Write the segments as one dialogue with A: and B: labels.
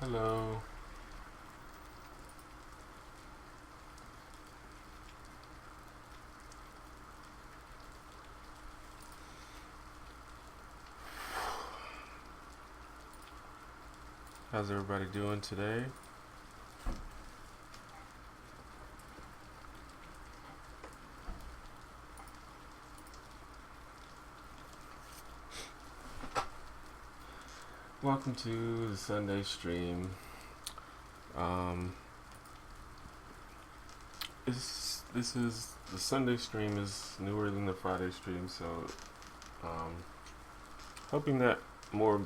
A: Hello. How's everybody doing today? Welcome to the Sunday stream. Um, this is the Sunday stream is newer than the Friday stream, so um, hoping that more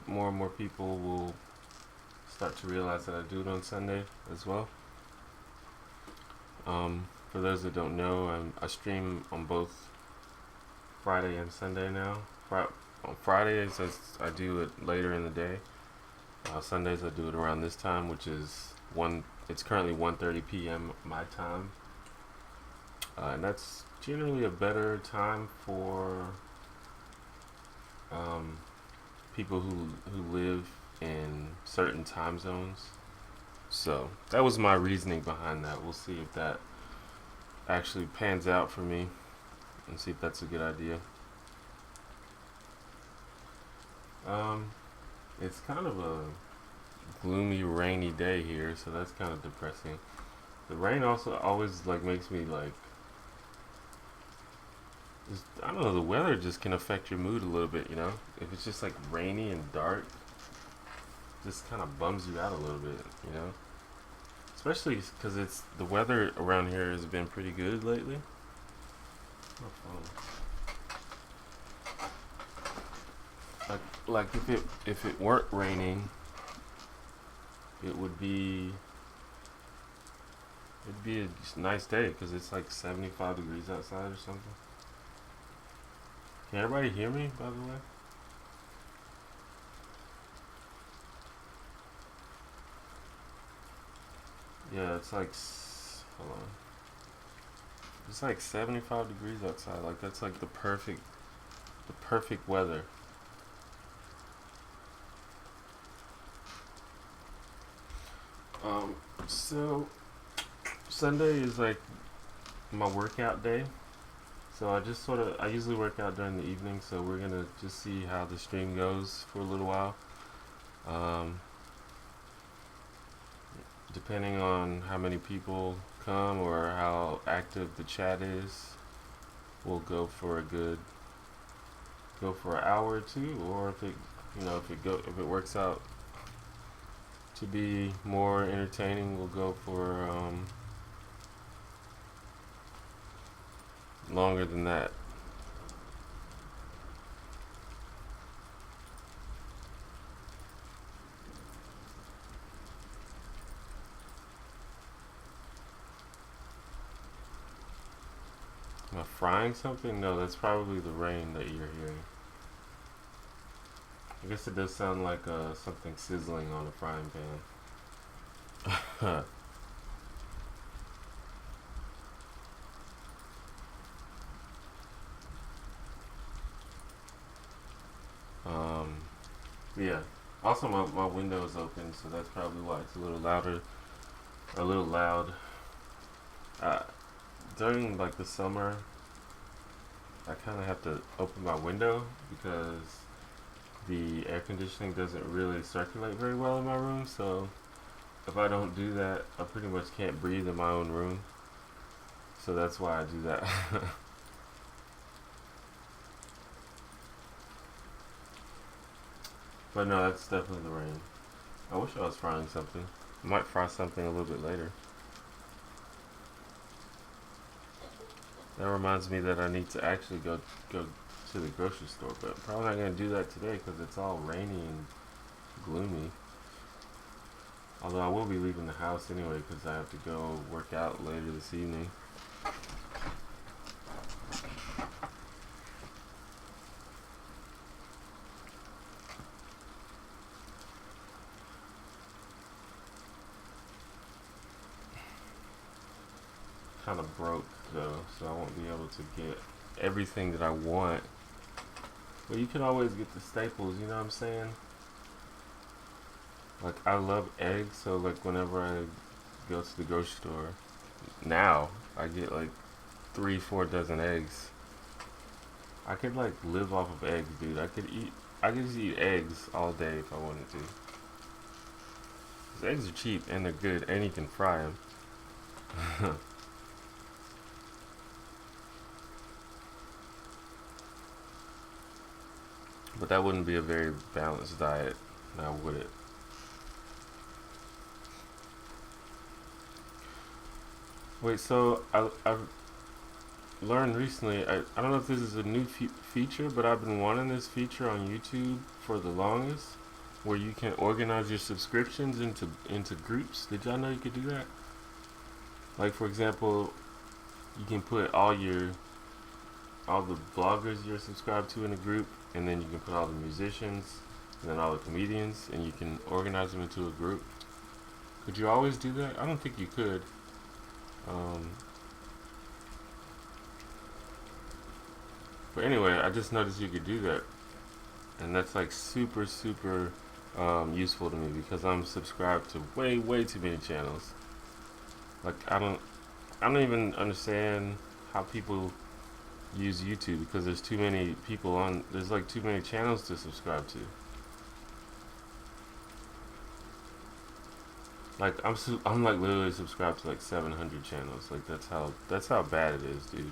A: people will start to realize that I do it on Sunday as well. For those that don't know, I stream on both Friday and Sunday now. On Fridays, I do it later in the day. Sundays, I do it around this time, which is one. It's currently 1:30 p.m. my time, and that's generally a better time for um, people who live in certain time zones. So that was my reasoning behind that. We'll see if that actually pans out for me, and see if that's a good idea. Um, it's kind of a gloomy, rainy day here, so that's kind of depressing. The rain also always like makes me like, I don't know. The weather just can affect your mood a little bit, you know. If it's just like rainy and dark, just kind of bums you out a little bit, you know. Especially because it's the weather around here has been pretty good lately. My phone. Like if it weren't raining, it would be it'd be a nice day because it's like 75 degrees outside or something. Can everybody hear me, by the way? Yeah, it's like hold on. It's like 75 degrees outside. Like that's like the perfect weather. So Sunday is like my workout day. So I usually work out during the evening. So we're gonna just see how the stream goes for a little while. Um, Depending on how many people come or how active the chat is, we'll go for an hour or two, or if it works out to be more entertaining, we'll go for longer than that. Am I frying something? No, that's probably the rain that you're hearing. I guess it does sound like something sizzling on a frying pan. um, yeah. Also, my window is open, so that's probably why it's a little louder, a little loud. Uh, During like the summer, I kind of have to open my window because the air conditioning doesn't really circulate very well in my room. So if I don't do that, I pretty much can't breathe in my own room. So that's why I do that. But no, that's definitely the rain. I wish I was frying something. I might fry something a little bit later. That reminds me that I need to actually go to the grocery store, but I'm probably not gonna do that today because it's all rainy and gloomy. Although I will be leaving the house anyway because I have to go work out later this evening. Kind of broke though, so I won't be able to get everything that I want. But you can always get the staples, you know what I'm saying? Like I love eggs, so like whenever I go to the grocery store now, I get like 3, 4 dozen eggs. I could like live off of eggs, dude. I could just eat eggs all day if I wanted to. 'Cause eggs are cheap and they're good, and you can fry them. But that wouldn't be a very balanced diet, now would it? Wait, so I've learned recently, I don't know if this is a new feature, but I've been wanting this feature on YouTube for the longest, where you can organize your subscriptions into groups. Did y'all know you could do that? Like for example, you can put all the bloggers you're subscribed to in a group, and then you can put all the musicians, and then all the comedians, and you can organize them into a group. Could you always do that? I don't think you could. Um, but anyway, I just noticed you could do that, and that's like super super useful to me because I'm subscribed to way too many channels. Like I don't even understand how people use YouTube because there's too many people on. There's like too many channels to subscribe to. Like I'm like literally subscribed to like 700 channels. Like that's how bad it is, dude.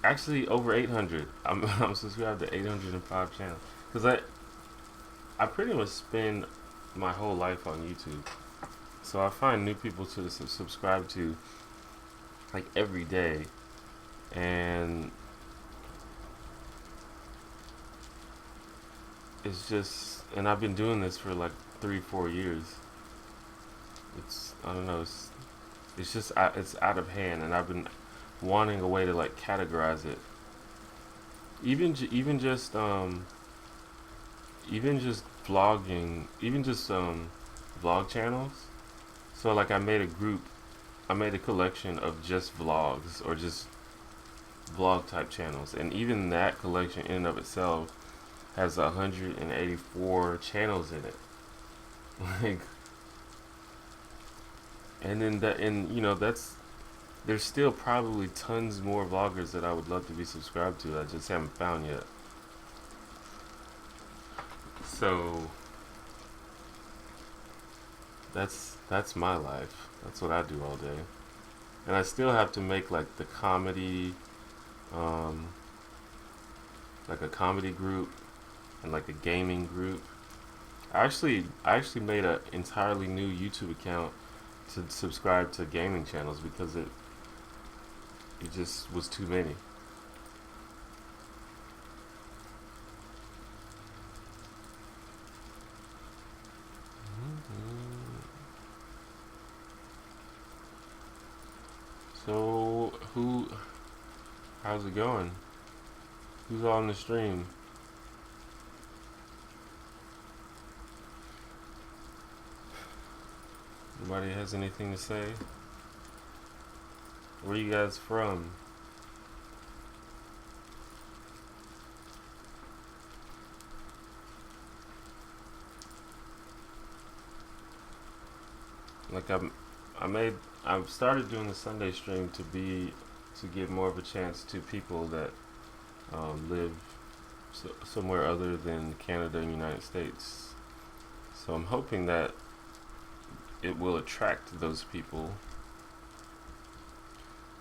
A: Actually, over 800. I'm subscribed to 805 channels because I pretty much spend my whole life on YouTube. So I find new people to subscribe to like every day, and it's just and I've been doing this for like 3 4 years. It's I don't know. It's just it's out of hand, and I've been wanting a way to like categorize it. Even just even just vlogging, even just vlog channels. So like I made a collection of just vlogs or just vlog type channels, and even that collection in and of itself has 184 channels in it. Like, and then that, and you know that's there's still probably tons more vloggers that I would love to be subscribed to. I just haven't found yet. So that's my life. That's what I do all day, and I still have to make like the comedy, um, like a comedy group and like a gaming group. I actually made an entirely new YouTube account to subscribe to gaming channels because it just was too many. So how's it going? Who's on the stream? Nobody has anything to say? Where you guys from? Like I've started doing the Sunday stream to give more of a chance to people that live somewhere other than Canada and United States. So I'm hoping that it will attract those people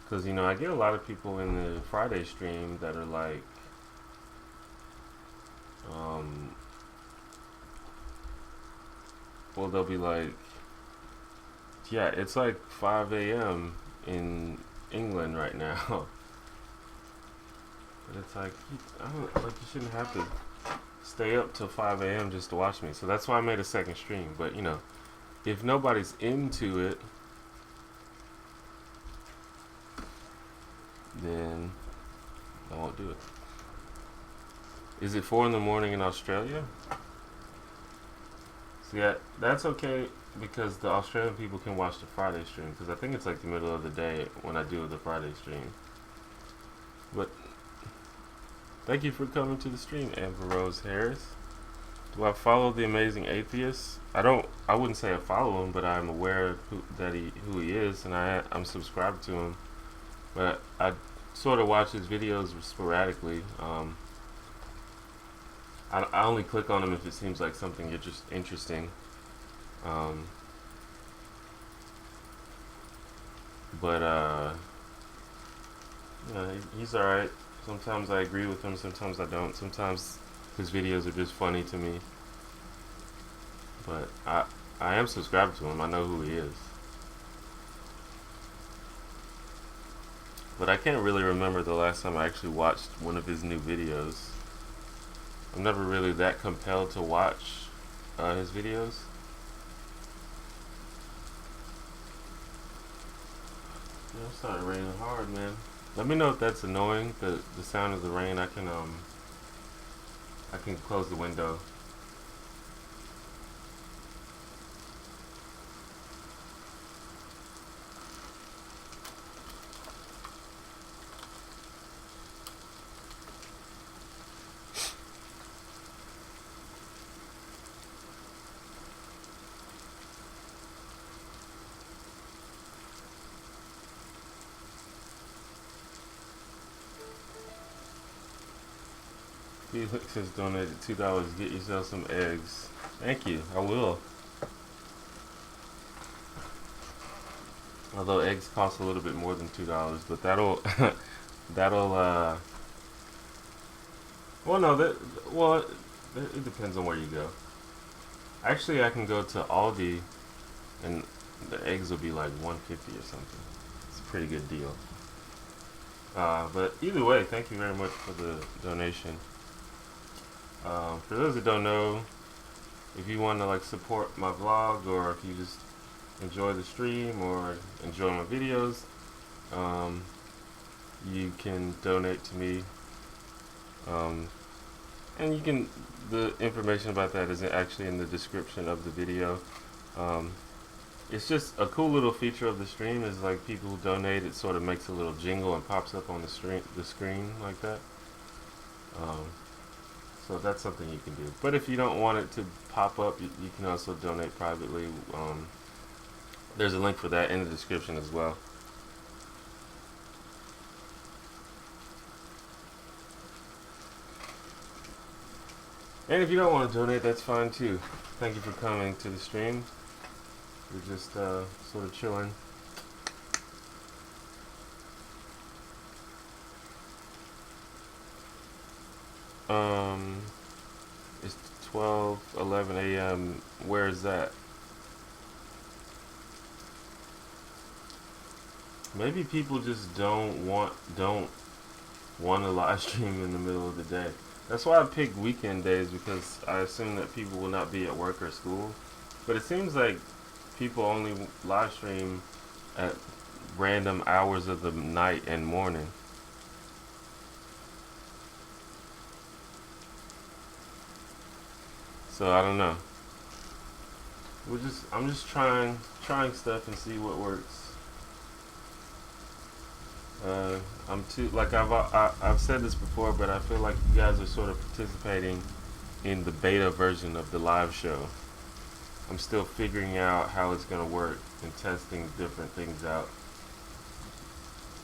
A: because you know I get a lot of people in the Friday stream that are like, um, well they'll be like, yeah, it's like 5 a.m. in England right now. But it's like I don't like you shouldn't have to stay up till 5 a.m. just to watch me. So that's why I made a second stream. But you know, if nobody's into it, then I won't do it. Is it 4 in the morning in Australia? So yeah, that's okay because the Australian people can watch the Friday stream because I think it's like the middle of the day when I do the Friday stream. But thank you for coming to the stream, Amber Rose Harris. Do I follow the Amazing Atheist? I don't. I wouldn't say I follow him, but I'm aware of who he is, and I'm subscribed to him. But I sort of watch his videos sporadically. I only click on him if it seems like something interesting. Um, but he's all right. Sometimes I agree with him. Sometimes I don't. Sometimes his videos are just funny to me. But I am subscribed to him. I know who he is. But I can't really remember the last time I actually watched one of his new videos. I'm never really that compelled to watch his videos. Yeah, it started raining hard, man. Let me know if that's annoying. The sound of the rain. I can close the window. Felix has donated $2. Get yourself some eggs. Thank you. I will. Although eggs cost a little bit more than $2, but that'll well no that well it depends on where you go. Actually, I can go to Aldi and the eggs will be like 150 or something. It's a pretty good deal. But either way, thank you very much for the donation. For those that don't know, if you want to like support my vlog or if you just enjoy the stream or enjoy my videos, you can donate to me. And you can, the information about that is actually in the description of the video. It's just a cool little feature of the stream is like people who donate, it sort of makes a little jingle and pops up on the screen like that. So that's something you can do. But if you don't want it to pop up, you can also donate privately. There's a link for that in the description as well. And if you don't want to donate, that's fine too. Thank you for coming to the stream. We're just sort of chilling. It's 12:11 a.m. Where is that? Maybe people just don't want to live stream in the middle of the day. That's why I pick weekend days, because I assume that people will not be at work or school. But it seems like people only live stream at random hours of the night and morning. So I don't know. I'm just trying stuff and see what works. I'm too like I've said this before, but I feel like you guys are sort of participating in the beta version of the live show. I'm still figuring out how it's gonna work and testing different things out.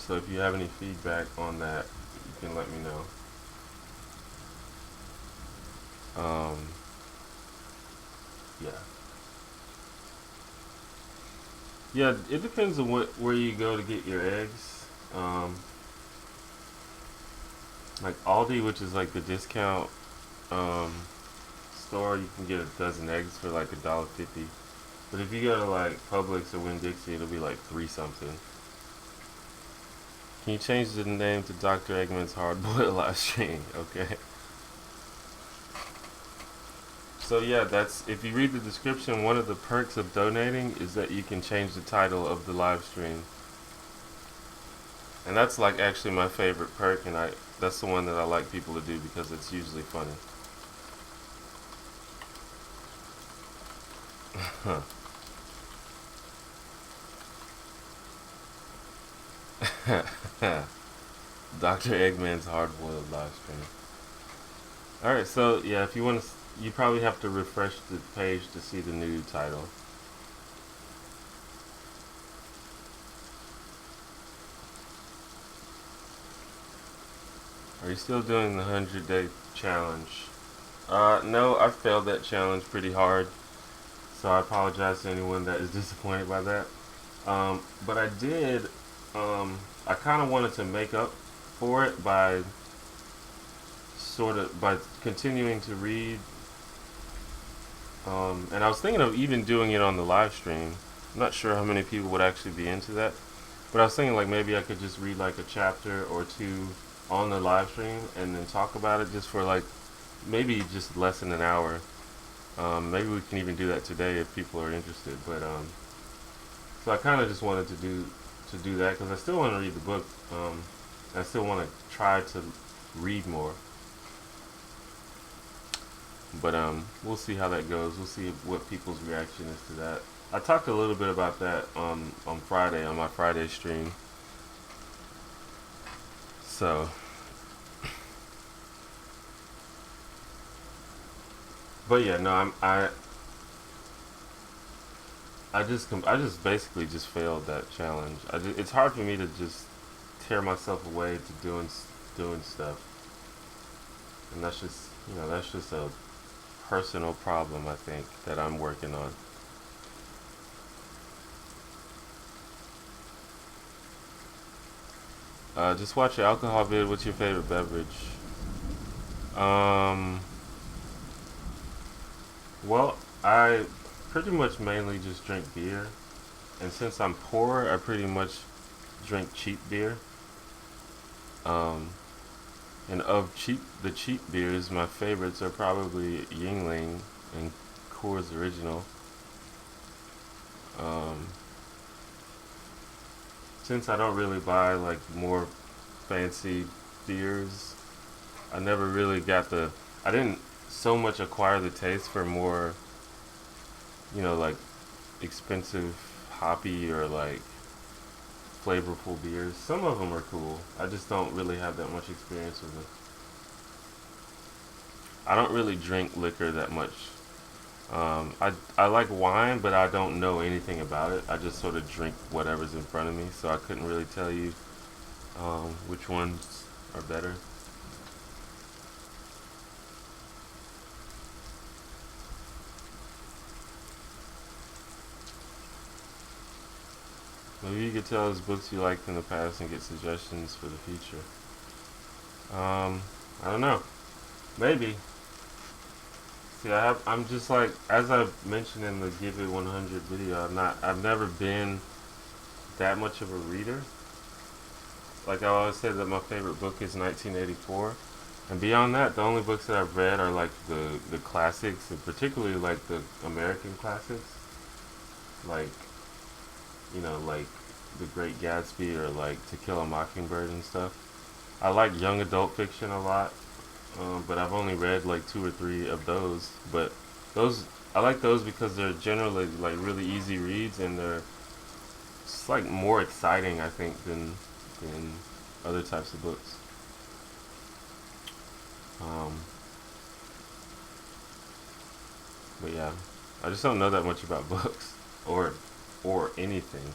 A: So if you have any feedback on that, you can let me know. Yeah. Yeah, it depends on where you go to get your eggs. Like Aldi, which is like the discount store, you can get a dozen eggs for like $1.50. But if you go to like Publix or Winn-Dixie, it'll be like three something. Can you change the name to Dr. Eggman's Hard Boiled Live Stream? Okay. So yeah, that's, if you read the description, one of the perks of donating is that you can change the title of the live stream. And that's like actually my favorite perk, and that's the one that I like people to do because it's usually funny. Dr. Eggman's Hard Boiled Live Stream. Alright, so yeah, if you want to You probably have to refresh the page to see the new title. Are you still doing the 100-day challenge? No, I failed that challenge pretty hard, so I apologize to anyone that is disappointed by that. But I did. I kind of wanted to make up for it by continuing to read. And I was thinking of even doing it on the live stream. I'm not sure how many people would actually be into that, but I was thinking like maybe I could just read like a chapter or two on the live stream and then talk about it just for like maybe just less than an hour. Maybe we can even do that today if people are interested. But so I kind of just wanted to do that because I still want to read the book. I still want to try to read more. But we'll see how that goes. We'll see what people's reaction is to that. I talked a little bit about that on Friday on my Friday stream. So, but yeah, no, I just basically just failed that challenge. It's hard for me to just tear myself away to doing stuff, and that's just a personal problem I think that I'm working on. Just watch your alcohol vid. What's your favorite beverage? Um, well, I pretty much mainly just drink beer, and since I'm poor, I pretty much drink cheap beer. Um, and of the cheap beers, my favorites are probably Yingling and Coors Original. Um, since I don't really buy like more fancy beers, I never really got the. I didn't so much acquire the taste for more, like expensive hoppy or like flavorful beers. Some of them are cool. I just don't really have that much experience with them. I don't really drink liquor that much. I like wine, but I don't know anything about it. I just sort of drink whatever's in front of me, so I couldn't really tell you which ones are better. Maybe you could tell us books you liked in the past and get suggestions for the future. I don't know. Maybe. See, I'm just like, as I mentioned in the Give It 100 video, I've never been that much of a reader. Like I always say that my favorite book is 1984. And beyond that, the only books that I've read are like the classics, and particularly like the American classics, like like The Great Gatsby or like To Kill a Mockingbird and stuff. I like young adult fiction a lot, but I've only read like two or three of those. But those I like those because they're generally like really easy reads and they're just like more exciting, I think, than other types of books. Um, but yeah, I just don't know that much about books or anything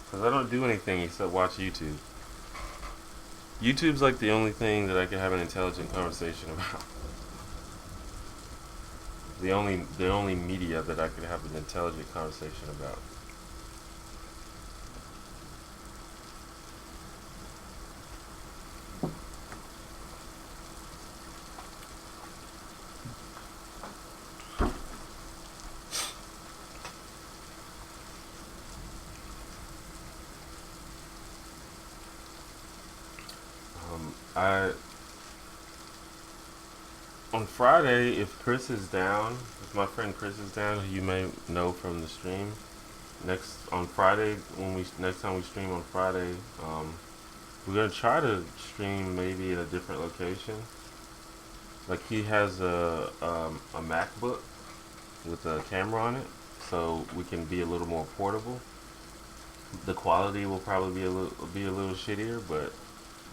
A: because I don't do anything except watch YouTube. YouTube's like the only thing that I can have an intelligent conversation about. The only media that I could have an intelligent conversation about. I On Friday, if my friend Chris is down, who you may know from the stream, next time we stream on Friday, we're gonna try to stream maybe at a different location. Like he has a MacBook with a camera on it, so we can be a little more portable. The quality will probably be a little shittier, but it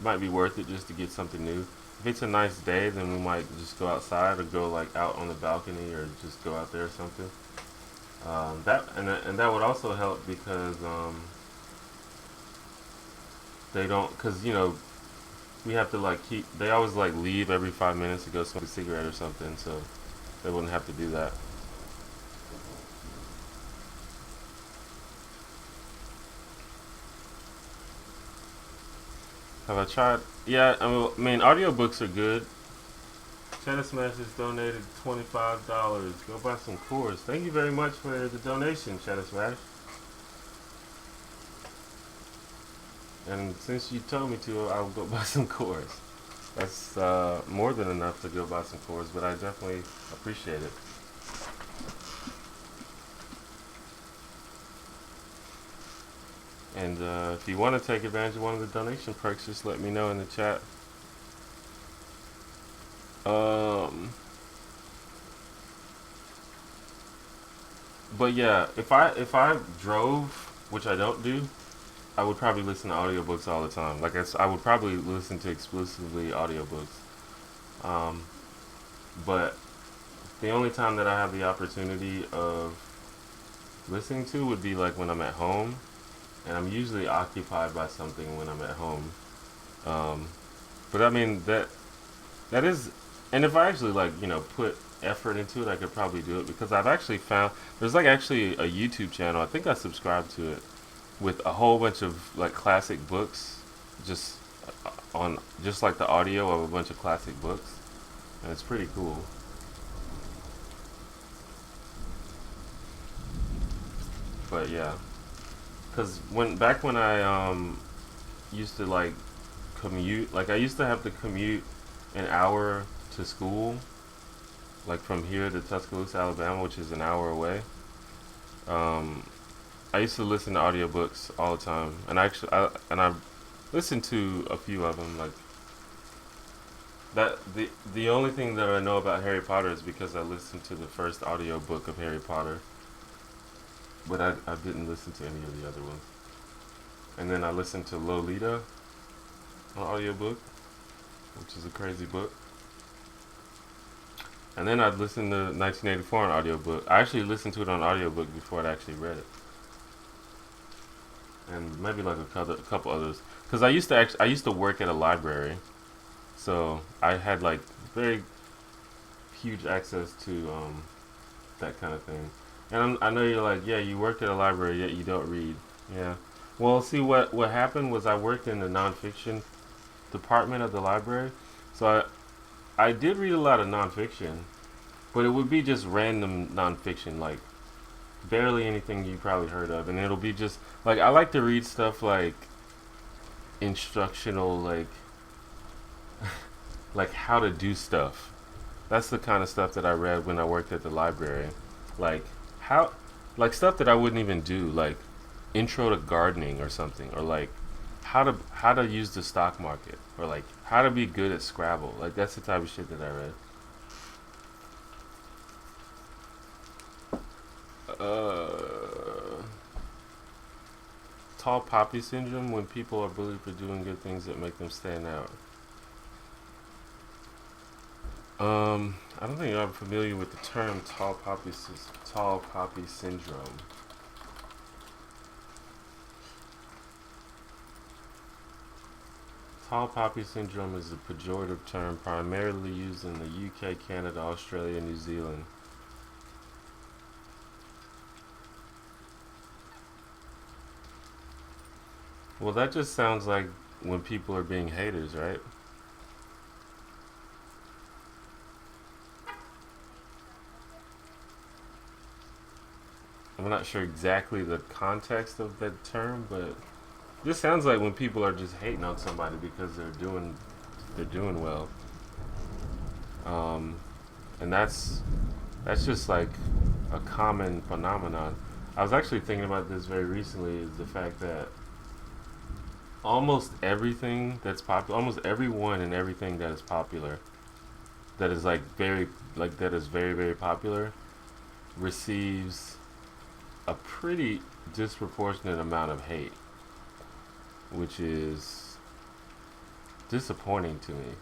A: might be worth it just to get something new. if it's a nice day, then we might just go outside or go like out on the balcony or just go out there or something. And that would also help because they don't, because we have to like keep. They always like leave every 5 minutes to go smoke a cigarette or something, so they wouldn't have to do that. Have I tried? Yeah, I mean, audiobooks are good. Cheddar Smash has donated $25. Go buy some cores. Thank you very much for the donation, Cheddar Smash. And since you told me to, I'll go buy some cores. That's more than enough to go buy some cores, but I definitely appreciate it. And if you want to take advantage of one of the donation perks, just let me know in the chat. But yeah, if I drove, which I don't do, I would probably listen to audiobooks all the time. Like I would probably listen to exclusively audiobooks. Um, but the only time that I have the opportunity of listening to would be like when I'm at home, and I'm usually occupied by something when I'm at home. Um, but I mean that is, and if I actually like put effort into it, I could probably do it because I've actually found there's like actually a YouTube channel. I think I subscribed to it with a whole bunch of like classic books, just on just like the audio of a bunch of classic books, and it's pretty cool. But yeah, because when I used to like commute, like I used to have to commute an hour to school, like from here to Tuscaloosa, Alabama, which is an hour away. Um, I used to listen to audiobooks all the time, and I listened to a few of them. Like that, the only thing that I know about Harry Potter is because I listened to the first audiobook of Harry Potter, but I didn't listen to any of the other ones. And then I listened to Lolita on audiobook, which is a crazy book. And then I'd listen to 1984 on audiobook. I actually listened to it on audiobook before I'd actually read it, and maybe like a couple others. Because I used to work at a library, so I had like very huge access to that kind of thing. And I know you're like, yeah, you work at a library yet you don't read. Yeah. Well, see what happened was I worked in the nonfiction department of the library, so I did read a lot of nonfiction, but it would be just random nonfiction, like barely anything you probably heard of, and it'll be just like I like to read stuff like instructional, like how to do stuff. That's the kind of stuff that I read when I worked at the library, like how, like stuff that I wouldn't even do, like intro to gardening or something, or like how to use the stock market, or like how to be good at Scrabble. Like that's the type of shit that I read. Uh, Tall poppy syndrome, when people are bullied for doing good things that make them stand out. I don't think I'm familiar with the term tall poppy syndrome. Tall poppy syndrome is a pejorative term primarily used in the UK, Canada, Australia, and New Zealand. Well, that just sounds like when people are being haters, right? I'm not sure exactly the context of that term, but this sounds like when people are just hating on somebody because they're doing well. Um, and that's just like a common phenomenon. I was actually thinking about this very recently. Is the fact that almost everything that's popular, almost everyone and everything that is popular, that is that is very very popular, receives a pretty disproportionate amount of hate, which is disappointing to me.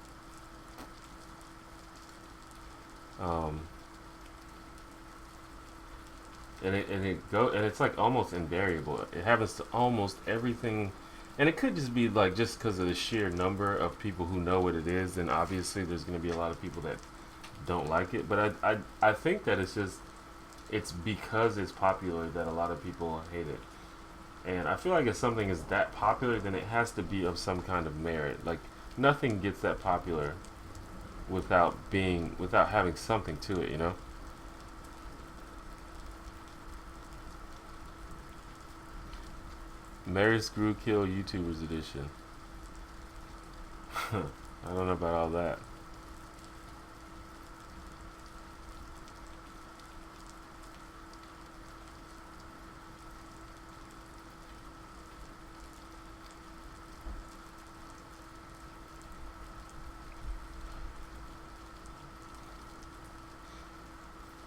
A: um, and it's like almost invariable. It happens to almost everything, and it could just be like just because of the sheer number of people who know what it is. Then obviously there's going to be a lot of people that don't like it. But I think that it's because it's popular that a lot of people hate it. And I feel like if something is that popular, then it has to be of some kind of merit. Like nothing gets that popular without having something to it. You know. Mary Screw Kill YouTubers edition. I don't know about all that.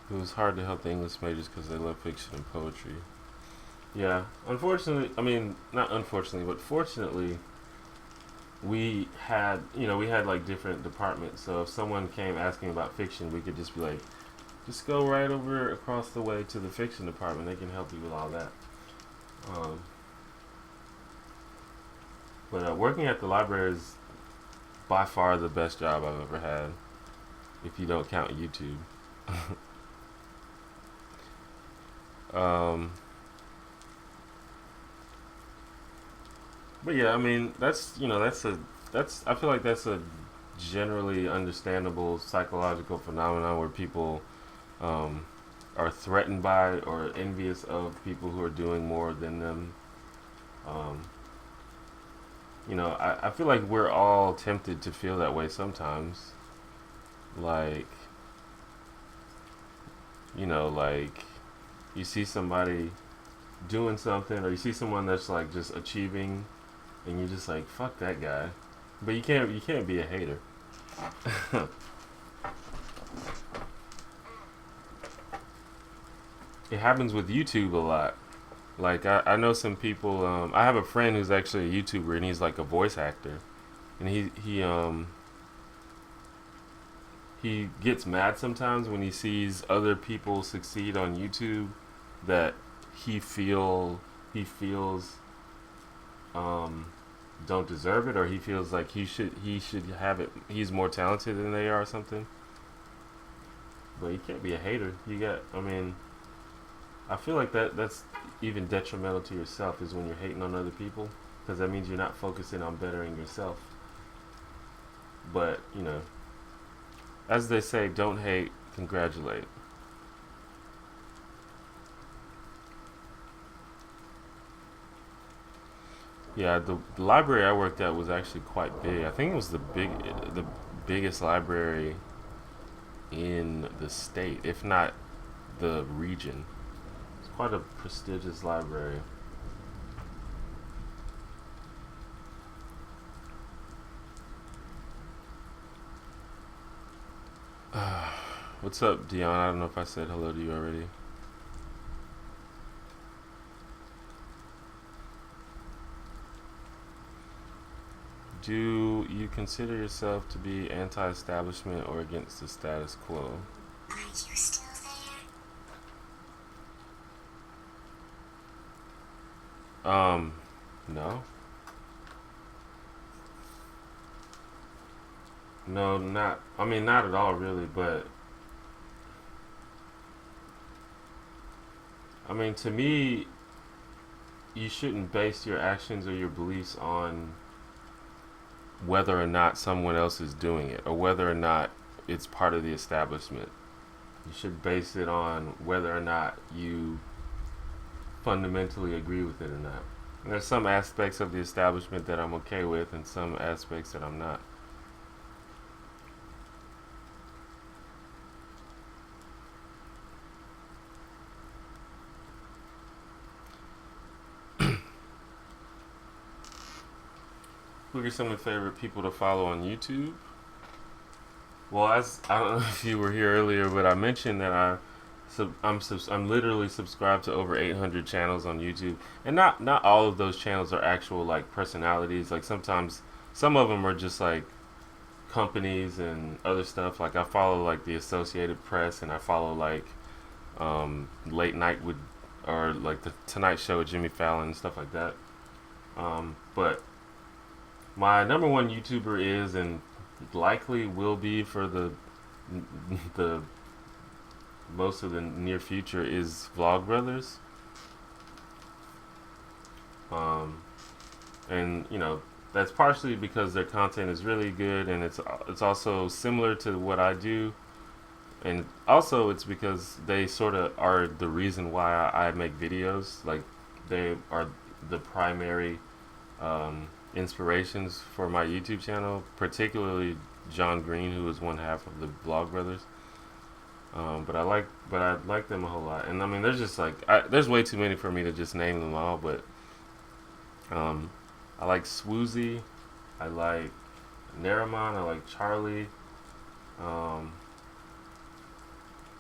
A: It was hard to help the English majors because they love fiction and poetry. Yeah, unfortunately, I mean, not unfortunately, but fortunately, we had like different departments. So if someone came asking about fiction, we could just be like, just go right over across the way to the fiction department. They can help you with all that. Um, but working at the library is by far the best job I've ever had, if you don't count YouTube. um, but yeah, I mean, that's I feel like that's a generally understandable psychological phenomenon where people um, are threatened by or envious of people who are doing more than them. Um, I feel like we're all tempted to feel that way sometimes. Like, like you see somebody doing something or you see someone that's like just achieving and you're just like, fuck that guy. But you can't be a hater. It happens with YouTube a lot. Like I know some people. I have a friend who's actually a YouTuber and he's like a voice actor, and he gets mad sometimes when he sees other people succeed on YouTube that he feels um, don't deserve it, or he feels like he should have it. He's more talented than they are, or something. But you can't be a hater. I mean, I feel like that's even detrimental to yourself is when you're hating on other people because that means you're not focusing on bettering yourself. But as they say, don't hate, congratulate. Yeah, the library I worked at was actually quite big. I think it was the biggest library in the state, if not the region. It's quite a prestigious library. What's up, Dion? I don't know if I said hello to you already. Do you consider yourself to be anti-establishment or against the status quo?
B: Are you still
A: Um, no, no, not. I mean, not at all, really. But I mean, to me, you shouldn't base your actions or your beliefs on whether or not someone else is doing it or whether or not it's part of the establishment. You should base it on whether or not you fundamentally agree with it or not. And there's some aspects of the establishment that I'm okay with, and some aspects that I'm not. Who are some of your favorite people to follow on YouTube? Well, as I don't know if you were here earlier, but I mentioned that I'm literally subscribed to over 800 channels on YouTube, and not all of those channels are actual like personalities. Like sometimes some of them are just like companies and other stuff. Like I follow like the Associated Press, and I follow like late night with, or like the Tonight Show with Jimmy Fallon and stuff like that. But my number one YouTuber is, and likely will be for the most of the near future, is Vlogbrothers. Um, and that's partially because their content is really good, and it's also similar to what I do, and also it's because they sort of are the reason why I make videos. Like they are the primary inspirations for my YouTube channel, particularly John Green, who is one half of the Vlogbrothers. But I like them a whole lot, and I mean, there's just like there's way too many for me to just name them all. But um, I like Swoozy, I like Naramon, I like Charlie. Um,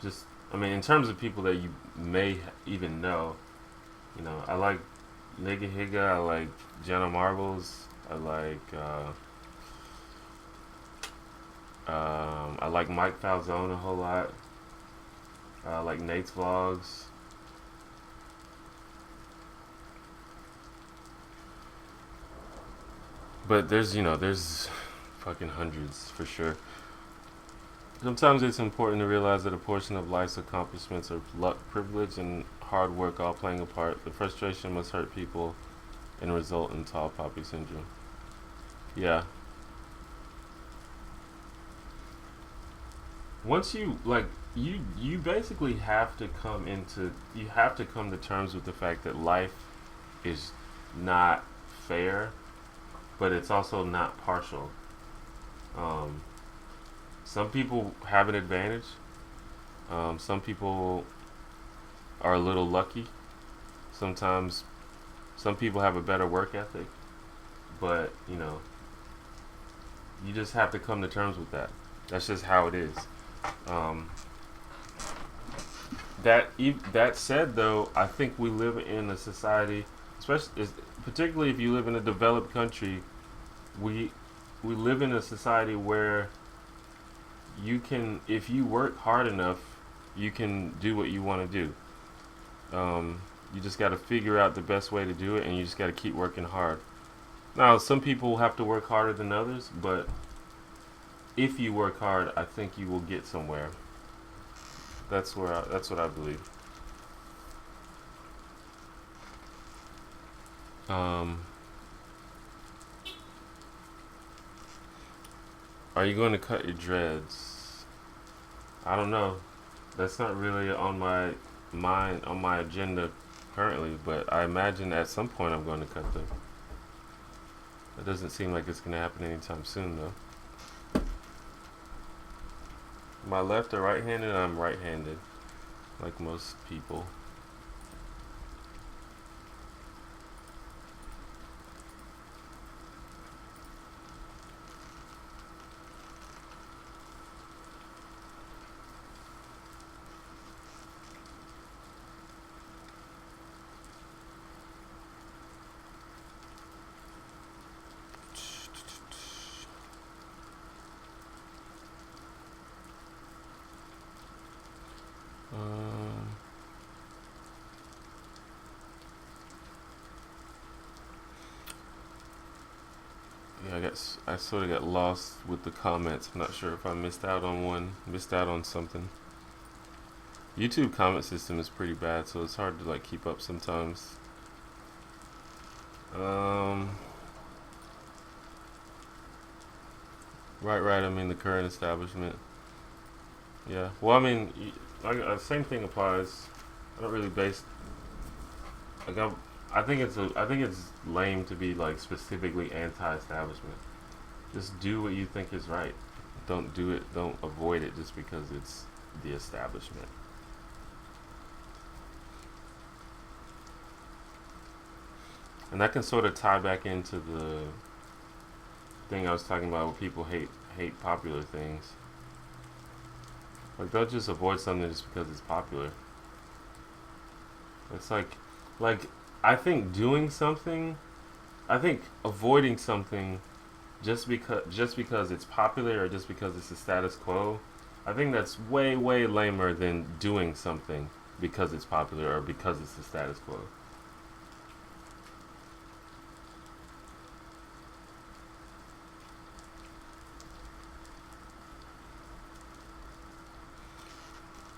A: just I mean, in terms of people that you may even know, I like Nigga Higa, I like Jenna Marbles, I like Mike Falzone a whole lot. I like Nate's vlogs. But there's fucking hundreds for sure. Sometimes it's important to realize that a portion of life's accomplishments are luck, privilege, and hard work all playing a part. The frustration must hurt people and result in tall poppy syndrome. Yeah. Once you like you basically have to come to terms with the fact that life is not fair, but it's also not partial. Um, some people have an advantage. Some people are a little lucky. Sometimes some people have a better work ethic, but you just have to come to terms with that. That's just how it is. Um, that said, though, I think we live in a society, particularly if you live in a developed country, we we live in a society where if you work hard enough, you can do what you want to do. You just got to figure out the best way to do it, and you just got to keep working hard. Now, some people have to work harder than others, but if you work hard, I think you will get somewhere. That's what I believe. Um, are you going to cut your dreads? I don't know. That's not really on my mind, on my agenda currently, but I imagine at some point I'm going to cut them. It doesn't seem like it's going to happen anytime soon, though. Am I left or right-handed? I'm right-handed, like most people. Um, yeah, I sort of got lost with the comments. I'm not sure if I missed out on something. YouTube comment system is pretty bad, so it's hard to like keep up sometimes. Um, right. I mean the current establishment. Yeah. Well, I mean, same thing applies. I don't really base like I think it's lame to be like specifically anti-establishment. Just do what you think is right. Don't do it. Don't avoid it just because it's the establishment. And that can sort of tie back into the thing I was talking about, where people hate popular things. Like they'll just avoid something just because it's popular. It's like I think doing something, I think avoiding something just because it's popular or just because it's the status quo, I think that's way lamer than doing something because it's popular or because it's the status quo.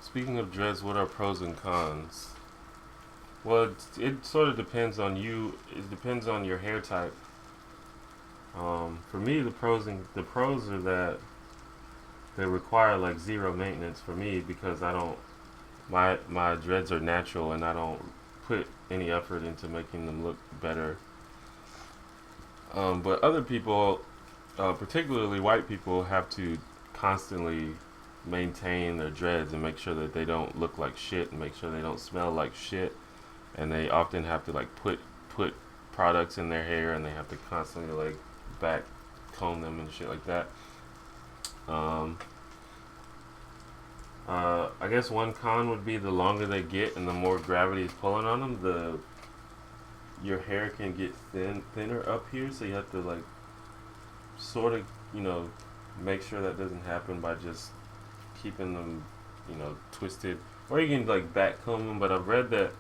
A: Speaking of dreads, what are pros and cons? Well, it sort of depends on you. It depends on your hair type. For me, the pros are that they require like zero maintenance for me because I don't my dreads are natural and I don't put any effort into making them look better. But other people, particularly white people, have to constantly maintain their dreads and make sure that they don't look like shit and make sure they don't smell like shit. And they often have to like put products in their hair and they have to constantly like back comb them and shit like that. Um, I guess one con would be the longer they get and the more gravity is pulling on them, the your hair can get thinner up here, so you have to like sort of make sure that doesn't happen by just keeping them twisted, or you can like back comb them. But I've read that,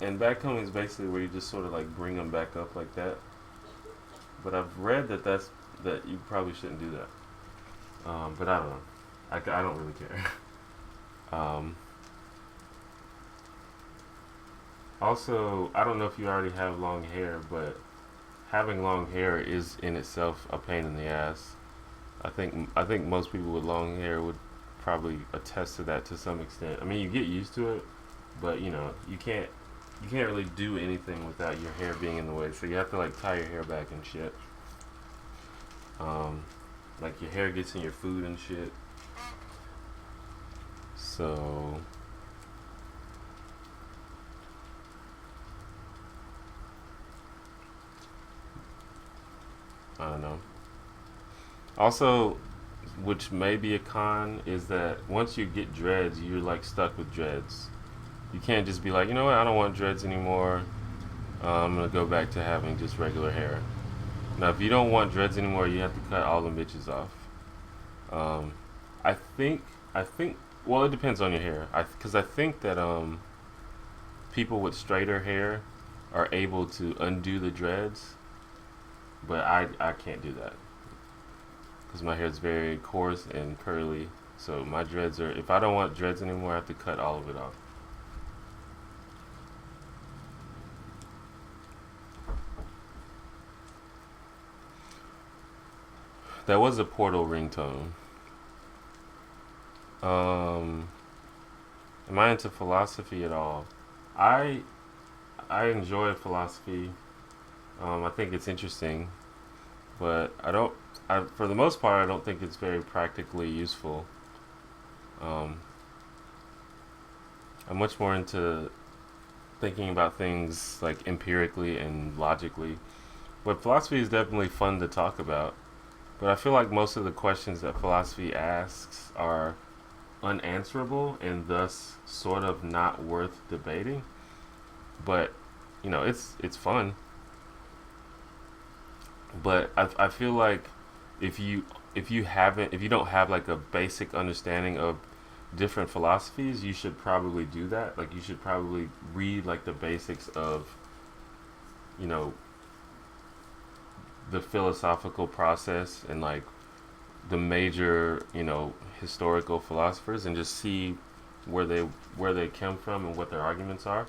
A: and back combing is basically where you just sort of like bring them back up like that. But I've read that you probably shouldn't do that. But I don't know. I don't really care. um, Also, I don't know if you already have long hair, but having long hair is in itself a pain in the ass. I think most people with long hair would probably attest to that to some extent. I mean, you get used to it, but you can't really do anything without your hair being in the way. So you have to like tie your hair back and shit. Um, like your hair gets in your food and shit. So I don't know. Also, which may be a con, is that once you get dreads, you're like stuck with dreads. You can't just be like, you know what, I don't want dreads anymore. I'm gonna go back to having just regular hair. Now, if you don't want dreads anymore, you have to cut all the bitches off. Um, I think, I think, well, it depends on your hair. Because I think that people with straighter hair are able to undo the dreads, but I can't do that because my hair is very coarse and curly. So my dreads are. If I don't want dreads anymore, I have to cut all of it off. That was a Portal ringtone. Um, am I into philosophy at all? I I enjoy philosophy. I think it's interesting, but I don't. For the most part, I don't think it's very practically useful. Um, I'm much more into thinking about things like empirically and logically. But philosophy is definitely fun to talk about. But I feel like most of the questions that philosophy asks are unanswerable and thus sort of not worth debating. But it's fun. But I feel like if you if you don't have like a basic understanding of different philosophies, you should probably do that. Like you should probably read like the basics of you know the philosophical process and like the major historical philosophers and just see where they come from and what their arguments are,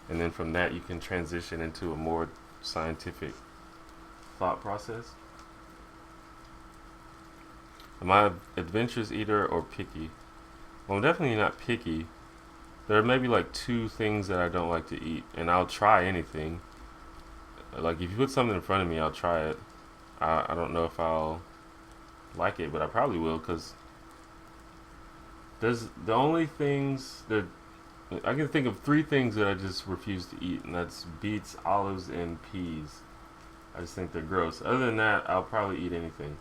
A: and then from that you can transition into a more scientific thought process. Am I an adventurous eater or picky? Well, I'm definitely not picky. There are maybe like two things that I don't like to eat, and I'll try anything. Like if you put something in front of me, I'll try it. I don't know if I'll like it, but I probably will because there's the only things that I can think of three things that I just refuse to eat, and that's beets, olives, and peas. I just think they're gross. Other than that, I'll probably eat anything.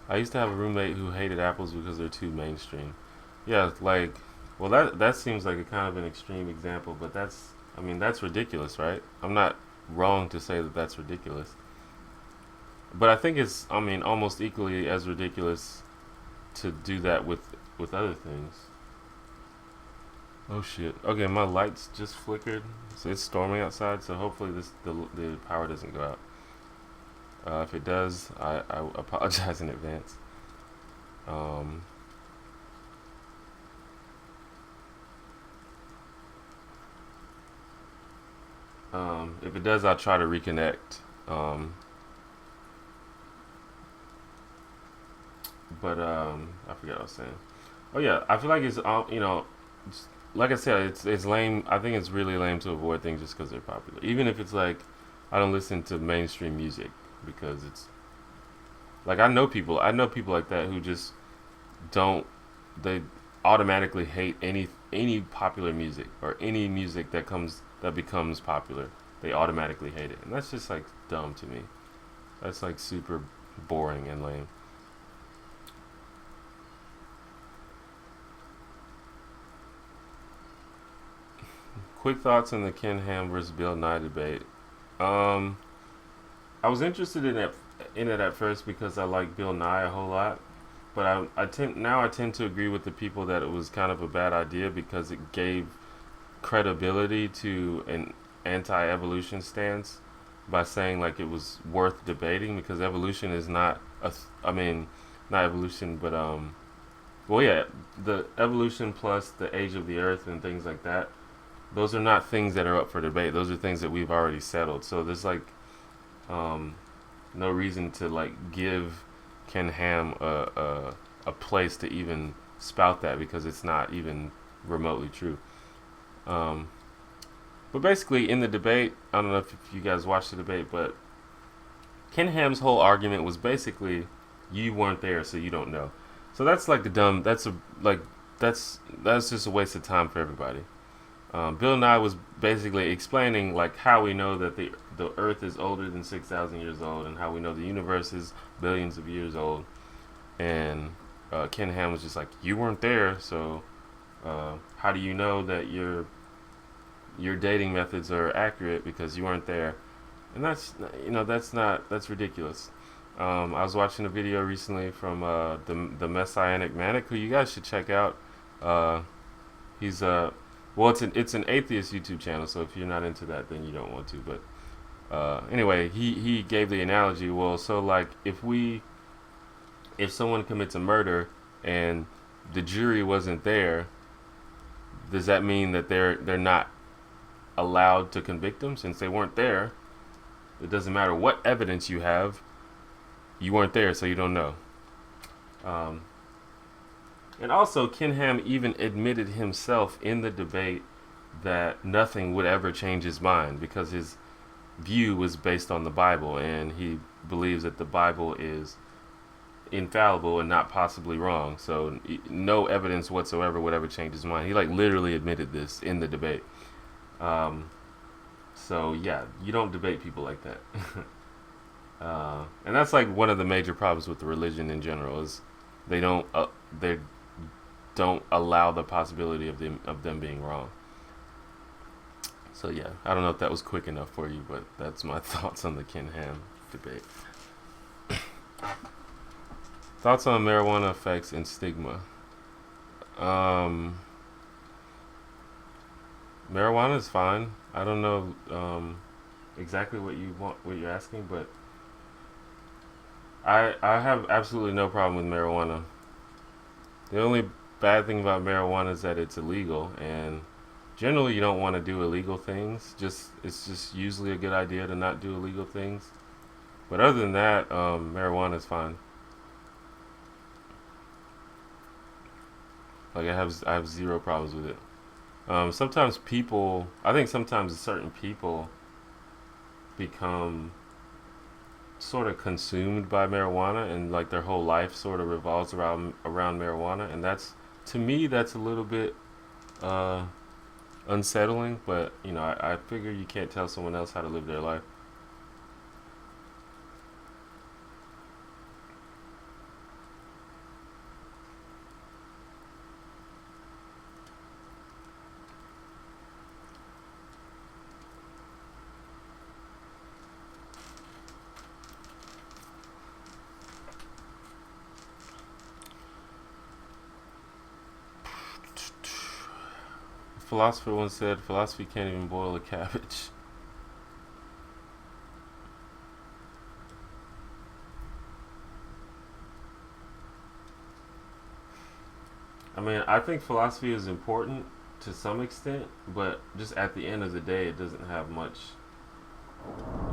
A: I used to have a roommate who hated apples because they're too mainstream. Yeah, like, well, that seems like a kind of an extreme example, but that's, I mean, that's ridiculous, right? I'm not wrong to say that that's ridiculous. But I think it's, I mean, almost equally as ridiculous to do that with other things. Oh shit. Okay, my lights just flickered. So it's storming outside, so hopefully the power doesn't go out. If it does, I apologize in advance. Um, if it does, I'll try to reconnect. Um, but I forgot what I was saying. Oh yeah, I feel like it's like I said, it's lame. I think it's really lame to avoid things just because they're popular. Even if it's like, I don't listen to mainstream music because it's like I know people like that who just don't they automatically hate any popular music or any music that becomes popular. They automatically hate it, and that's just like dumb to me. That's like super boring and lame. Quick thoughts on the Ken Ham versus Bill Nye debate. Um, I was interested in it at first because I like Bill Nye a whole lot, but I tend to agree with the people that it was kind of a bad idea because it gave credibility to an anti-evolution stance by saying like it was worth debating because evolution is not I mean, not evolution, but well, yeah, the evolution plus the age of the earth and things like that. Those are not things that are up for debate. Those are things that we've already settled. So there's like um, no reason to like give Ken Ham a place to even spout that because it's not even remotely true. Um, but basically, in the debate, I don't know if you guys watched the debate, but Ken Ham's whole argument was basically, you weren't there, so you don't know. So that's like the dumb. That's just a waste of time for everybody. Bill Nye was basically explaining like how we know that the Earth is older than 6,000 years old, and how we know the universe is billions of years old. And Ken Ham was just like, you weren't there, so how do you know that your dating methods are accurate because you weren't there? And that's that's ridiculous. I was watching a video recently from the Messianic Manic, who you guys should check out. Uh, he's well, it's an atheist YouTube channel, so if you're not into that, then you don't want to. But anyway, he gave the analogy. Well, so like if someone commits a murder and the jury wasn't there, does that mean that they're not allowed to convict them since they weren't there? It doesn't matter what evidence you have. You weren't there, so you don't know. Um, and also, Ken Ham even admitted himself in the debate that nothing would ever change his mind because his view was based on the Bible, and he believes that the Bible is infallible and not possibly wrong. So no evidence whatsoever would ever change his mind. He like literally admitted this in the debate. Um, so yeah, you don't debate people like that. And that's like one of the major problems with the religion in general is they don't uh, they don't allow the possibility of them being wrong. So yeah, I don't know if that was quick enough for you, but that's my thoughts on the Ken Ham debate. Thoughts on marijuana effects and stigma. Um, Marijuana is fine. I don't know exactly what you're asking, but I have absolutely no problem with marijuana. The only bad thing about marijuana is that it's illegal, and generally you don't want to do illegal things. Just it's just usually a good idea to not do illegal things. But other than that, marijuana is fine. Like I have zero problems with it. Sometimes people, I think sometimes certain people become sort of consumed by marijuana, and like their whole life sort of revolves around marijuana, and that's to me that's a little bit uh, unsettling. But I figure you can't tell someone else how to live their life. philosopher once said, philosophy can't even boil a cabbage. I mean, I think philosophy is important to some extent, but just at the end of the day, it doesn't have much.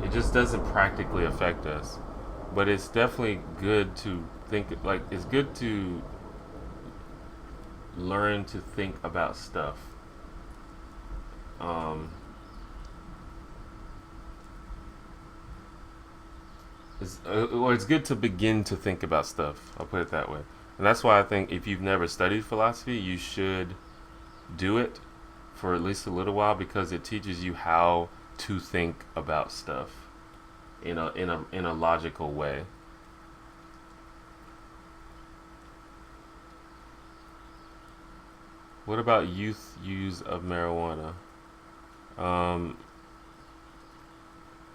A: It just doesn't practically affect us. But it's definitely good to think, like, it's good to learn to think about stuff. Um, it's good to begin to think about stuff. I'll put it that way. And that's why I think if you've never studied philosophy, you should do it for at least a little while because it teaches you how to think about stuff in a logical way. What about youth use of marijuana? Um,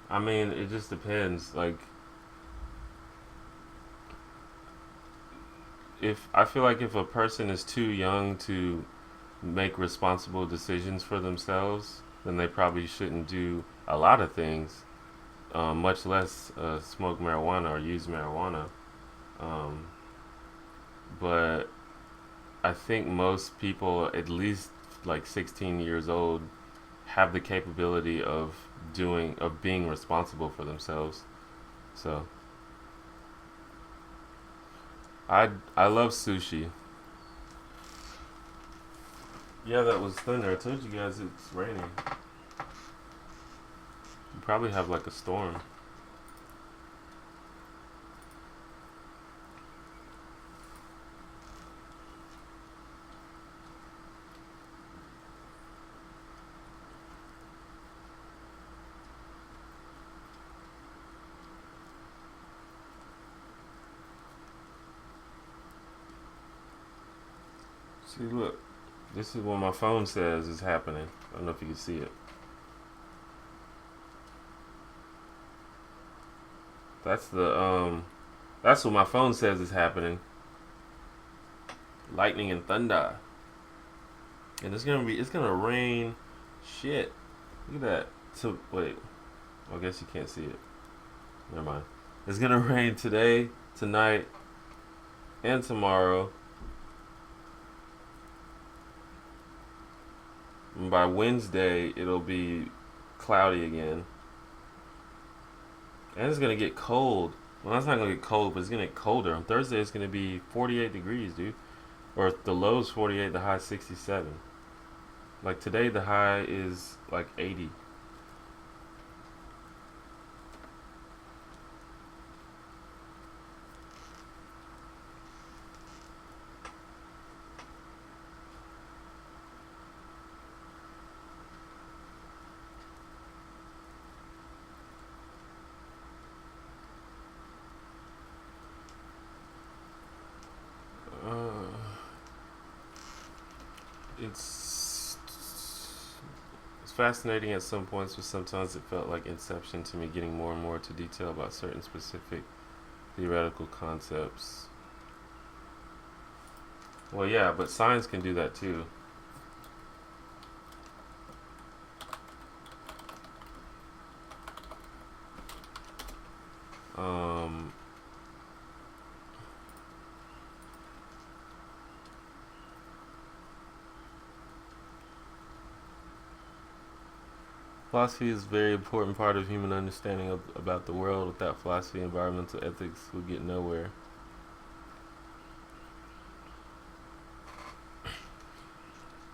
A: I mean, it just depends. Like, if I feel like if a person is too young to make responsible decisions for themselves, then they probably shouldn't do a lot of things, much less smoke marijuana or use marijuana. Um, but I think most people, at least like 16 years old, have the capability of being responsible for themselves. So I love sushi. Yeah, that was thunder. I told you guys it's raining. You probably have like a storm. See, look, this is what my phone says is happening. I don't know if you can see it. That's the that's what my phone says is happening. Lightning and thunder. And it's gonna rain shit. Look at that. So wait. Well, I guess you can't see it. Never mind. It's gonna rain today, tonight, and tomorrow. And by Wednesday it'll be cloudy again. And it's gonna get cold. Well, it's not gonna get cold, but it's gonna get colder. On Thursday, it's gonna be 48 degrees, dude. Or the low's 48, the high 67. Like today, the high is like 80. Uh, it's it's fascinating at some points, but sometimes it felt like Inception to me, getting more and more into detail about certain specific theoretical concepts. Well, yeah, but science can do that too. Um, Philosophy is a very important part of human understanding about the world. Without philosophy, environmental ethics would get nowhere.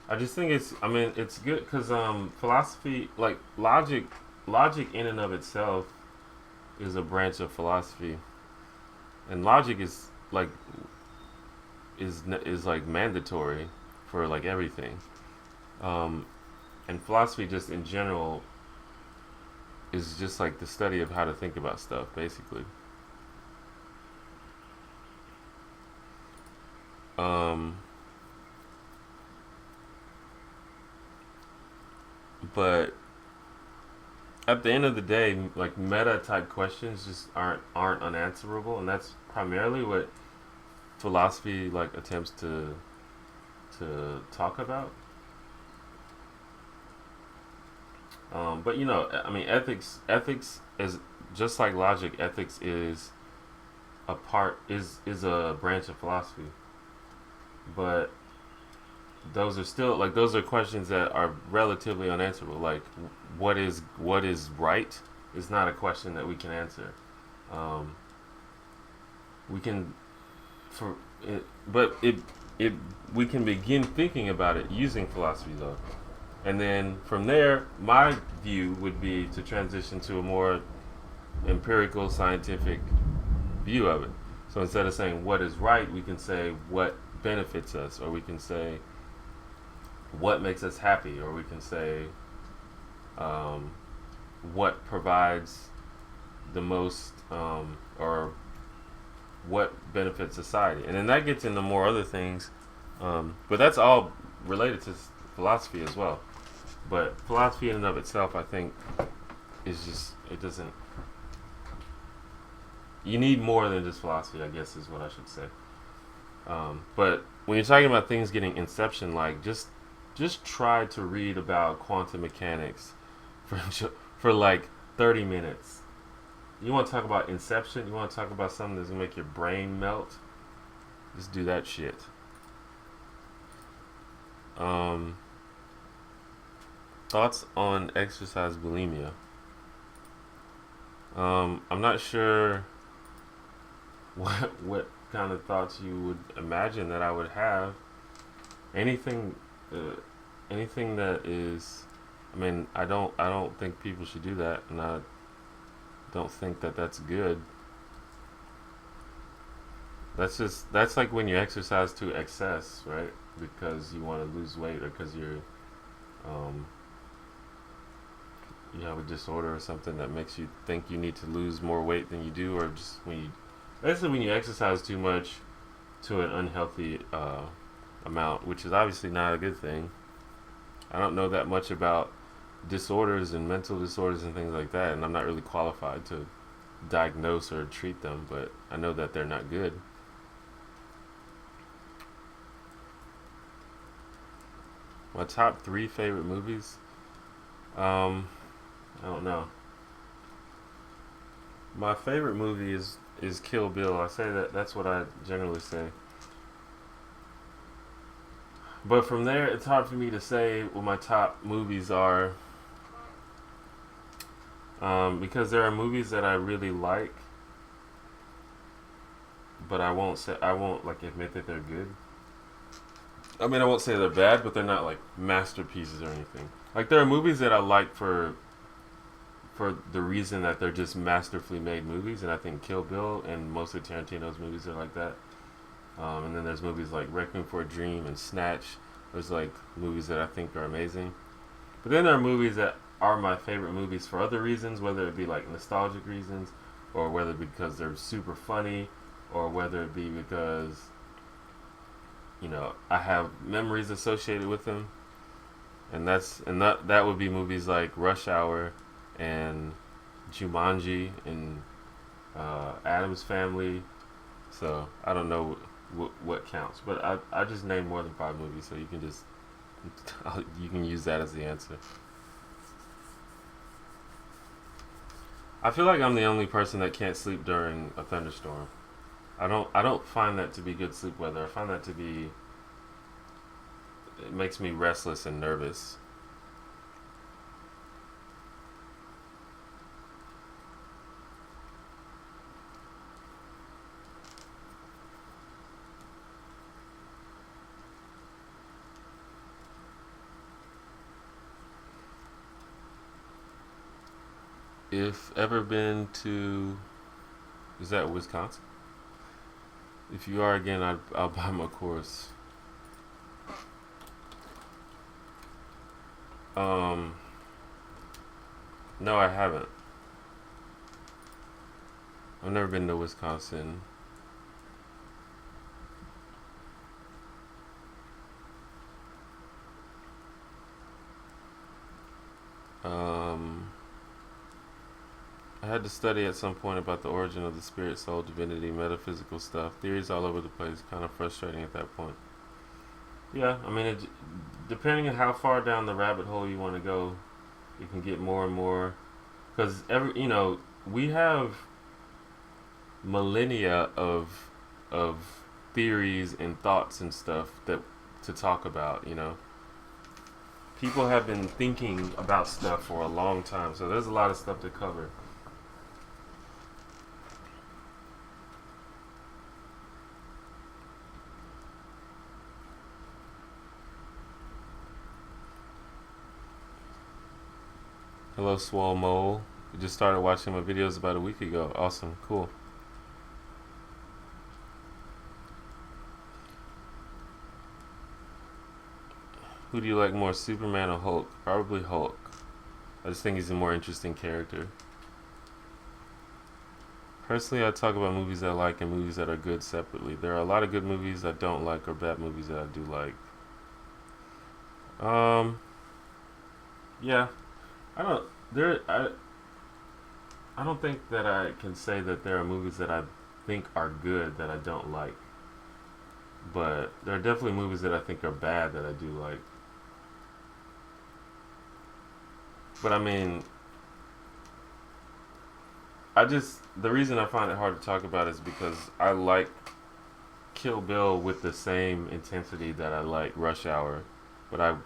A: I just think I mean, it's good because philosophy, like logic in and of itself is a branch of philosophy, and logic is like mandatory for like everything. Um, and philosophy, just in general, is just like the study of how to think about stuff, basically. Um, but at the end of the day, like meta type questions just aren't unanswerable, and that's primarily what philosophy like attempts to talk about. But I mean, ethics is just like logic. Ethics is a branch of philosophy, but those are questions that are relatively unanswerable. Like, what is right is not a question that we can answer. Um, we can for it, but it we can begin thinking about it using philosophy though, and then from there, my view would be to transition to a more empirical, scientific view of it. So instead of saying what is right, we can say what benefits us, or we can say what makes us happy, or we can say um, what provides the most, or what benefits society. And then that gets into more other things, but that's all related to philosophy as well. But philosophy in and of itself, I think, is just, it doesn't. You need more than just philosophy, I guess, is what I should say. But when you're talking about things getting inception, like just try to read about quantum mechanics for for like 30 minutes. You want to talk about inception? You want to talk about something that's gonna make your brain melt? Just do that shit. Um, Thoughts on exercise bulimia? I'm not sure what kind of thoughts you would imagine that I would have. Anything, uh, anything that is. I mean, I don't think people should do that, and I don't think that that's good. That's like when you exercise to excess, right? Because you want to lose weight, or because um, you have a disorder or something that makes you think you need to lose more weight than you do, or just basically when you exercise too much to an unhealthy amount, which is obviously not a good thing. I don't know that much about disorders and mental disorders and things like that, and I'm not really qualified to diagnose or treat them, but I know that they're not good. My top three favorite movies? Um, I don't know. My favorite movie is Kill Bill. I say that's what I generally say. But from there, it's hard for me to say what my top movies are, because there are movies that I really like, but I won't like admit that they're good. I mean, I won't say they're bad, but they're not like masterpieces or anything. Like there are movies that I like for the reason that they're just masterfully made movies, and I think Kill Bill and most of Tarantino's movies are like that. And then there's movies like Requiem for a Dream and Snatch. There's like movies that I think are amazing. But then there are movies that are my favorite movies for other reasons, whether it be like nostalgic reasons, or whether it be because they're super funny, or whether it be because I have memories associated with them, and that would be movies like Rush Hour, and Jumanji, and Adam's Family. So I don't know what counts, but I just named more than five movies, so you can just you can use that as the answer. I feel like I'm the only person that can't sleep during a thunderstorm. I don't find that to be good sleep weather. I find that to be it makes me restless and nervous. If ever been to, is that Wisconsin? If you are again, I'll buy my course. Um, no, I haven't. I've never been to Wisconsin. Um, I had to study at some point about the origin of the spirit, soul, divinity, metaphysical stuff. Theories all over the place. Kind of frustrating at that point. Yeah, I mean, depending on how far down the rabbit hole you want to go, it can get more and more, because we have millennia of theories and thoughts and stuff that to talk about. People have been thinking about stuff for a long time, so there's a lot of stuff to cover. Hello, Swole Mole. You just started watching my videos about a week ago. Awesome, cool. Who do you like more, Superman or Hulk? Probably Hulk. I just think he's a more interesting character. Personally, I talk about movies that I like and movies that are good separately. There are a lot of good movies I don't like or bad movies that I do like. Yeah, I don't there I don't think that I can say that there are movies that I think are good that I don't like. But there are definitely movies that I think are bad that I do like. But I mean, the reason I find it hard to talk about is because I like Kill Bill with the same intensity that I like Rush Hour. But I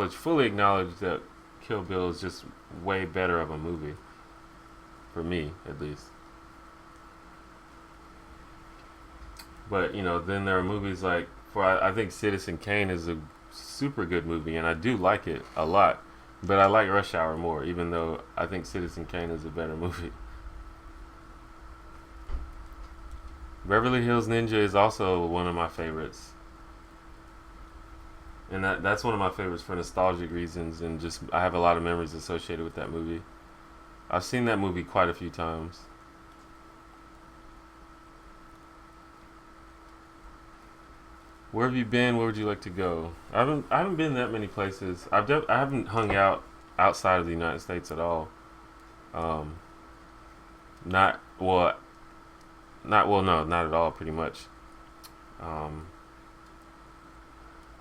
A: fully acknowledge that Kill Bill is just way better of a movie. For me, at least. But, then there are movies like, I think Citizen Kane is a super good movie, and I do like it a lot. But I like Rush Hour more, even though I think Citizen Kane is a better movie. Beverly Hills Ninja is also one of my favorites. And that's one of my favorites for nostalgic reasons, and just I have a lot of memories associated with that movie. I've seen that movie quite a few times. Where have you been? Where would you like to go? I haven't been that many places. I haven't hung out outside of the United States at all. Um, not well, no, not at all. Pretty much. Um,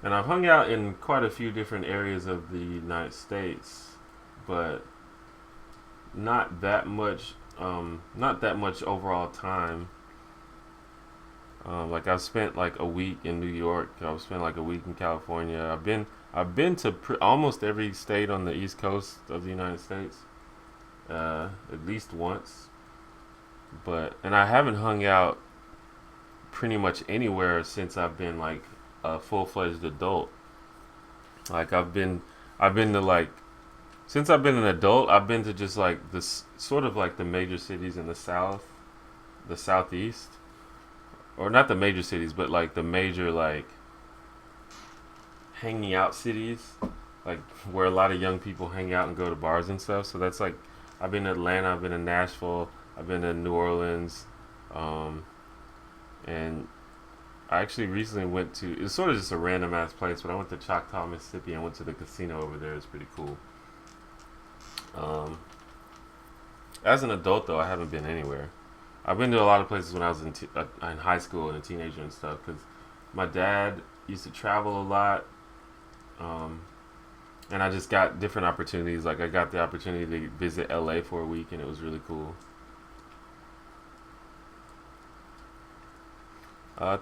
A: and I've hung out in quite a few different areas of the United States, but not that much. Not that much overall time. Like I've spent like a week in New York. I've spent like a week in California. I've been to almost every state on the East Coast of the United States, at least once. And I haven't hung out pretty much anywhere since I've been like a full-fledged adult. Like I've been to like since I've been an adult, I've been to just like this sort of like the major cities in the South, the Southeast, or not the major cities, but like the major like hanging out cities, like where a lot of young people hang out and go to bars and stuff. So that's like I've been to Atlanta, I've been to Nashville, I've been to New Orleans, um, and I actually recently went to. It's sort of just a random ass place, but I went to Choctaw, Mississippi, and went to the casino over there. It's pretty cool. Um, as an adult, though, I haven't been anywhere. I've been to a lot of places when I was in high school and a teenager and stuff. Because my dad used to travel a lot, um, and I just got different opportunities. Like I got the opportunity to visit LA for a week, and it was really cool.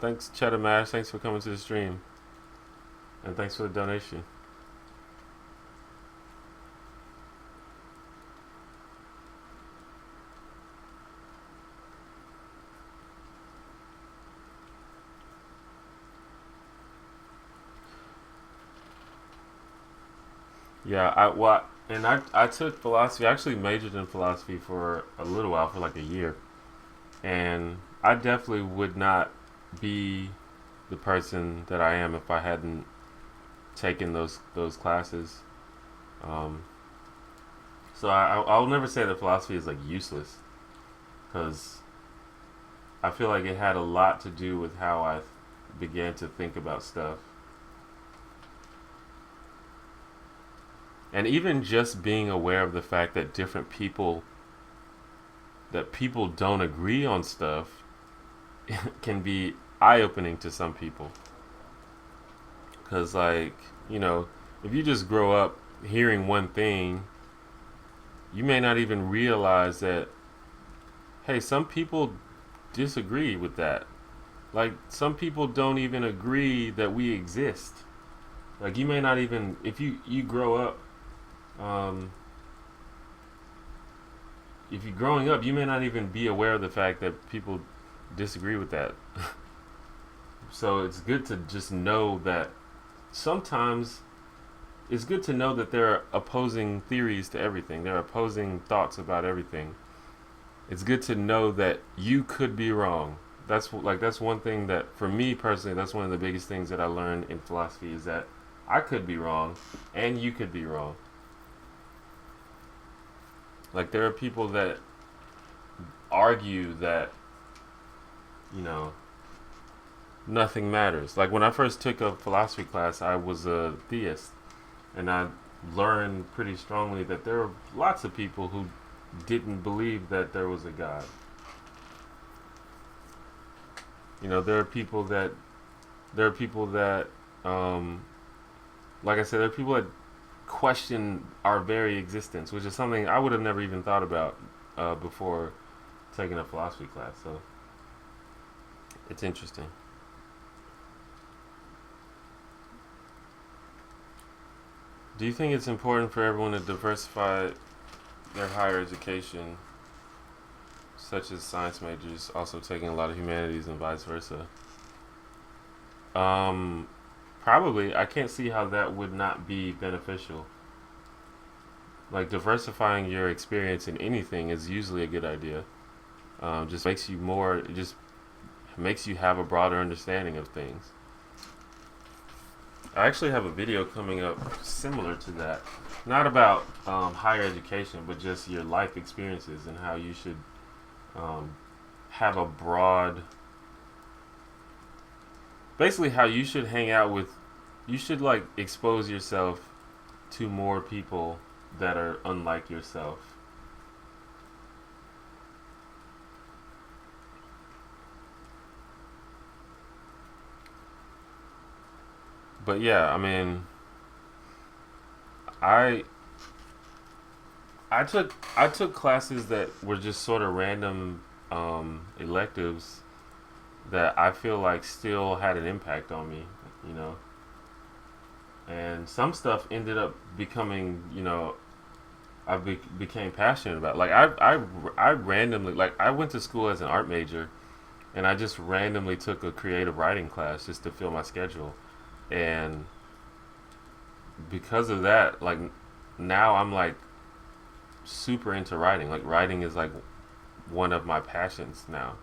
A: Thanks, Cheddar Mash. Thanks for coming to the stream, and thanks for the donation. Yeah, I took philosophy. I actually majored in philosophy for a little while, for like a year, and I definitely would not be the person that I am if I hadn't taken those classes. Um, so I'll never say that philosophy is like useless, because I feel like it had a lot to do with how I began to think about stuff. And even just being aware of the fact that people don't agree on stuff can be eye-opening to some people. Because like, if you just grow up hearing one thing you may not even realize that, hey, some people disagree with that. Like, some people don't even agree that we exist. Like, you may not even, if you grow up, um, if you're growing up, you may not even be aware of the fact that people disagree with that. So it's good to just know that sometimes it's good to know that there are opposing theories to everything. There are opposing thoughts about everything. It's good to know that you could be wrong. That's one thing that for me personally, that's one of the biggest things that I learned in philosophy is that I could be wrong and you could be wrong. Like, there are people that argue that, you know, nothing matters. Like, when I first took a philosophy class, I was a theist, and I learned pretty strongly that there are lots of people who didn't believe that there was a God. You know, there are people that, like I said, there are people that question our very existence, which is something I would have never even thought about before taking a philosophy class. So it's interesting. Do you think it's important for everyone to diversify their higher education, such as science majors also taking a lot of humanities and vice versa? Um, Probably. I can't see how that would not be beneficial. Like, diversifying your experience in anything is usually a good idea. Just makes you more. It just makes you have a broader understanding of things. I actually have a video coming up similar to that. Not about higher education, but just your life experiences and how you should um, have a broad. Basically, how you should hang out with. You should, like, expose yourself to more people that are unlike yourself. But yeah, I mean, I I took classes that were just sort of random electives that I feel like still had an impact on me, you know. And some stuff ended up becoming, became passionate about. Like, I randomly, like, I went to school as an art major, and I just randomly took a creative writing class just to fill my schedule. And because of that, like, now I'm like super into writing. Like, writing is like one of my passions now.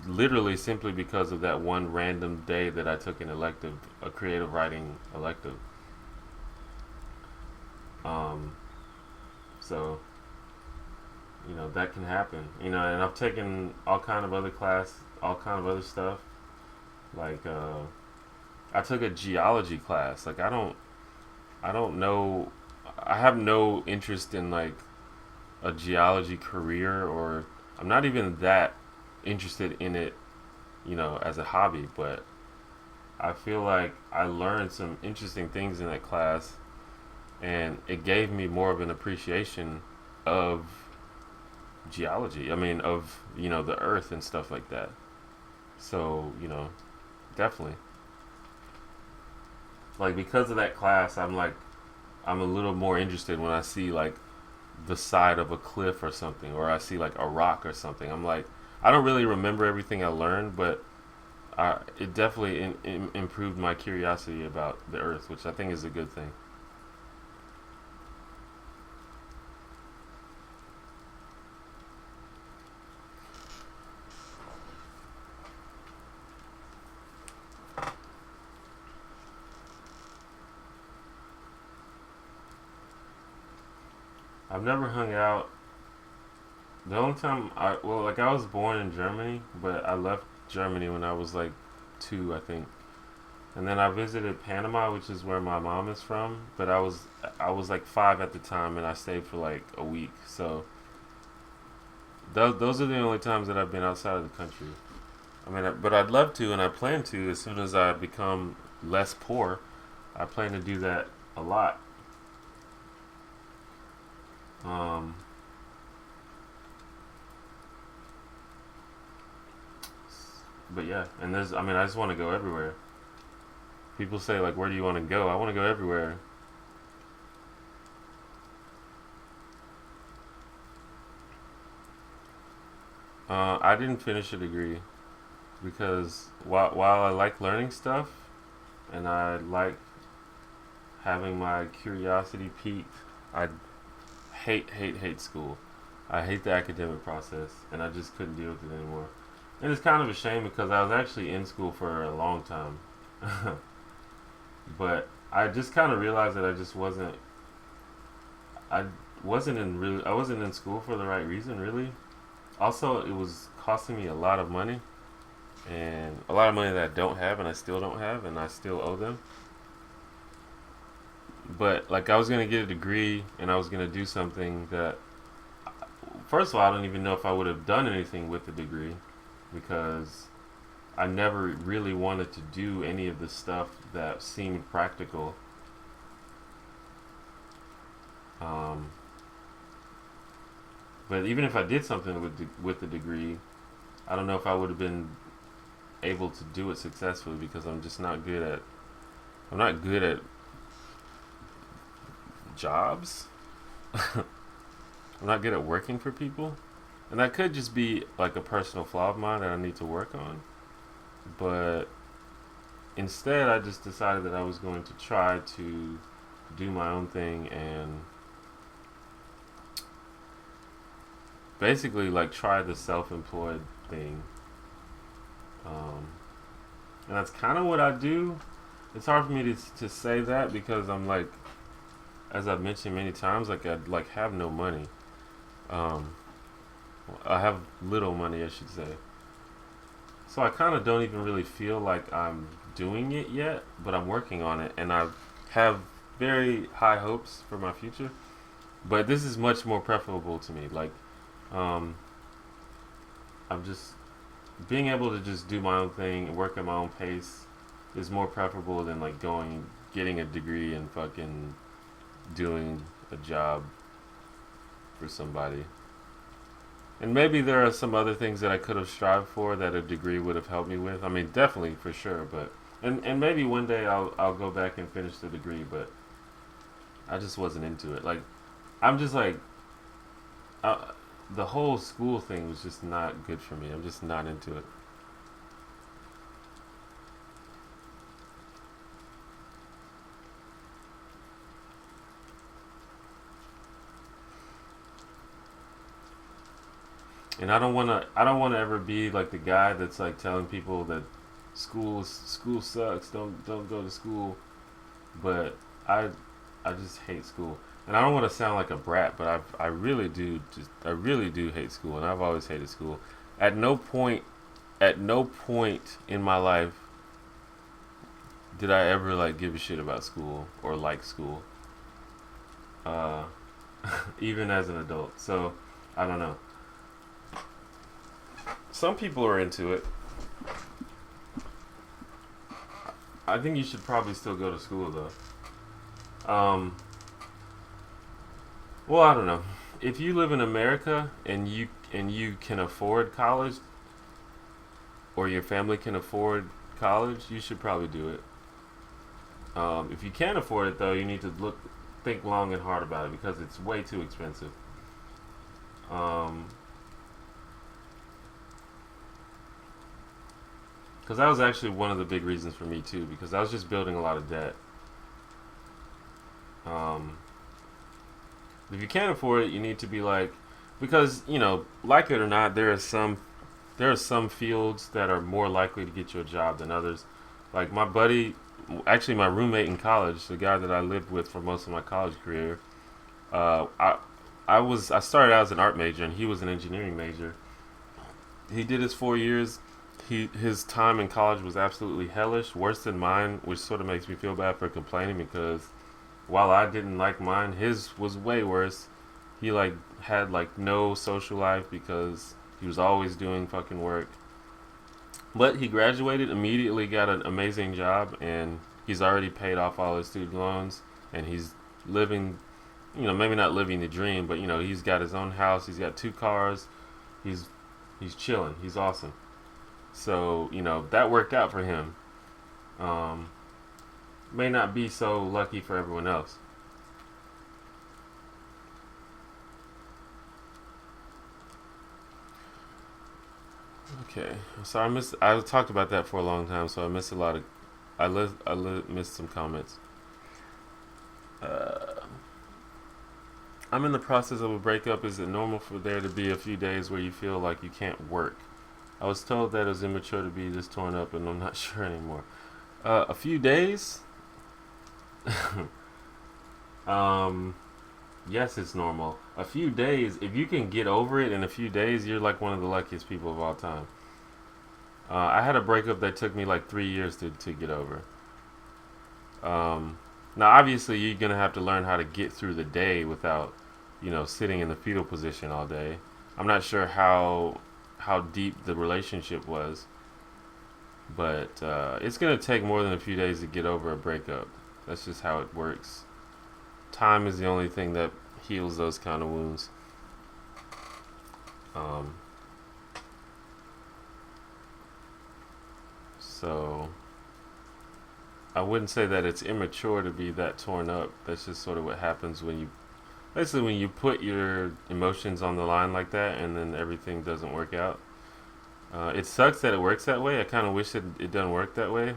A: Literally, simply because of that one random day that I took an elective, a creative writing elective. Um, so that can happen. And I've taken all kind of other stuff. Like, I took a geology class. Like, I don't know. I have no interest in, like, a geology career, or I'm not even that interested in it, as a hobby. But I feel like I learned some interesting things in that class, and it gave me more of an appreciation of geology. I mean, of the earth and stuff like that. So, definitely, like, because of that class, I'm a little more interested when I see, like, the side of a cliff or something, or I see, like, a rock or something. I'm like, I don't really remember everything I learned, but it definitely improved my curiosity about the earth, which I think is a good thing. I've never hung out. The only time like, I was born in Germany, but I left Germany when I was like 2, I think. And then I visited Panama, which is where my mom is from. But I was like 5 at the time, and I stayed for like a week. So those are the only times that I've been outside of the country. I mean, but I'd love to, and I plan to as soon as I become less poor. I plan to do that a lot. Um, but yeah, and there's, I mean, I just want to go everywhere. People say like, where do you want to go? I want to go everywhere. I didn't finish a degree because while I like learning stuff and I like having my curiosity piqued, I hate school. I hate the academic process, and I just couldn't deal with it anymore. And it's kind of a shame because I was actually in school for a long time, but I just kind of realized that I I wasn't in school for the right reason, really. Also, it was costing me a lot of money, and a lot of money that I don't have, and I still don't have, and I still owe them. But like, I was gonna get a degree, and I was gonna do something that, first of all, I don't even know if I would have done anything with the degree, because I never really wanted to do any of the stuff that seemed practical. Um, but even if I did something with the degree, I don't know if I would have been able to do it successfully because I'm not good at jobs. I'm not good at working for people. And that could just be like a personal flaw of mine that I need to work on. But instead, I just decided that I was going to try to do my own thing and basically like try the self-employed thing. Um, and that's kind of what I do. It's hard for me to say that because I'm like, as I've mentioned many times, like I like have no money. Um, I have little money, I should say. So I kind of don't even really feel like I'm doing it yet, but I'm working on it, and I have very high hopes for my future. But this is much more preferable to me. Like, um, I'm just being able to just do my own thing and work at my own pace is more preferable than like going getting a degree and fucking doing a job for somebody. And maybe there are some other things that I could have strived for that a degree would have helped me with. I mean, definitely for sure, but and maybe one day I'll go back and finish the degree, but I just wasn't into it. Like I'm just like uh, the whole school thing was just not good for me. I'm just not into it. And I don't want to ever be like the guy that's like telling people that school sucks. Don't go to school. But I I just hate school. And I don't want to sound like a brat, but I really do just I really do hate school, and I've always hated school. At no point at no point in my life did I ever like give a shit about school or like school, uh, even as an adult. So I don't know. Some people are into it. I think you should probably still go to school though. Well, I don't know. If you live in America and you can afford college, or your family can afford college, you should probably do it. If you can't afford it though, you need to think long and hard about it because it's way too expensive. Um, because that was actually one of the big reasons for me too, because I was just building a lot of debt. Um, if you can't afford it, you need to be like, because like it or not, there are some fields that are more likely to get you a job than others. Like my buddy, actually my roommate in college, the guy that I lived with for most of my college career, uh, I I started out as an art major and he was an engineering major. He did his 4 years. His time in college was absolutely hellish, worse than mine, which sort of makes me feel bad for complaining because while I didn't like mine, his was way worse. He like had like no social life because he was always doing fucking work. But he graduated immediately, got an amazing job, and he's already paid off all his student loans, and he's living maybe not living the dream, but he's got his own house. He's got 2 cars. He's he's chilling. He's awesome. So that worked out for him. Um, may not be so lucky for everyone else. Okay, so I talked about that for a long time, so I missed a lot of. Missed some comments. Uh, I'm in the process of a breakup. Is it normal for there to be a few days where you feel like you can't work? I was told that it was immature to be this torn up, and I'm not sure anymore. A few days? um, yes, it's normal. A few days, if you can get over it in a few days, you're like one of the luckiest people of all time. I had a breakup that took me like 3 years to get over. Um, Now, obviously, you're gonna have to learn how to get through the day without, sitting in the fetal position all day. I'm not sure how deep the relationship was, but it's gonna take more than a few days to get over a breakup. That's just how it works. Time is the only thing that heals those kind of wounds. Um, so I wouldn't say that it's immature to be that torn up. That's just sort of what happens basically when you put your emotions on the line like that, and then everything doesn't work out. It sucks that it works that way. I kind of wish it doesn't work that way,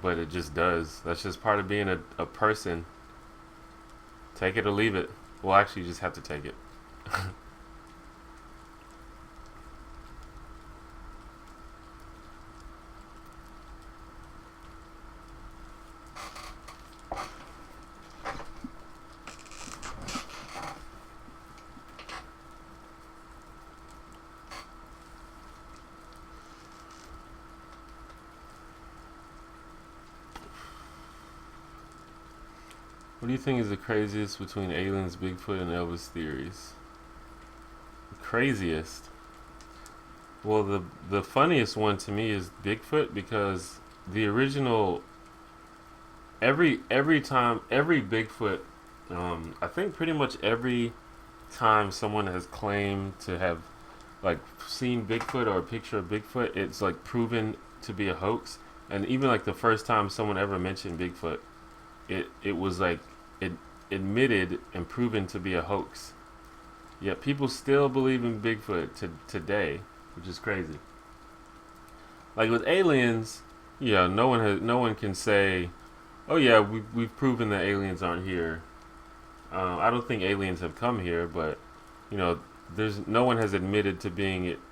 A: but it just does. That's just part of being a person. Take it or leave it. Well, actually, you just have to take it. What do you think is the craziest between aliens, Bigfoot, and Elvis theories? The craziest. Well, the funniest one to me is Bigfoot because the original every time every Bigfoot, I think pretty much every time someone has claimed to have like seen Bigfoot or a picture of Bigfoot, it's like proven to be a hoax. And even like the first time someone ever mentioned Bigfoot, it was like it admitted and proven to be a hoax. Yet people still believe in Bigfoot today, which is crazy. Like with aliens, yeah, no one can say, oh yeah, we've proven that aliens aren't here. I don't think aliens have come here, but you know, there's no one has admitted to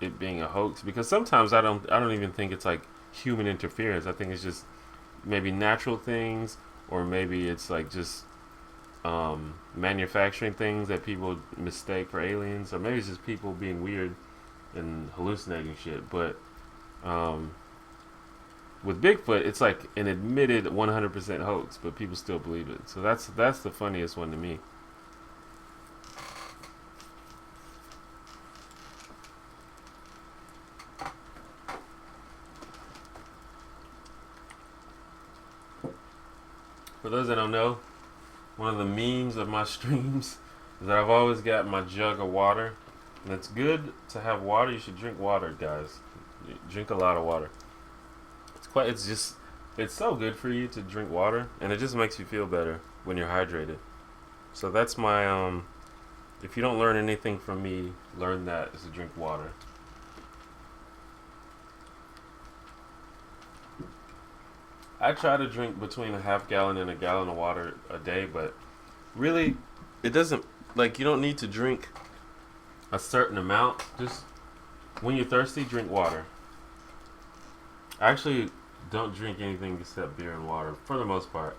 A: it being a hoax because sometimes I don't even think it's like human interference. I think it's just maybe natural things, or maybe it's like just manufacturing things that people mistake for aliens, or maybe it's just people being weird and hallucinating shit. But um, with Bigfoot, it's like an admitted 100% hoax, but people still believe it. So that's the funniest one to me. For those that don't know, one of the memes of my streams is that I've always got my jug of water. And it's good to have water. You should drink water, guys. Drink a lot of water. It's so good for you to drink water, and it just makes you feel better when you're hydrated. So that's my if you don't learn anything from me, learn that is to drink water. I try to drink between a half gallon and a gallon of water a day, but really, it doesn't, like, you don't need to drink a certain amount. Just when you're thirsty, drink water. I actually don't drink anything except beer and water for the most part.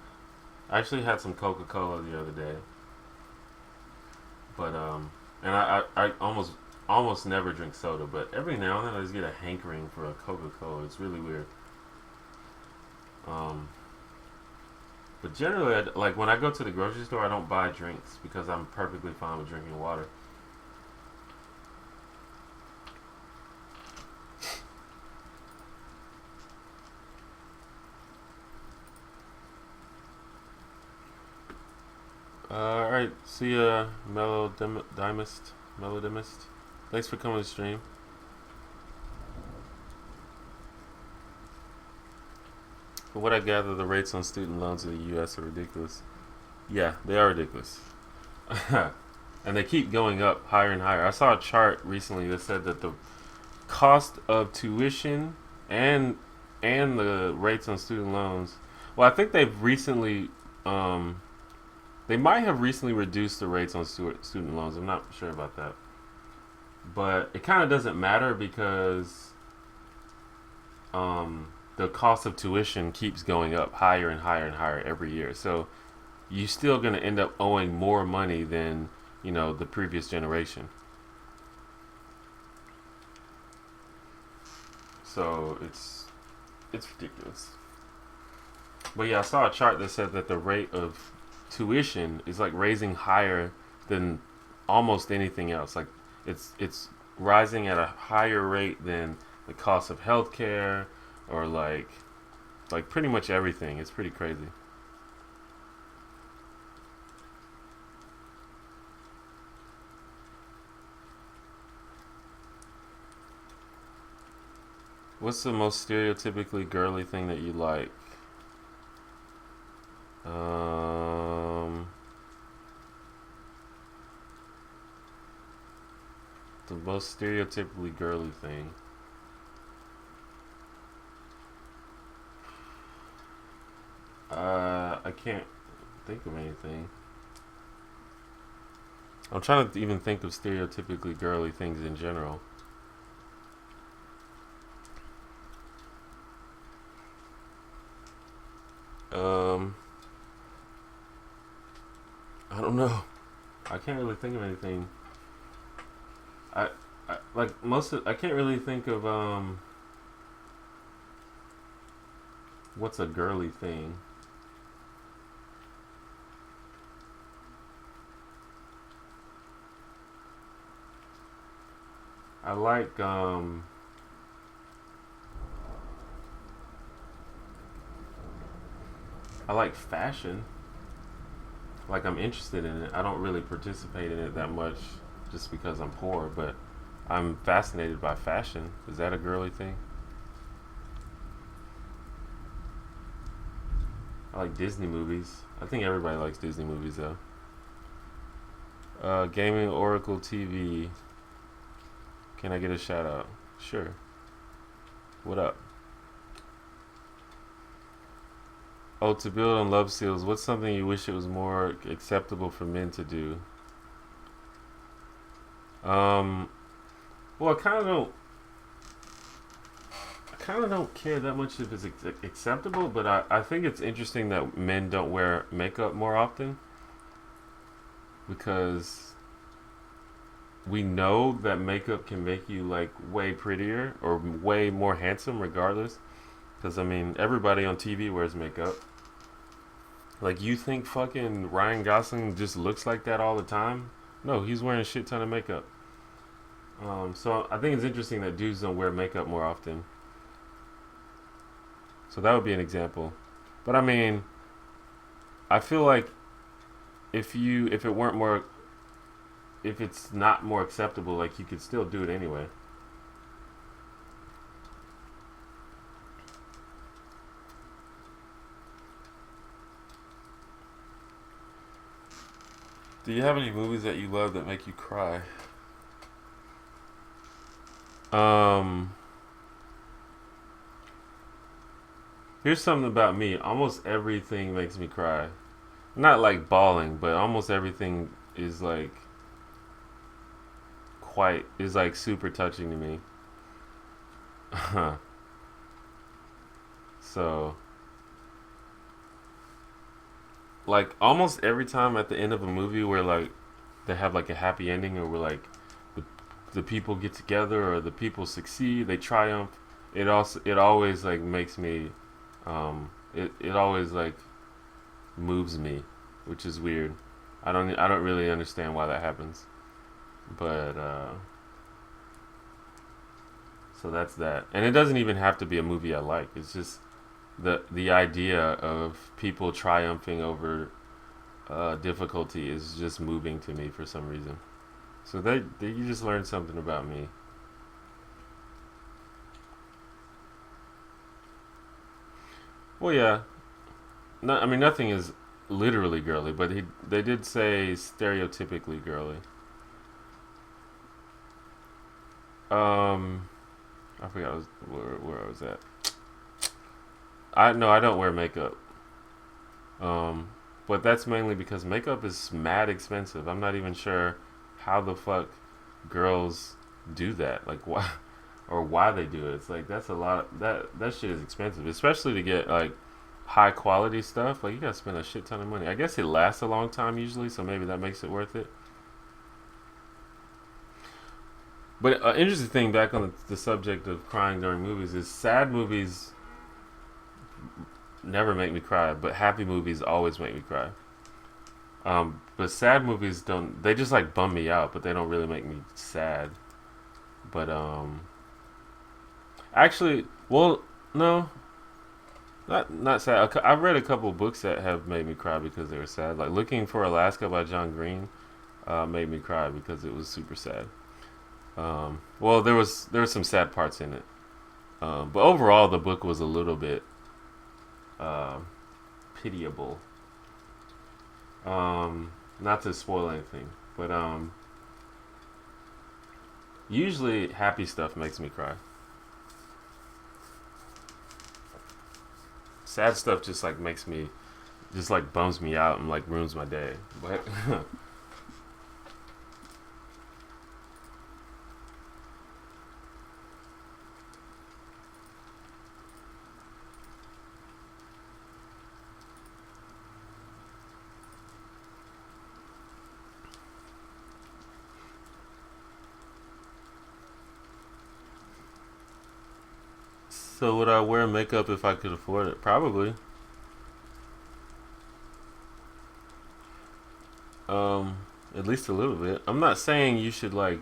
A: I actually had some Coca-Cola the other day, but and I almost never drink soda, but every now and then I just get a hankering for a Coca-Cola. It's really weird. Um, but generally, like when I go to the grocery store, I don't buy drinks because I'm perfectly fine with drinking water. All right, see ya, Melodimist. Melodimist. Thanks for coming to stream. From what I gather, the rates on student loans in the U.S. are ridiculous. Yeah, they are ridiculous. And they keep going up higher and higher. I saw a chart recently that said that the cost of tuition and and the rates on student loans. Well, I think they've recently, um, they might have recently reduced the rates on student loans. I'm not sure about that, but it kind of doesn't matter because the cost of tuition keeps going up higher and higher and higher every year. So you're still going to end up owing more money than the previous generation. So it's ridiculous. But yeah, I saw a chart that said that the rate of tuition is like raising higher than almost anything else. Like it's rising at a higher rate than the cost of healthcare or like pretty much everything. It's pretty crazy. What's the most stereotypically girly thing that you like? Um, the most stereotypically girly thing. I can't think of anything. I'm trying to even think of stereotypically girly things in general. Um, I don't know. I can't really think of anything. I, I like most of. I can't really think of what's a girly thing. I like I like fashion. Like I'm interested in it. I don't really participate in it that much just because I'm poor, but I'm fascinated by fashion. Is that a girly thing? I like Disney movies. I think everybody likes Disney movies though. Gaming Oracle TV. Can I get a shout out? Sure. What up? Oh, to build on love seals, what's something you wish it was more acceptable for men to do? Um, well, I kind of don't care that much if it's acceptable, but I think it's interesting that men don't wear makeup more often because we know that makeup can make you like way prettier or way more handsome regardless. Because I mean, everybody on TV wears makeup. Like, you think fucking Ryan Gosling just looks like that all the time? No, he's wearing a shit ton of makeup. So I think it's interesting that dudes don't wear makeup more often. So that would be an example. But I mean, I feel like if it weren't more if it's not more acceptable, like you could still do it anyway. Do you have any movies that you love that make you cry? Um, Here's something about me. Almost everything makes me cry. Not like bawling, but almost everything is like super touching to me. So, like almost every time at the end of a movie where like they have like a happy ending or where like the, the people get together or the people succeed, they triumph. It always like makes me it always like moves me, which is weird. I don't really understand why that happens, but so that's that. And it doesn't even have to be a movie I like. It's just the idea of people triumphing over difficulty is just moving to me for some reason. So you just learned something about me. Well, yeah. No, I mean nothing is literally girly, but they did say stereotypically girly. Um, I forgot where I was at. I don't wear makeup. Um, but that's mainly because makeup is mad expensive. I'm not even sure how the fuck girls do that. Like why or why they do it. It's like that's a lot. That shit is expensive, especially to get like high quality stuff. Like you gotta spend a shit ton of money. I guess it lasts a long time usually, so maybe that makes it worth it. But interesting thing back on the subject of crying during movies is sad movies never make me cry, but happy movies always make me cry. But sad movies don't. They just like bum me out, but they don't really make me sad. But actually, well, no, not sad. I've read a couple books that have made me cry because they were sad. Like Looking for Alaska by John Green made me cry because it was super sad. Well, there was some sad parts in it, but overall the book was a little bit uh, pitiable. Not to spoil anything, but usually happy stuff makes me cry. Sad stuff just like makes me, just like bums me out and like ruins my day. But so would I wear makeup if I could afford it? Probably. Um, at least a little bit. I'm not saying you should like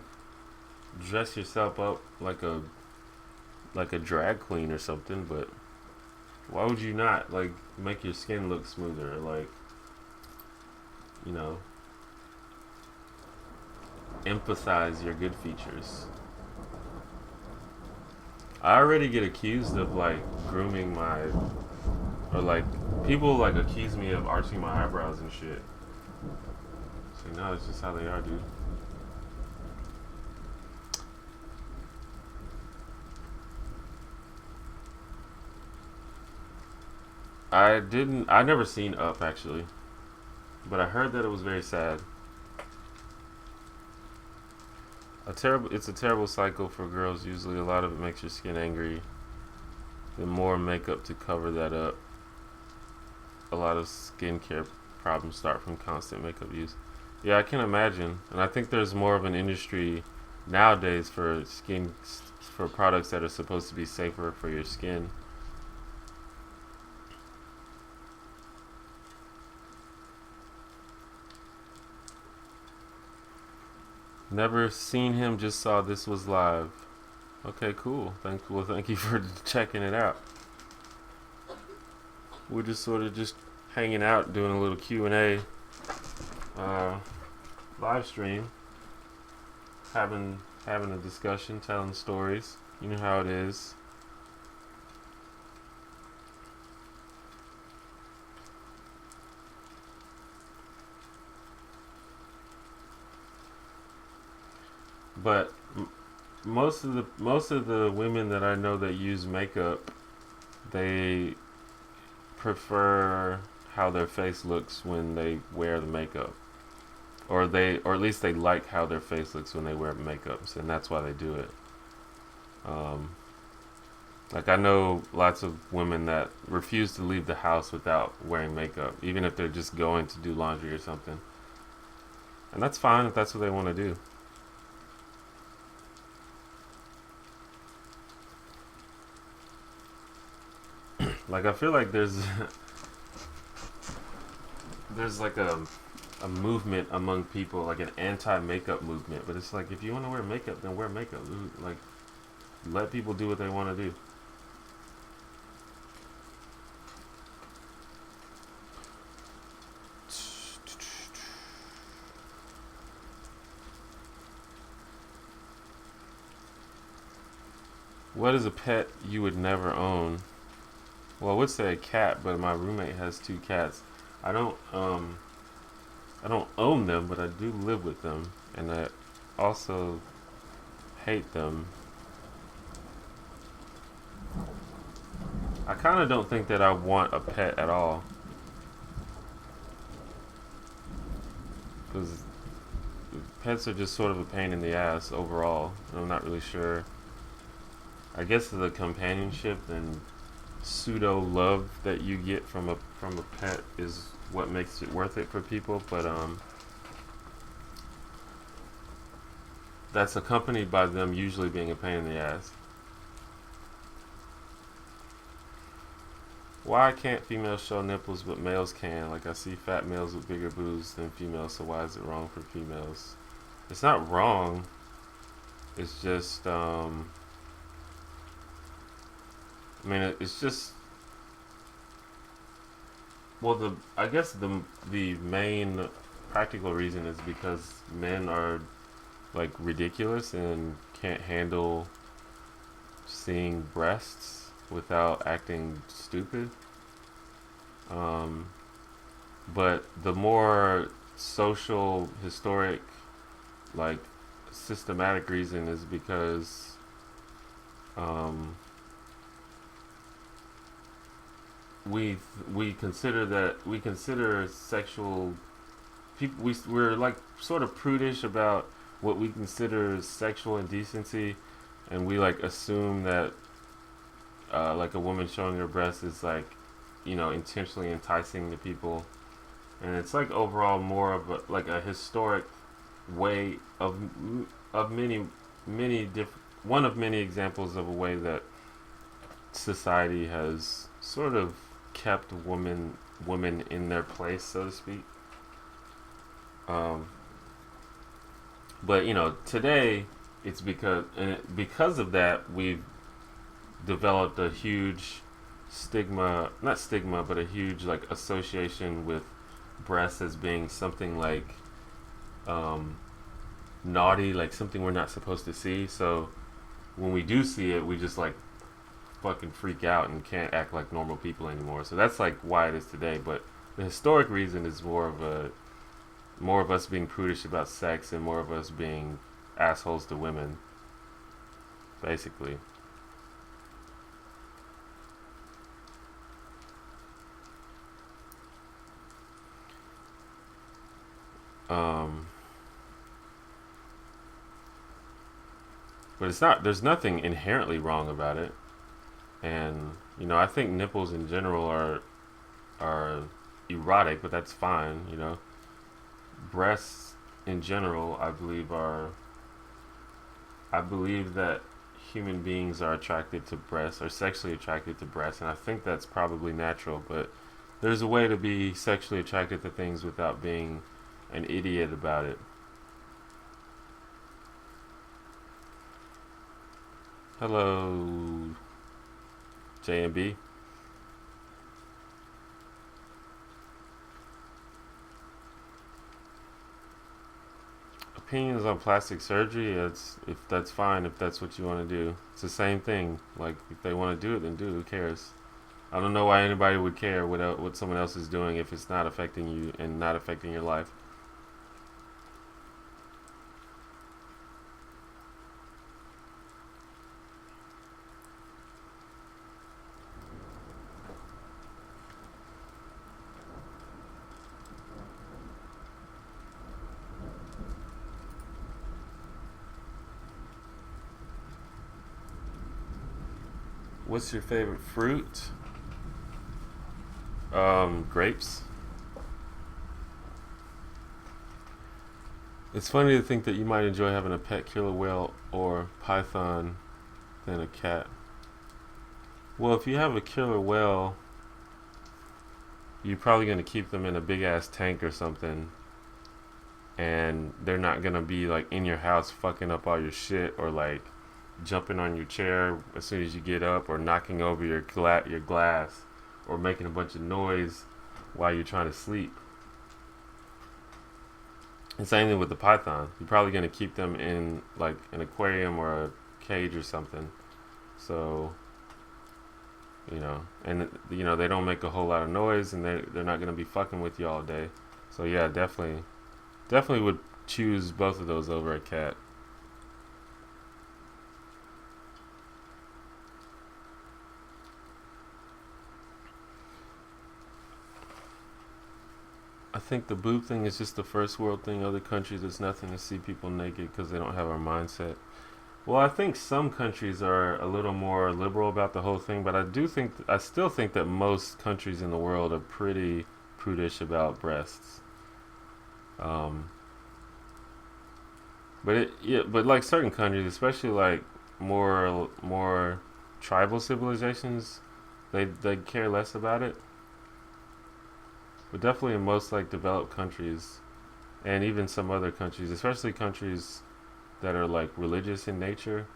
A: dress yourself up like a drag queen or something, but why would you not like make your skin look smoother? Like you know, emphasize your good features. I already get accused of like grooming my, or like people like accuse me of arching my eyebrows and shit. So no, it's just how they are, dude. I didn't. I never seen Up actually, but I heard that it was very sad. A terrible. It's a terrible cycle for girls. Usually, a lot of it makes your skin angry. The more makeup to cover that up. A lot of skincare problems start from constant makeup use. Yeah, I can imagine, and I think there's more of an industry nowadays for products that are supposed to be safer for your skin. Never seen him. Just saw this was live. Okay, cool. Thank you for checking it out. We're just sort of just hanging out, doing a little Q&A, uh, live stream, having a discussion, telling stories. You know how it is. But most of the women that I know that use makeup, they prefer how their face looks when they wear the makeup, or at least they like how their face looks when they wear makeups, and that's why they do it. Um, like I know lots of women that refuse to leave the house without wearing makeup, even if they're just going to do laundry or something, and that's fine if that's what they want to do. Like I feel like there's like a movement among people, like an anti-makeup movement. But it's like if you want to wear makeup, then wear makeup. Like let people do what they want to do. What is a pet you would never own? Well, I would say a cat, but my roommate has two cats. I don't um I don't own them, but I do live with them, and I also hate them. I kind of don't think that I want a pet at all, because pets are just sort of a pain in the ass overall. And I'm not really sure. I guess the companionship and pseudo love that you get from a pet is what makes it worth it for people, but that's accompanied by them usually being a pain in the ass. Why can't females show nipples but males can? Like, I see fat males with bigger boobs than females, so why is it wrong for females? It's not wrong. It's just I mean, it's just, well, the I guess the main practical reason is because men are like ridiculous and can't handle seeing breasts without acting stupid. Um, but the more social, historic, like systematic reason is because um, we we consider sexual people, we're like sort of prudish about what we consider sexual indecency, and we like assume that like a woman showing her breast is like, intentionally enticing to people, and it's like overall more of like a historic way of many different, one of many examples of a way that society has sort of kept women in their place, so to speak. Um, but today it's because of that we've developed a huge stigma, not stigma, but a huge like association with breasts as being something like um, naughty, like something we're not supposed to see. So when we do see it, we just like fucking freak out and can't act like normal people anymore. So that's like why it is today. But the historic reason is more of us being prudish about sex and more of us being assholes to women, basically. Um, but it's not. There's nothing inherently wrong about it, and I think nipples in general are erotic, but that's fine. Breasts in general, I believe that human beings are attracted to breasts, are sexually attracted to breasts, and I think that's probably natural. But there's a way to be sexually attracted to things without being an idiot about it. Hello, JMB. Opinions on plastic surgery, it's if that's fine, if that's what you want to do. It's the same thing. Like, if they want to do it, then do it. Who cares? I don't know why anybody would care what someone else is doing if it's not affecting you and not affecting your life. What's your favorite fruit? Grapes. It's funny to think that you might enjoy having a pet killer whale or python than a cat. Well, if you have a killer whale, you're probably going to keep them in a big ass tank or something, and they're not going to be like in your house fucking up all your shit, or like jumping on your chair as soon as you get up, or knocking over your glass, or making a bunch of noise while you're trying to sleep. And same thing with the python. You're probably going to keep them in like an aquarium or a cage or something, So, and they don't make a whole lot of noise, and they're not gonna be fucking with you all day. So yeah, definitely would choose both of those over a cat. I think the boob thing is just the first world thing. Other countries, it's nothing to see people naked because they don't have our mindset. Well, I think some countries are a little more liberal about the whole thing, but I still think that most countries in the world are pretty prudish about breasts. Um, but like certain countries, especially like more tribal civilizations, they care less about it. But definitely in most like developed countries, and even some other countries, especially countries that are like religious in nature,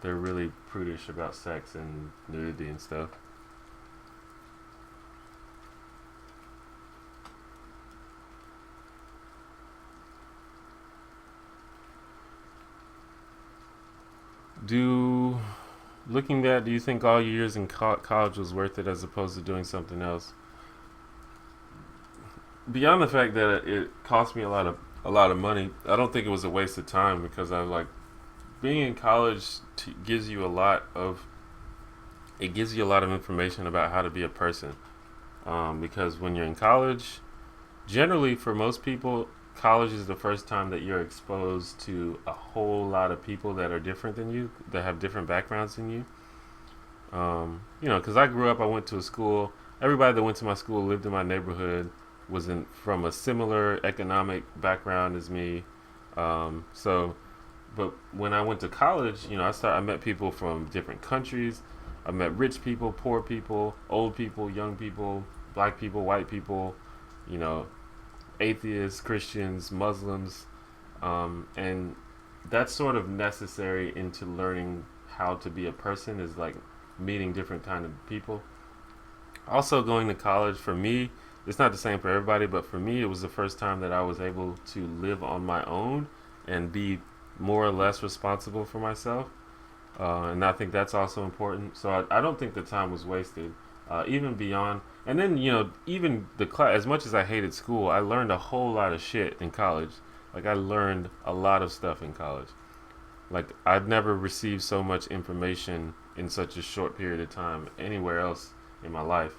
A: they're really prudish about sex and nudity and stuff. Do Looking back, do you think all your years in college was worth it as opposed to doing something else? Beyond the fact that it cost me a lot of money, I don't think it was a waste of time because I like being in college gives you a lot of it gives you a lot of information about how to be a person. Because when you're in college, generally for most people, college is the first time that you're exposed to a whole lot of people that are different than you, that have different backgrounds than you. Because I grew up, I went to a school. Everybody that went to my school lived in my neighborhood, from a similar economic background as me. So, but when I went to college, I met people from different countries. I met rich people, poor people, old people, young people, black people, white people, you know, atheists, Christians, Muslims, and that's sort of necessary into learning how to be a person is like meeting different kind of people. Also, going to college for me, it's not the same for everybody, but for me, it was the first time that I was able to live on my own and be more or less responsible for myself. And I think that's also important. So I don't think the time was wasted, even beyond. And then even the class. As much as I hated school, I learned a whole lot of shit in college. Like I learned a lot of stuff in college. Like I'd never received so much information in such a short period of time anywhere else in my life.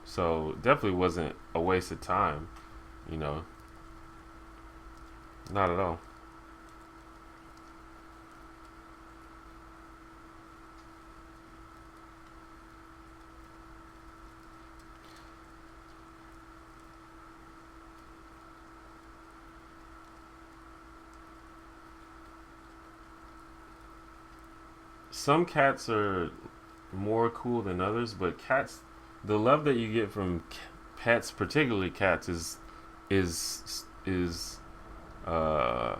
A: So definitely wasn't a waste of time. You know, not at all. Some cats are more cool than others, but the love that you get from pets, particularly cats, is uh,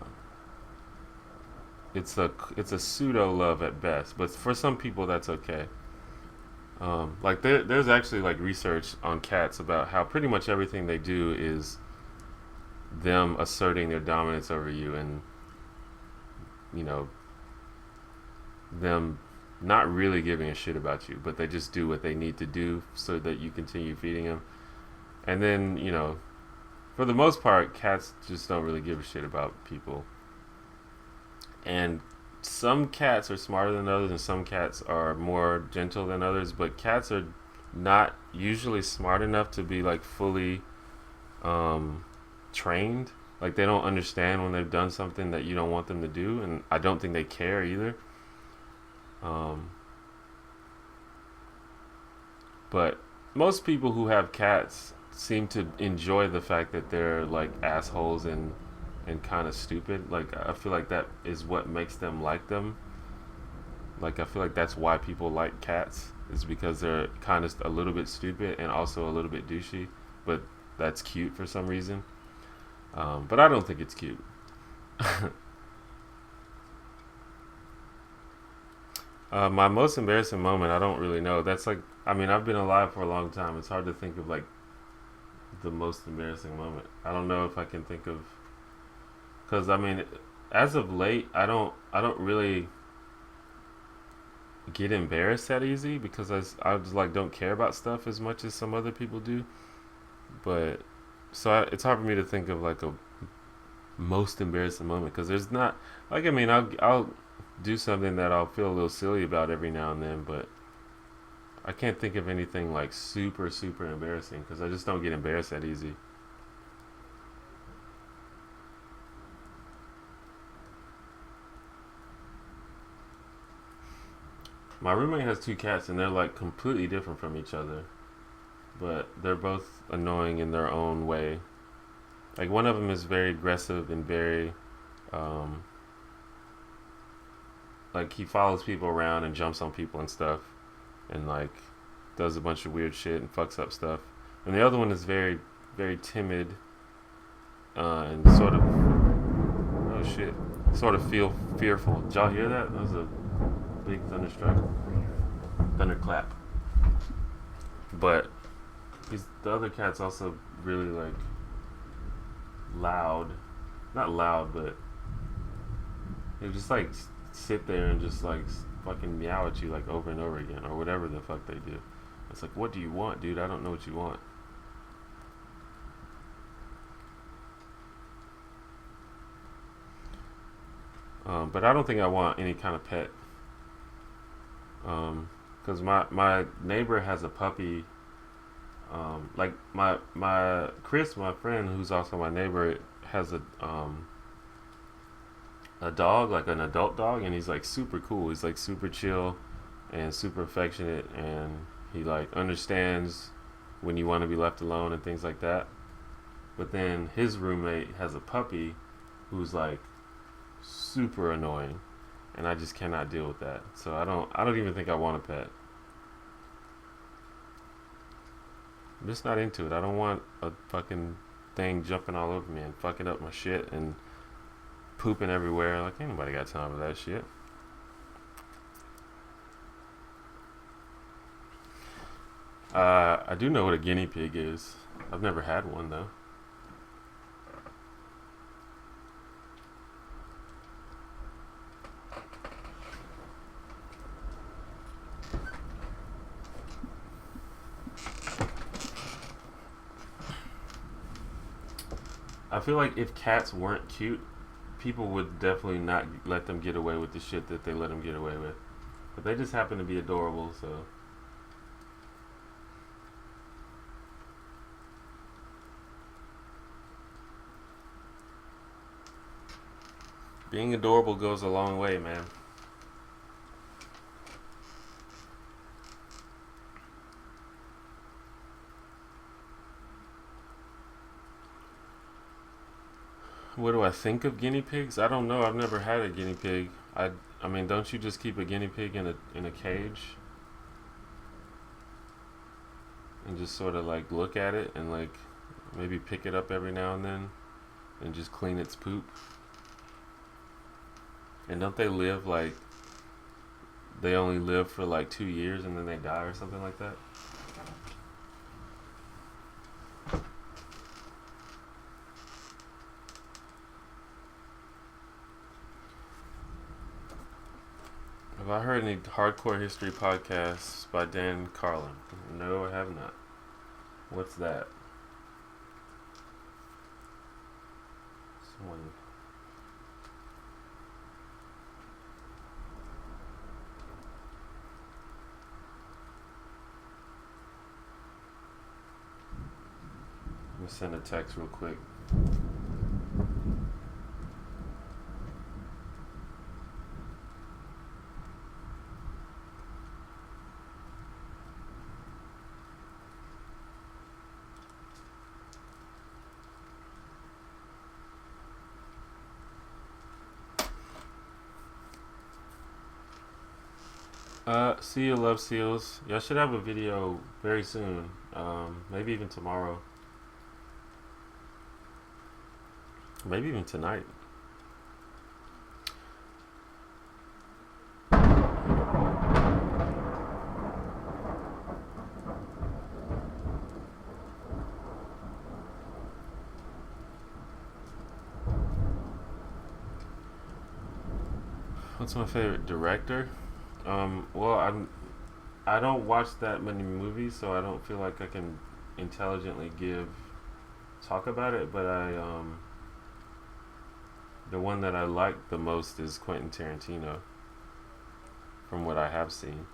A: it's a pseudo love at best. But for some people, that's okay. Like there's actually like research on cats about how pretty much everything they do is them asserting their dominance over you, and you know them not really giving a shit about you, but they just do what they need to do so that you continue feeding them. And then, for the most part, cats just don't really give a shit about people. And some cats are smarter than others, and some cats are more gentle than others, but cats are not usually smart enough to be like fully um, trained. Like they don't understand when they've done something that you don't want them to do, and I don't think they care either. Um, but most people who have cats seem to enjoy the fact that they're like assholes and kind of stupid. Like I feel like that is what makes them like them. Like I feel like that's why people like cats is because they're kind of a little bit stupid and also a little bit douchey, but that's cute for some reason. But I don't think it's cute. My most embarrassing moment, I don't really know. That's like, I mean, I've been alive for a long time. It's hard to think of like the most embarrassing moment. I don't know if I can think of, because I mean, as of late, I don't really get embarrassed that easy because I just like don't care about stuff as much as some other people do. But it's hard for me to think of like a most embarrassing moment because there's not like I mean I'll do something that I'll feel a little silly about every now and then, but I can't think of anything like super super embarrassing because I just don't get embarrassed that easy. My roommate has two cats and they're like completely different from each other, but they're both annoying in their own way. Like one of them is very aggressive and very um, like he follows people around and jumps on people and stuff, and like does a bunch of weird shit and fucks up stuff. And the other one is very very timid and sort of oh shit, sort of feel fearful. Did y'all hear that? That was a big thunderstruck, thunderclap. But the other cat's also really like loud, not loud, but they just like sit there and just like fucking meow at you like over and over again or whatever the fuck they do. It's like, what do you want, dude? I don't know what you want. But I don't think I want any kind of pet. Because my neighbor has a puppy. Like my Chris, my friend, who's also my neighbor, has a dog, like an adult dog, and he's like super cool. He's like super chill and super affectionate, and he like understands when you want to be left alone and things like that. But then his roommate has a puppy who's like super annoying, and I just cannot deal with that. So I don't even think I want a pet. I'm just not into it. I don't want a fucking thing jumping all over me and fucking up my shit and pooping everywhere. Like ain't nobody got time for that shit. I do know what a guinea pig is. I've never had one though. I feel like if cats weren't cute, people would definitely not let them get away with the shit that they let them get away with. But they just happen to be adorable, so being adorable goes a long way, man. What do I think of guinea pigs? I don't know. I've never had a guinea pig. I mean, don't you just keep a guinea pig in a cage and just sort of like look at it and like maybe pick it up every now and then and just clean its poop? And don't they live like they only live for like 2 years and then they die or something like that? Have I heard any hardcore history podcasts by Dan Carlin? No, I have not. What's that? Someone. Let me send a text real quick. See you, love seals. Y'all should have a video very soon. Maybe even tomorrow. Maybe even tonight. What's my favorite director? Well, I don't watch that many movies, so I don't feel like I can intelligently talk about it. But the one that I like the most is Quentin Tarantino, from what I have seen.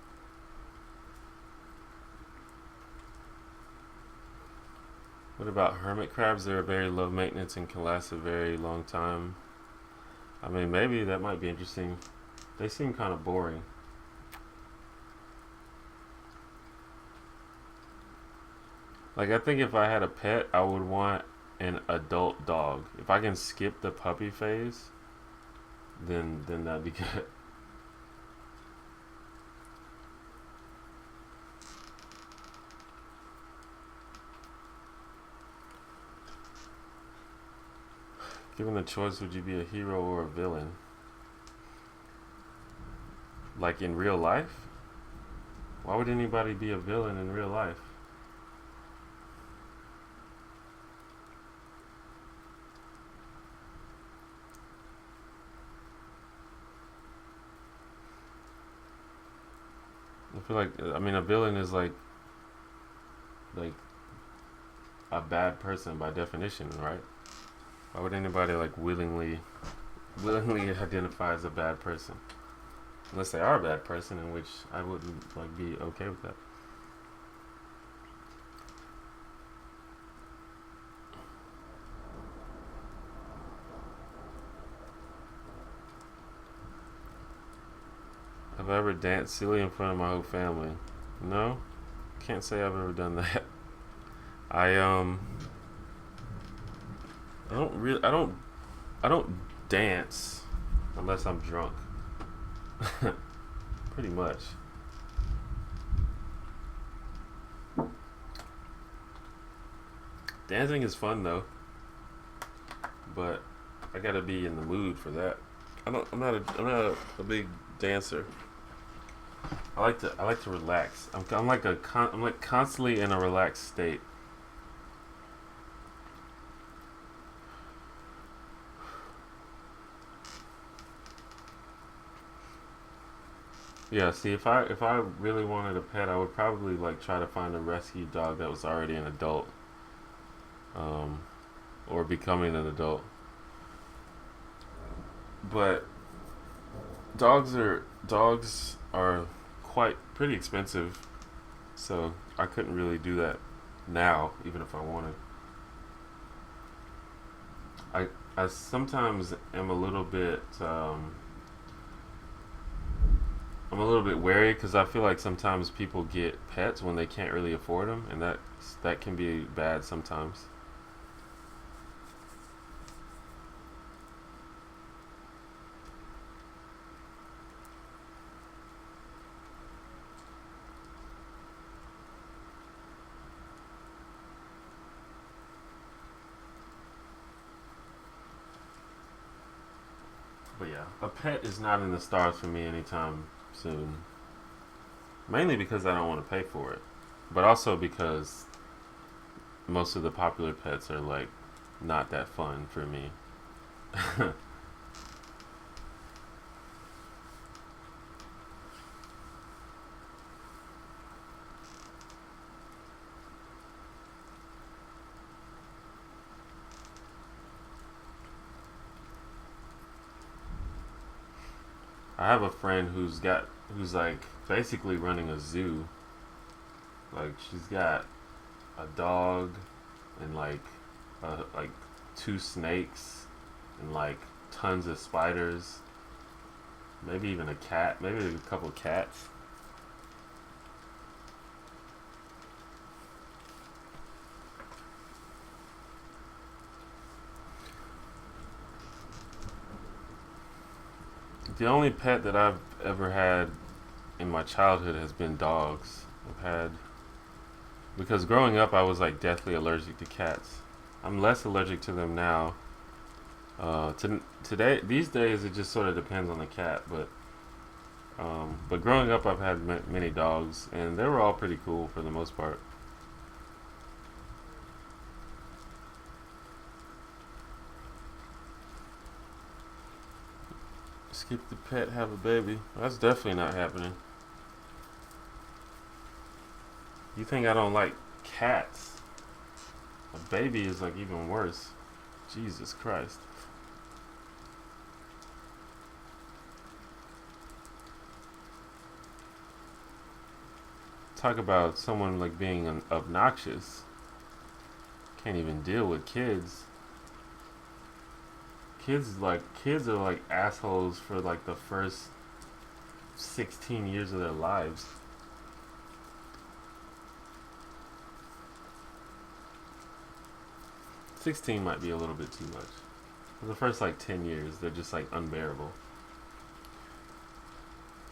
A: What about hermit crabs? They're very low maintenance and can last a very long time. I mean, maybe that might be interesting. They seem kind of boring. Like, I think if I had a pet, I would want an adult dog. If I can skip the puppy phase, then that'd be good. Given the choice, would you be a hero or a villain? Like in real life? Why would anybody be a villain in real life? I feel like I mean a villain is like a bad person by definition, right? Why would anybody like willingly identify as a bad person? Unless they are a bad person, in which I wouldn't like be okay with that. Have I ever danced silly in front of my whole family? No, can't say I've ever done that. I I don't dance unless I'm drunk. Pretty much. Dancing is fun though, but I gotta be in the mood for that. I'm not a big dancer. I like to relax. I'm like constantly in a relaxed state. Yeah, see, if I really wanted a pet, I would probably like try to find a rescue dog that was already an adult, um, or becoming an adult. But dogs are quite pretty expensive, so I couldn't really do that now, even if I wanted. I I sometimes am a little bit I'm a little bit wary because I feel like sometimes people get pets when they can't really afford them, and that can be bad sometimes. But yeah, a pet is not in the stars for me anytime soon. Mainly because I don't want to pay for it, but also because most of the popular pets are like not that fun for me. I have a friend who's like basically running a zoo. Like she's got a dog and like two snakes and like tons of spiders. Maybe even a cat. Maybe a couple cats. The only pet that I've ever had in my childhood has been dogs. I've had because growing up I was like deathly allergic to cats. I'm less allergic to them now. Today these days it just sort of depends on the cat, but growing up I've had many dogs and they were all pretty cool for the most part. Skip the pet, have a baby. That's definitely not happening. You think I don't like cats? A baby is like even worse. Jesus Christ. Talk about someone like being obnoxious. Can't even deal with kids. Kids are like assholes for like the first 16 years of their lives. 16 might be a little bit too much. For the first like 10 years, they're just like unbearable.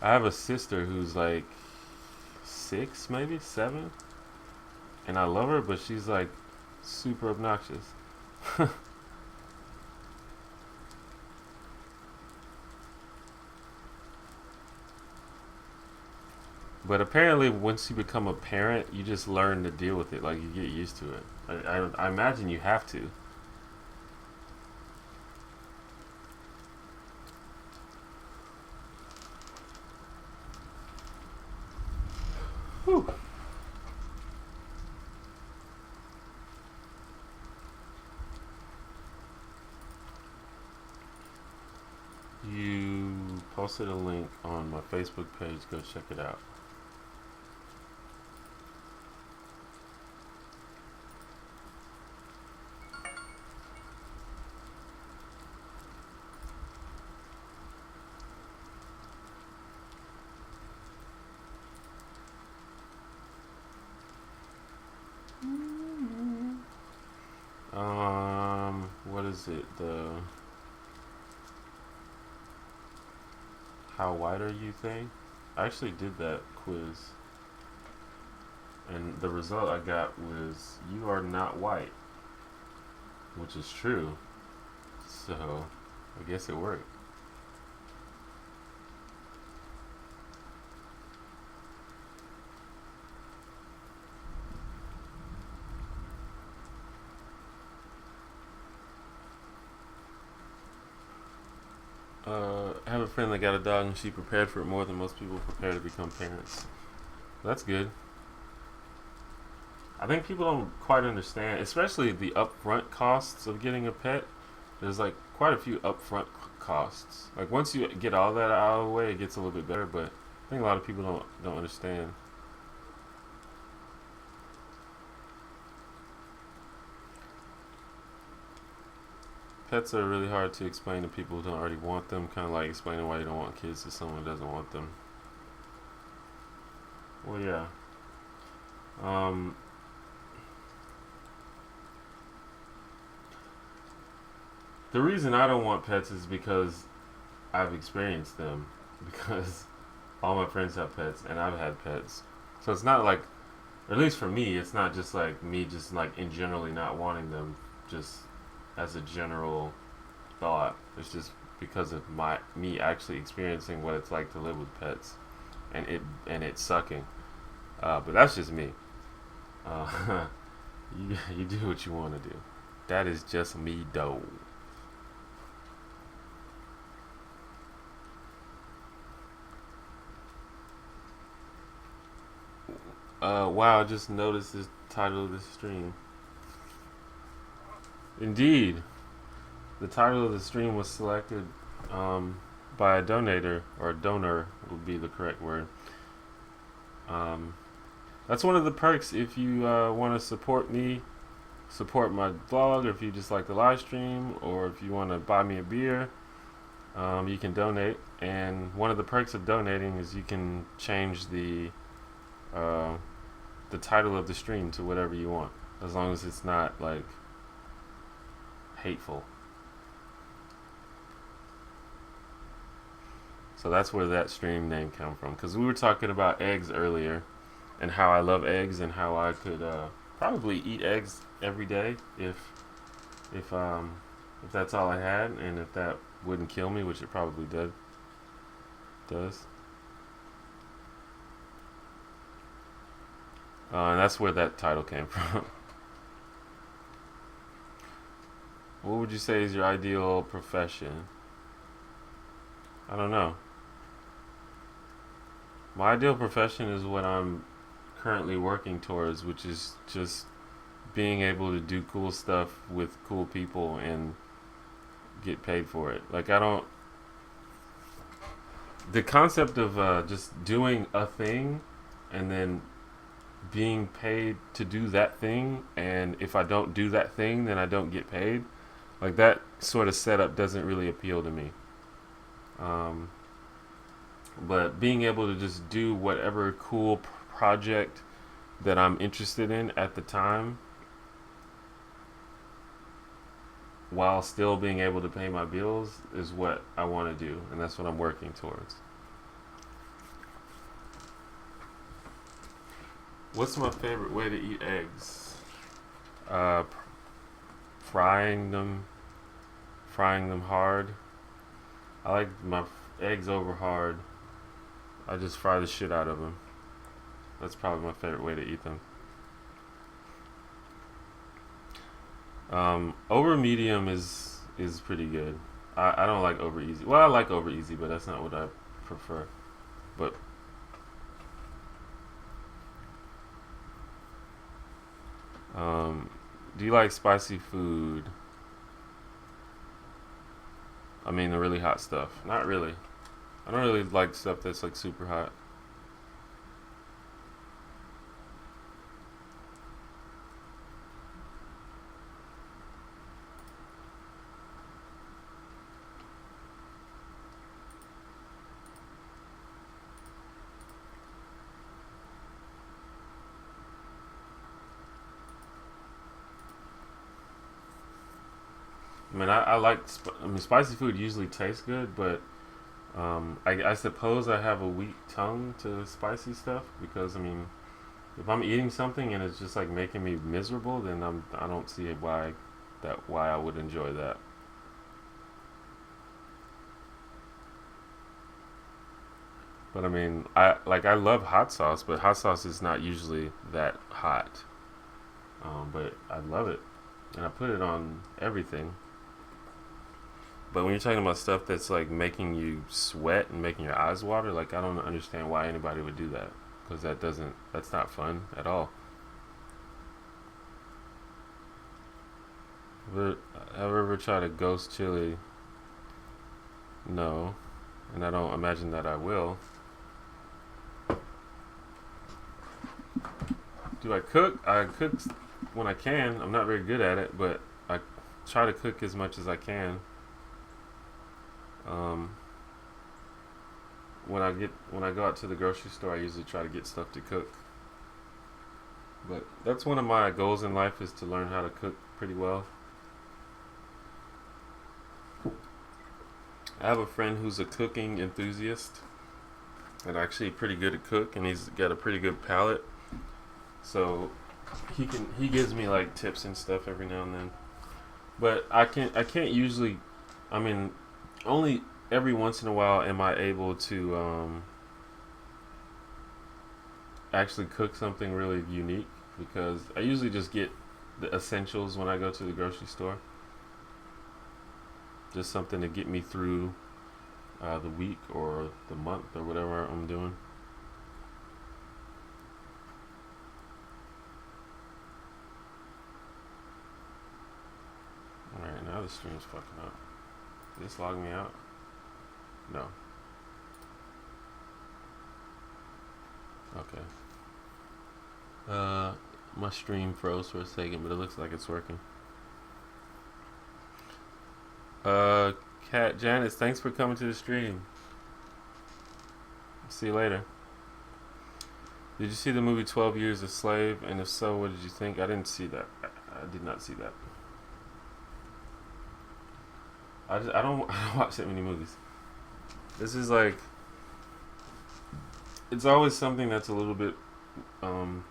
A: I have a sister who's like 6, maybe 7, and I love her, but she's like super obnoxious. But apparently, once you become a parent, you just learn to deal with it. Like you get used to it. I imagine you have to. Whew. You posted a link on my Facebook page. Go check it out. What is it? The how white are you thing? I actually did that quiz, and the result I got was you are not white, which is true. So, I guess it worked. I have a friend that got a dog, and she prepared for it more than most people prepare to become parents. That's good. I think people don't quite understand, especially the upfront costs of getting a pet. There's like quite a few upfront costs. Like once you get all that out of the way, it gets a little bit better. But I think a lot of people don't understand. Pets are really hard to explain to people who don't already want them. Kind of like explaining why you don't want kids to someone who doesn't want them. Well, yeah. Um, the reason I don't want pets is because I've experienced them. Because all my friends have pets, and I've had pets. So it's not like, or at least for me, it's not just like me just like in generally not wanting them, just as a general thought. It's just because of my me actually experiencing what it's like to live with pets, and it sucking. But that's just me. Uh, you do what you want to do. That is just me, though. Wow! I just noticed the title of the stream. Indeed, the title of the stream was selected by a donator, or a donor would be the correct word. Um, that's one of the perks if you want to support me, support my vlog, or if you just like the live stream, or if you want to buy me a beer, you can donate. And one of the perks of donating is you can change uh, the title of the stream to whatever you want, as long as it's not like hateful. So that's where that stream name came from. Because we were talking about eggs earlier, and how I love eggs, and how I could probably eat eggs every day if that's all I had, and if that wouldn't kill me, which it probably does. And that's where that title came from. What would you say is your ideal profession? I don't know. My ideal profession is what I'm currently working towards, which is just being able to do cool stuff with cool people and get paid for it. Like, I don't. The concept of just doing a thing and then being paid to do that thing, and if I don't do that thing, then I don't get paid. Like, that sort of setup doesn't really appeal to me. Um, but being able to just do whatever cool project that I'm interested in at the time while still being able to pay my bills is what I want to do, and that's what I'm working towards. What's my favorite way to eat eggs? Uh, frying them, frying them hard. I like my eggs over hard. I just fry the shit out of them. That's probably my favorite way to eat them. Over medium is pretty good. I don't like over easy. Well, I like over easy, but that's not what I prefer. But do you like spicy food? I mean, the really hot stuff. Not really. I don't really like stuff that's like super hot. I mean, I like. I mean, spicy food usually tastes good, but I suppose I have a weak tongue to spicy stuff because I mean, if I'm eating something and it's just like making me miserable, then I don't see why I would enjoy that. But I mean, I love hot sauce, but hot sauce is not usually that hot. But I love it, and I put it on everything. But when you're talking about stuff that's like making you sweat and making your eyes water, like I don't understand why anybody would do that because that's not fun at all. Ever, ever try to ghost chili? No, and I don't imagine that I will. Do I cook? I cook when I can. I'm not very good at it, but I try to cook as much as I can. Um, when I go out to the grocery store, I usually try to get stuff to cook. But that's one of my goals in life is to learn how to cook pretty well. I have a friend who's a cooking enthusiast and actually pretty good at cook, and he's got a pretty good palate. So he gives me like tips and stuff every now and then. But I can't usually. I mean, only every once in a while am I able to actually cook something really unique because I usually just get the essentials when I go to the grocery store. Just something to get me through the week or the month or whatever I'm doing. Alright, now the stream's fucking up. Did this log me out? No. Okay. My stream froze for a second, but it looks like it's working. Kat Janice, thanks for coming to the stream. See you later. Did you see the movie 12 Years a Slave? And if so, what did you think? I didn't see that. I did not see that. I don't I don't watch that many movies. This is like it's always something that's a little bit um,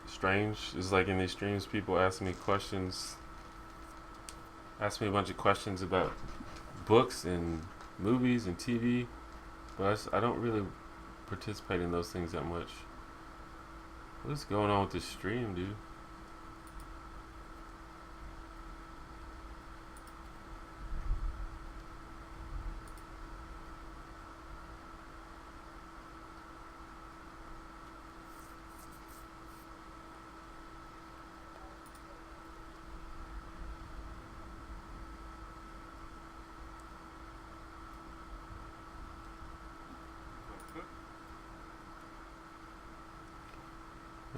A: strange. It's like in these streams, people ask me a bunch of questions about books and movies and TV, but I don't really participate in those things that much. What's going on with this stream, dude?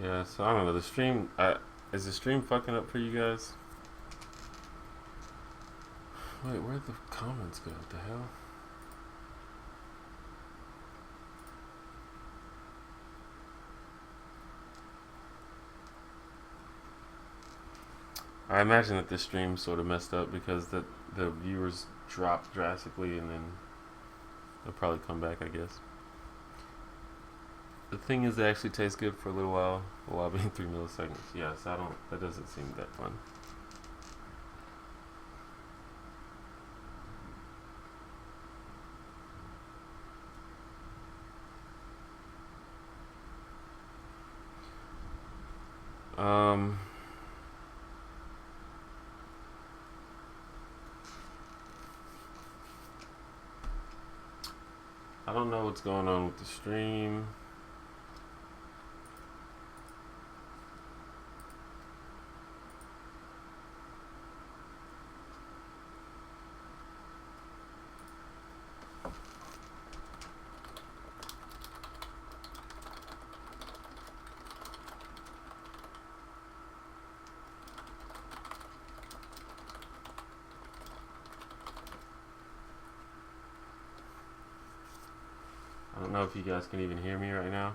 A: Yeah, so I don't know. The stream, is the stream fucking up for you guys? Wait, where'd the comments go? What the hell? I imagine that the stream sort of messed up because the viewers dropped drastically, and then they'll probably come back, I guess. The thing is, it actually tastes good for a little while being 3 milliseconds. Yes, I don't. That doesn't seem that fun. Um, I don't know what's going on with the stream. I don't know if you guys can even hear me right now.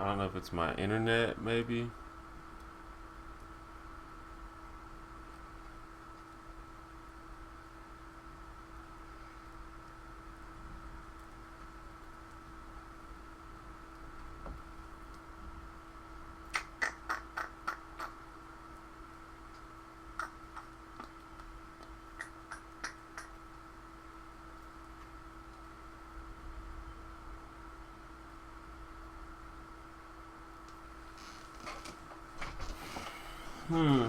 A: I don't know if it's my internet, maybe. Hmm.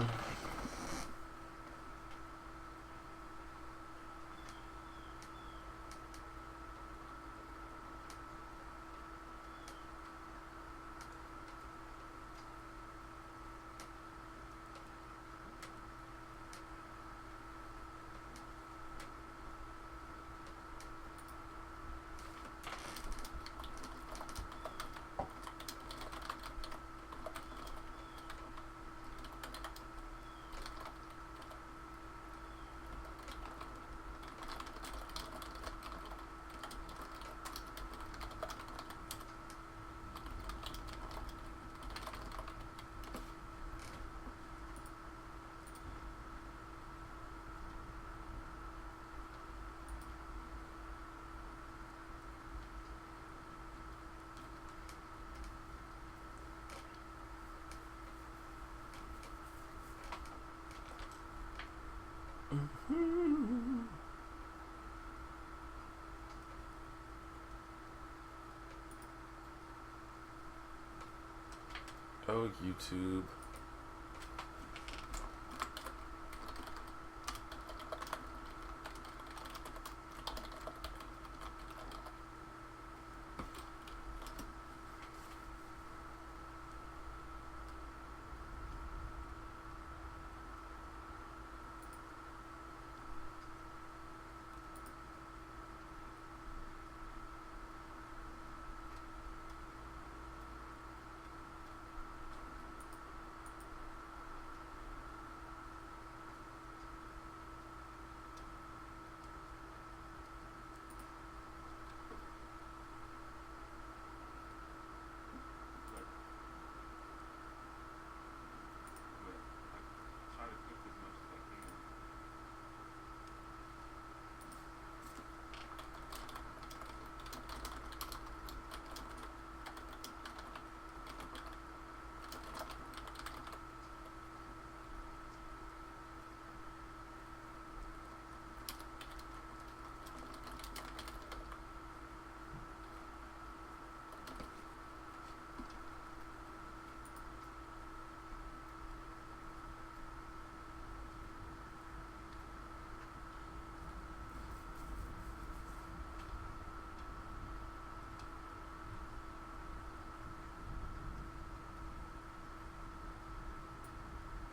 A: Oh, YouTube.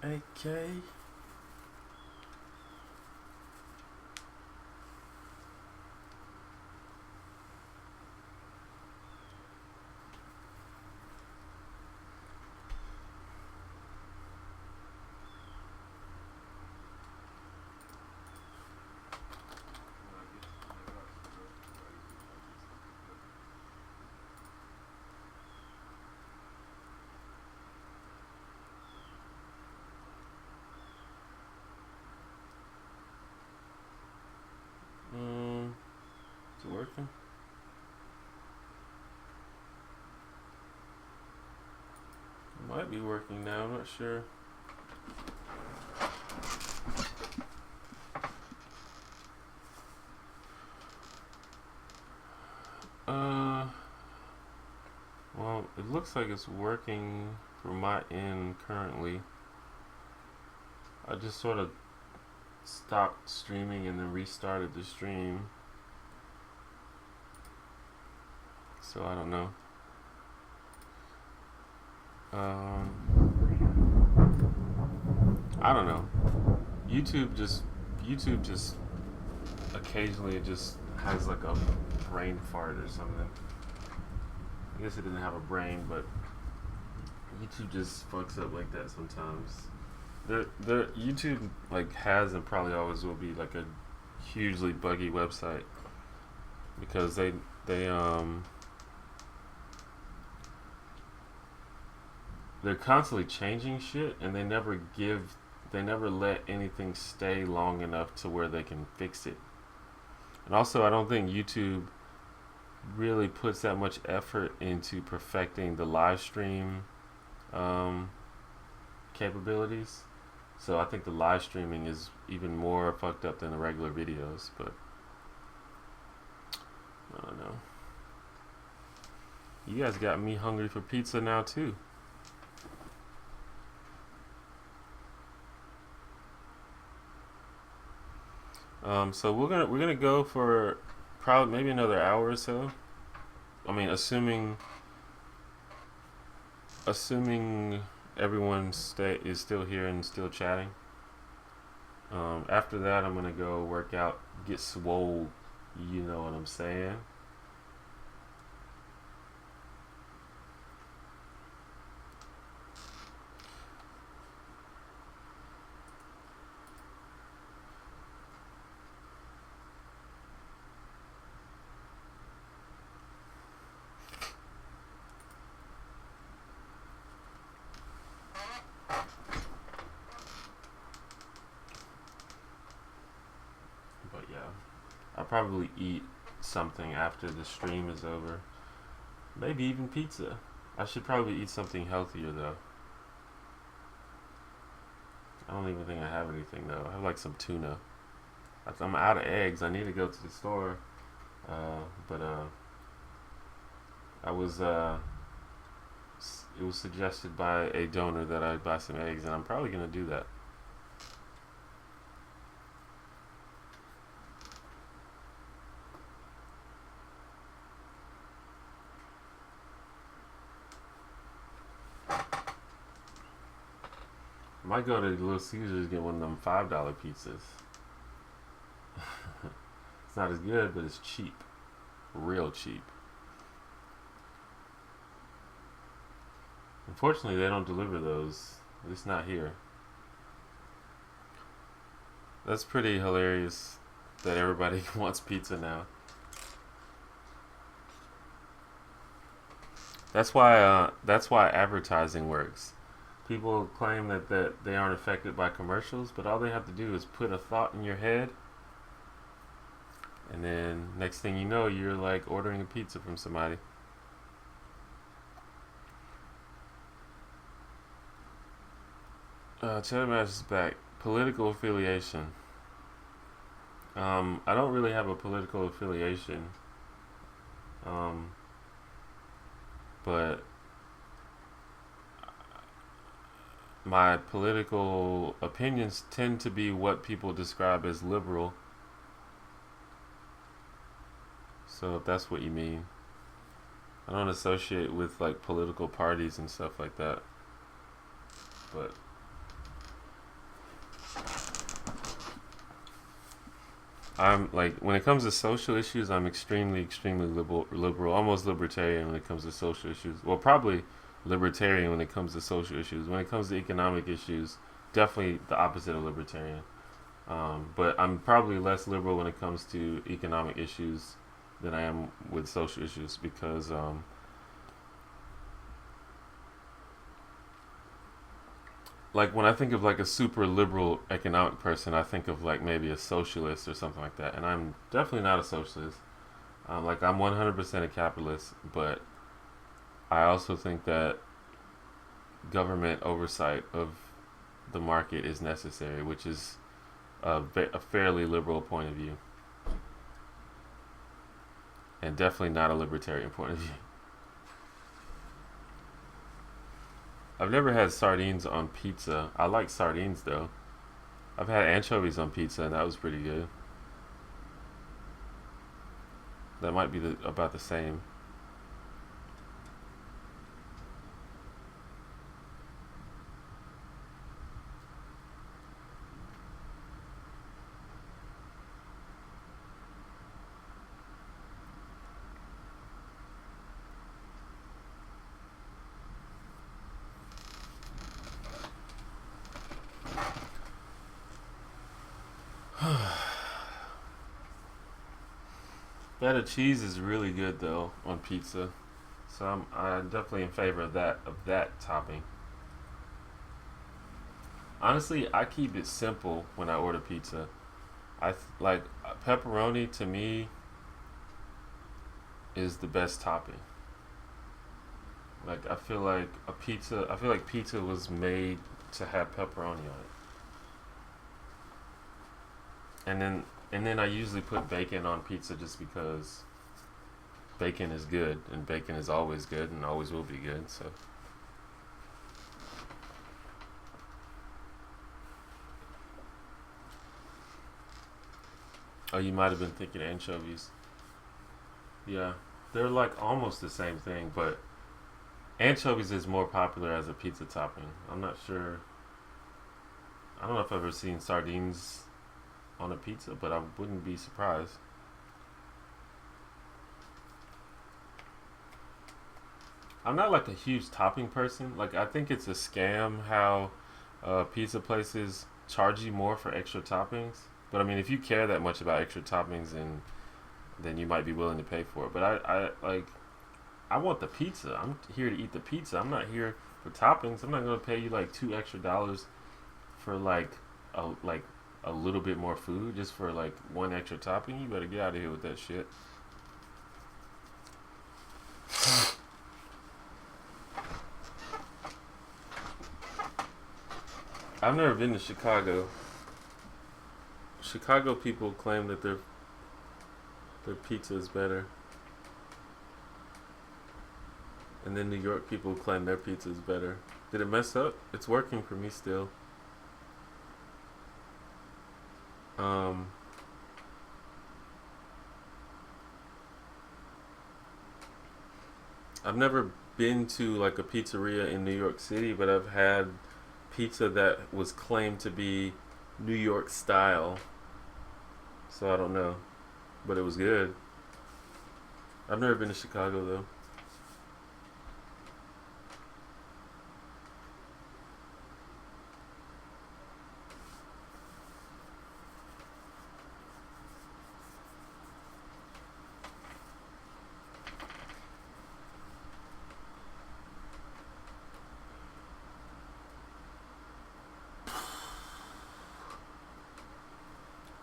A: AK. Is it working? It might be working now, I'm not sure. Well, it looks like it's working from my end currently. I just sort of stopped streaming and then restarted the stream. So I don't know. I don't know. YouTube just occasionally it just has like a brain fart or something. I guess it didn't have a brain, but YouTube just fucks up like that sometimes. The YouTube like has and probably always will be like a hugely buggy website because they're constantly changing shit and they never let anything stay long enough to where they can fix it. And also I don't think YouTube really puts that much effort into perfecting the live stream capabilities. So I think the live streaming is even more fucked up than the regular videos, but I don't know. You guys got me hungry for pizza now too. So we're gonna go for probably maybe another hour or so. I mean, assuming everyone is still here and still chatting. After that, I'm gonna go work out, get swole. You know what I'm saying? But yeah, I'll probably eat something after the stream is over. Maybe even pizza. I should probably eat something healthier though. I don't even think I have anything though. I have like some tuna. I'm out of eggs. I need to go to the store. But I was it was suggested by a donor that I buy some eggs, and I'm probably gonna do that. I might go to Little Caesars and get one of them $5 pizzas. It's not as good, but it's cheap. Real cheap. Unfortunately, they don't deliver those. At least not here. That's pretty hilarious that everybody wants pizza now. That's why advertising works. People claim that they aren't affected by commercials, but all they have to do is put a thought in your head, and then next thing you know, you're like ordering a pizza from somebody. Cheddar Mash is back. Political affiliation. I don't really have a political affiliation. But my political opinions tend to be what people describe as liberal. So if that's what you mean. I don't associate with like political parties and stuff like that. But I'm like when it comes to social issues, I'm extremely liberal, almost libertarian when it comes to social issues. Well, probably libertarian when it comes to social issues. When it comes to economic issues, definitely the opposite of libertarian. But I'm probably less liberal when it comes to economic issues than I am with social issues because like when I think of like a super liberal economic person, I think of like maybe a socialist or something like that. And I'm definitely not a socialist. Like I'm 100% a capitalist, but I also think that government oversight of the market is necessary, which is a fairly liberal point of view, and definitely not a libertarian point of view. I've never had sardines on pizza. I like sardines though. I've had anchovies on pizza, and that was pretty good. That might be about the same. Feta cheese is really good though on pizza, so I'm definitely in favor of that topping. Honestly, I keep it simple when I order pizza. Like pepperoni to me is the best topping. Like I feel like pizza was made to have pepperoni on it. And then I usually put bacon on pizza just because bacon is good and bacon is always good and always will be good. So, oh, you might have been thinking anchovies. Yeah, they're like almost the same thing, but anchovies is more popular as a pizza topping. I'm not sure. I don't know if I've ever seen sardines on a pizza, but I wouldn't be surprised. I'm not like a huge topping person. Like I think it's a scam how pizza places charge you more for extra toppings. But I mean, if you care that much about extra toppings, then you might be willing to pay for it. But I want the pizza. I'm here to eat the pizza. I'm not here for toppings. I'm not gonna pay you like $2 extra for like a little bit more food just for like one extra topping. You better get out of here with that shit. I've never been to Chicago. Chicago people claim that their pizza is better, and then New York people claim their pizza is better. Did it mess up? It's working for me still. Um, I've never been to like a pizzeria in New York City, but I've had pizza that was claimed to be New York style. So I don't know, but it was good. I've never been to Chicago though.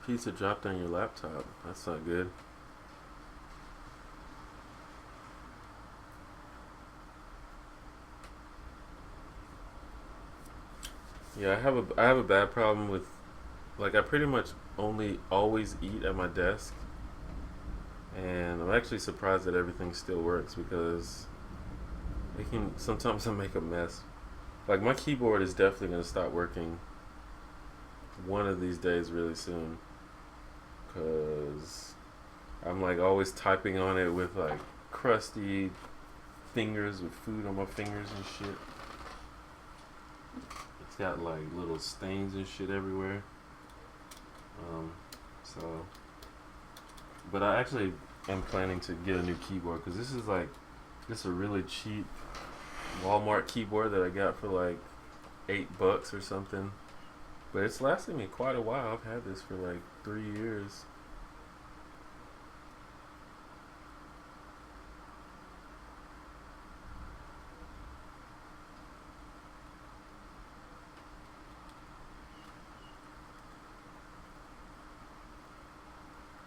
A: Pizza dropped on your laptop. That's not good. Yeah, I have a bad problem with like I pretty much only always eat at my desk, and I'm actually surprised that everything still works because it can sometimes I make a mess. Like my keyboard is definitely gonna stop working one of these days really soon because I'm like always typing on it with like crusty fingers with food on my fingers and shit. It's got like little stains and shit everywhere. Um, so But I actually am planning to get a new keyboard because this is a really cheap Walmart keyboard that I got for like $8 or something. But it's lasted me quite a while. I've had this for like 3 years.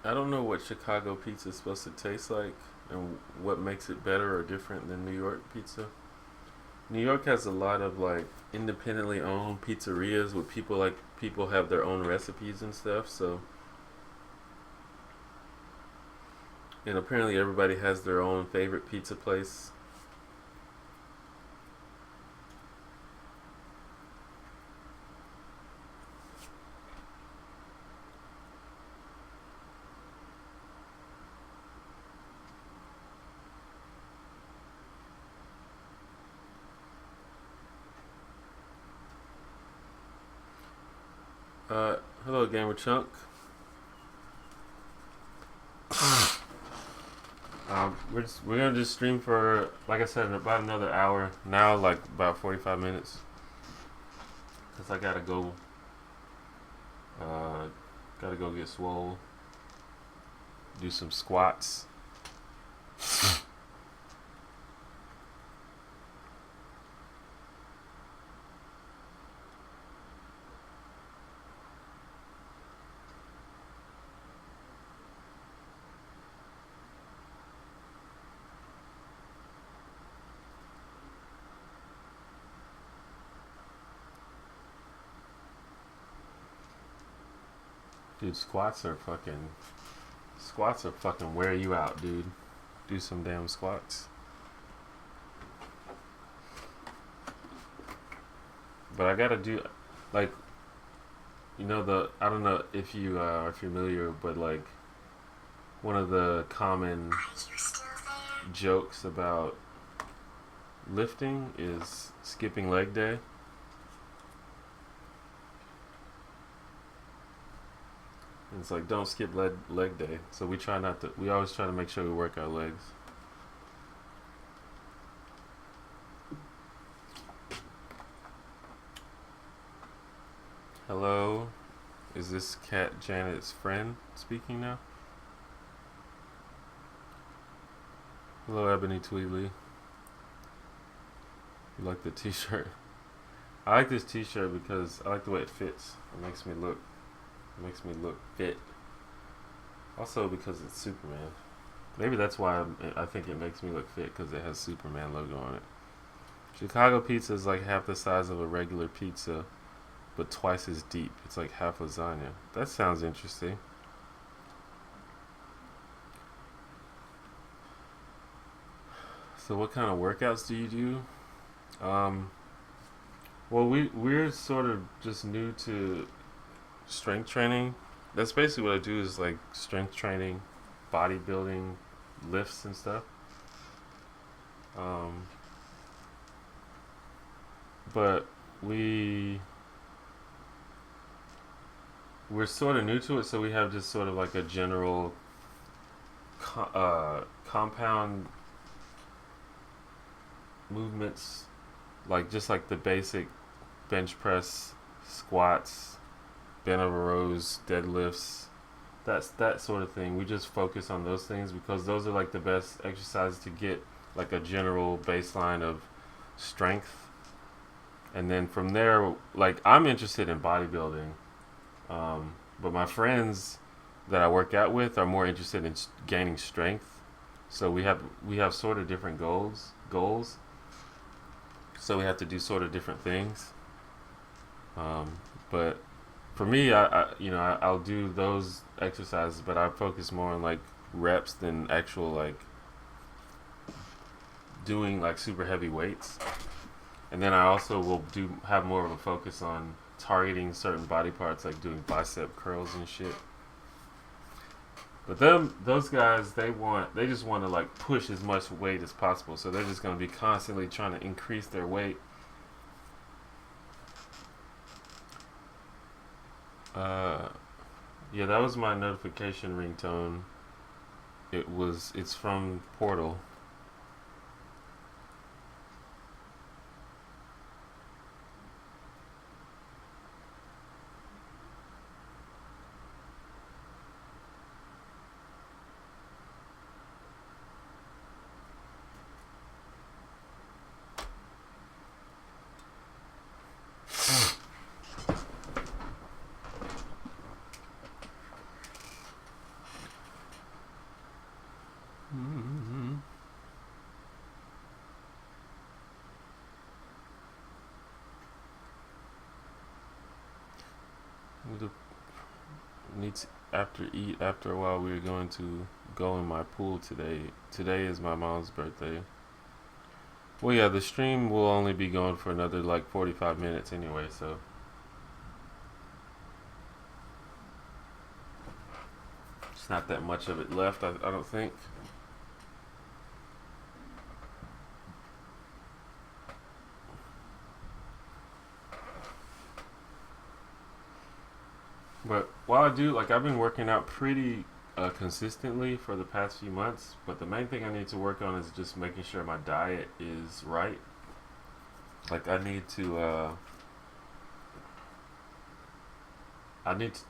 A: I don't know what Chicago pizza is supposed to taste like and what makes it better or different than New York pizza. New York has a lot of like independently owned pizzerias with people have their own recipes and stuff. So and apparently everybody has their own favorite pizza place. Hello, Gamer Chunk. We're gonna just stream for, like I said, about another hour. Now, like about 45 minutes, cause I uh, gotta go get swole, do some squats. Dude, squats are fucking wear you out, dude. Do some damn squats. But I gotta do, like, I don't know if you are familiar, but like one of the common jokes about lifting is skipping leg day. And it's like, don't skip leg day. So we always try to make sure we work our legs. Hello? Is this Cat Janet's friend speaking now? Hello, Ebony Tweedley. You like the t-shirt? I like this t-shirt because I like the way it fits. It makes me look fit. Also because it's Superman. Maybe that's why I think it makes me look fit, because it has Superman logo on it. Chicago pizza is like half the size of a regular pizza, but twice as deep. It's like half lasagna. That sounds interesting. So what kind of workouts do you do? Well, we're sort of just new to strength training. That's basically what I do, is like strength training, bodybuilding, lifts and stuff. Um, but we're sort of new to it, so we have just sort of like a general compound movements, like just like the basic bench press, squats, bent over rows, deadlifts, that sort of thing. We just focus on those things because those are like the best exercises to get like a general baseline of strength. And then from there, like, I'm interested in bodybuilding, but my friends that I work out with are more interested in gaining strength. So we have sort of different goals. So we have to do sort of different things. But for me, I'll do those exercises, but I focus more on like reps than actual like doing like super heavy weights. And then I also will have more of a focus on targeting certain body parts, like doing bicep curls and shit. But those guys, they just want to like push as much weight as possible. So they're just going to be constantly trying to increase their weight. Yeah, that was my notification ringtone. It's from Portal. We'd need to, after a while we were going to go in my pool today. Today is my mom's birthday. Well, yeah, the stream will only be going for another like 45 minutes anyway, so it's not that much of it left, I don't think. But while I do, like, I've been working out pretty consistently for the past few months, but the main thing I need to work on is just making sure my diet is right. Like, I need to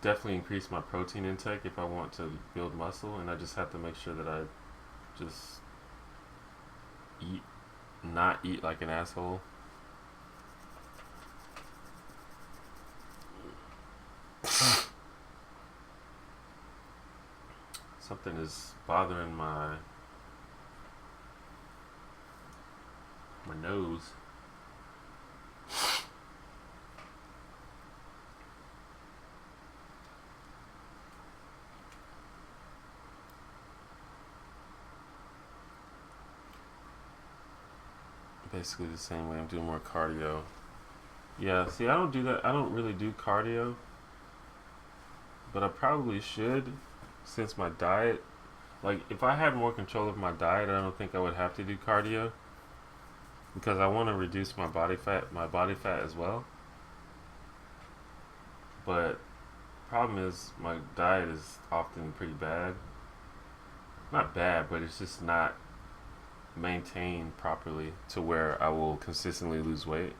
A: definitely increase my protein intake if I want to build muscle, and I just have to make sure that I just eat, not eat like an asshole. Something is bothering my nose. Basically the same way I'm doing more cardio. Yeah, see, I don't do that. I don't really do cardio, but I probably should, since my diet. Like, if I had more control of my diet, I don't think I would have to do cardio because I want to reduce my body fat as well. But problem is, my diet is often pretty bad. Not bad, but it's just not maintained properly to where I will consistently lose weight.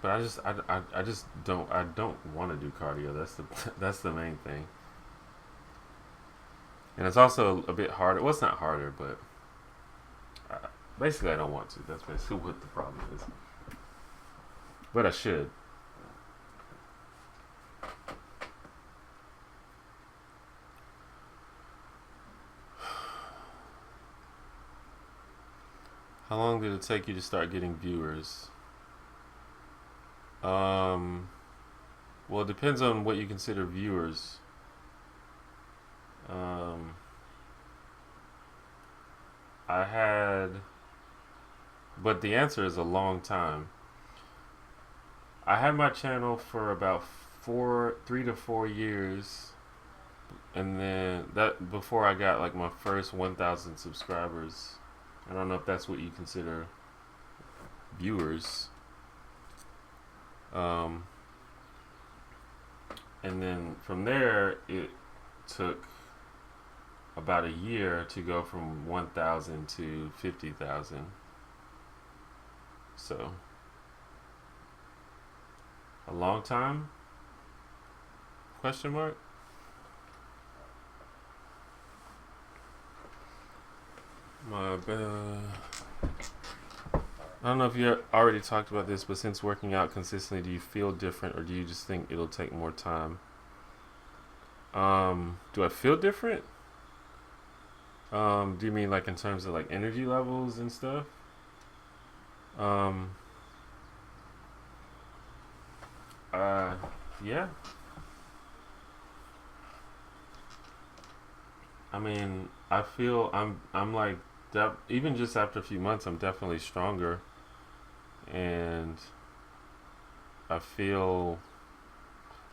A: But I just don't want to do cardio. That's the that's the main thing. And it's also a bit harder. Well, it's not harder, but basically I don't want to. That's basically what the problem is. But I should. How long did it take you to start getting viewers? Well, it depends on what you consider viewers. Um, I had, but the answer is a long time. I had my channel for about 3 to 4 years, and then that before I got like my first 1,000 subscribers. I don't know if that's what you consider viewers. Um, and then from there, it took about a year to go from 1,000 to 50,000. So, a long time? Question mark? My I don't know if you already talked about this, but since working out consistently, do you feel different, or do you just think it'll take more time? Do I feel different? Do you mean like in terms of like energy levels and stuff? Um, uh, yeah. I mean, I feel I'm like even just after a few months, I'm definitely stronger, and I feel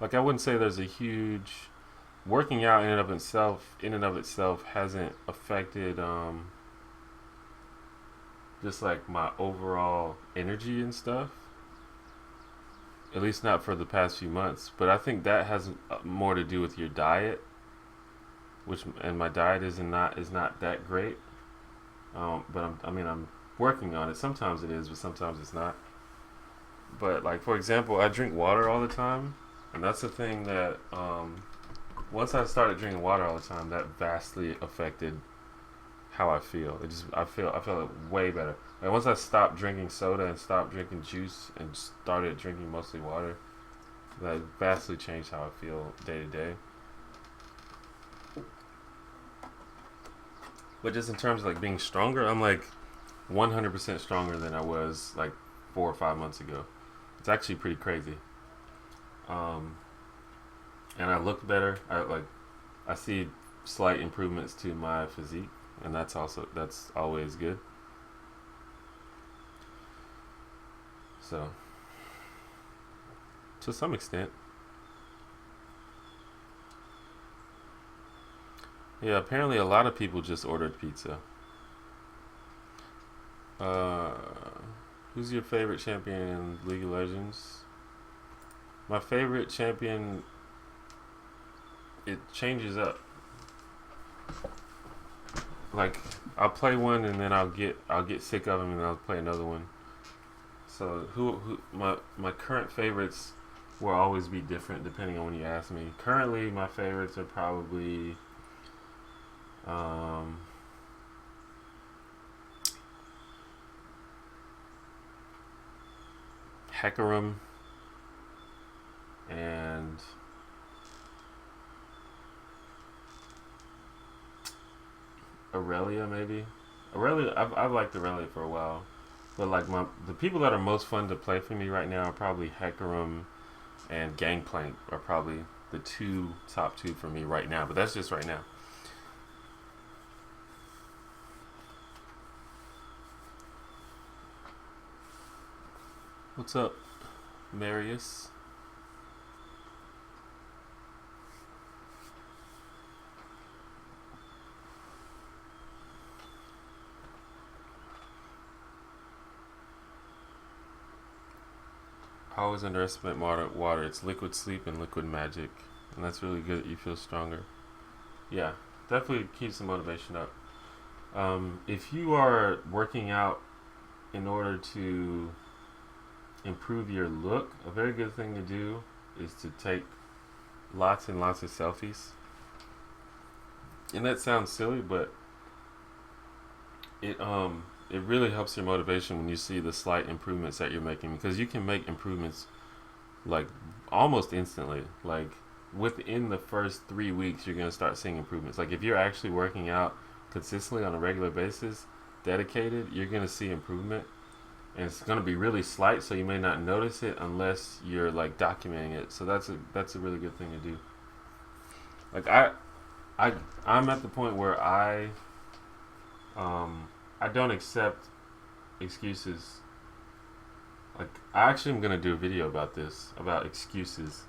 A: like I wouldn't say there's a huge working out in and of itself hasn't affected just like my overall energy and stuff. at least not for the past few months. But I think that has more to do with your diet, which and my diet is not that great. But I'm working on it. Sometimes it is, but sometimes it's not. But like for example, I drink water all the time, and that's the thing that once I started drinking water all the time, that vastly affected how I feel. I feel way better. Like once I stopped drinking soda and stopped drinking juice and started drinking mostly water, that vastly changed how I feel day to day. But just in terms of like being stronger, I'm like 100% stronger than I was like 4 or 5 months ago. It's actually pretty crazy. Um, and I look better. I see slight improvements to my physique, and that's always good. So to some extent, yeah. Apparently, a lot of people just ordered pizza. Uh, who's your favorite champion in League of Legends? My favorite champion, it changes up. Like I'll play one and then I'll get sick of him and I'll play another one. So who my current favorites will always be different depending on when you ask me. Currently, my favorites are probably um, Hecarim and Aurelia maybe. Aurelia, I've liked Aurelia for a while, but like the people that are most fun to play for me right now are probably Hecarim and Gangplank are probably the top two for me right now. But that's just right now. What's up, Marius? I always underestimate water. It's liquid sleep and liquid magic, and that's really good. You feel stronger. Yeah, definitely keeps the motivation up. If you are working out in order to improve your look, a very good thing to do is to take lots and lots of selfies. And that sounds silly, but it really helps your motivation when you see the slight improvements that you're making because you can make improvements like almost instantly. Like within the first 3 weeks, you're gonna start seeing improvements. Like if you're actually working out consistently on a regular basis, dedicated, you're gonna see improvement, and it's gonna be really slight, so you may not notice it unless you're like documenting it. So that's a really good thing to do. Like I I'm at the point where I don't accept excuses. Like I actually am gonna do a video about this about excuses.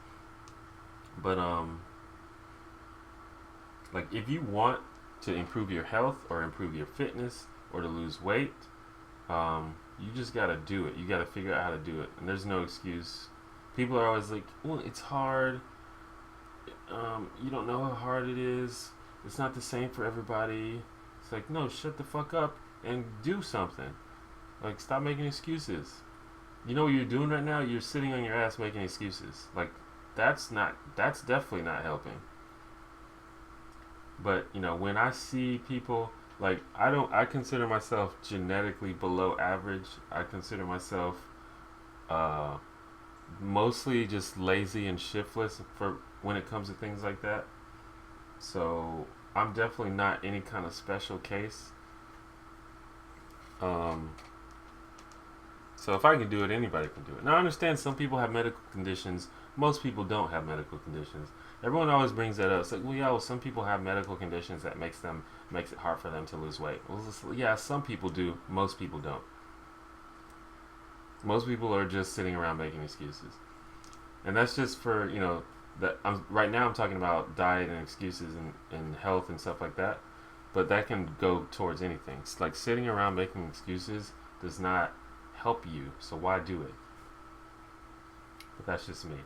A: But like if you want to improve your health or improve your fitness or to lose weight, you just gotta do it. You gotta figure out how to do it, and there's no excuse. People are always like, "Well, it's hard. You don't know how hard it is. It's not the same for everybody." It's like, no, shut the fuck up and do something. Like, stop making excuses. You know what you're doing right now? You're sitting on your ass making excuses. Like, that's definitely not helping. But, when I see people, like, I consider myself genetically below average. I consider myself, uh, mostly just lazy and shiftless for when it comes to things like that. So, I'm definitely not any kind of special case. Um, so if I can do it, anybody can do it. Now I understand some people have medical conditions. Most people don't have medical conditions. Everyone always brings that up. It's like, well, yeah, well, some people have medical conditions that makes it hard for them to lose weight. Well, yeah, some people do. Most people don't. Most people are just sitting around making excuses, and that's just for that. Right now I'm talking about diet and excuses and health and stuff like that. But that can go towards anything. It's like sitting around making excuses does not help you. So why do it? but that's just me.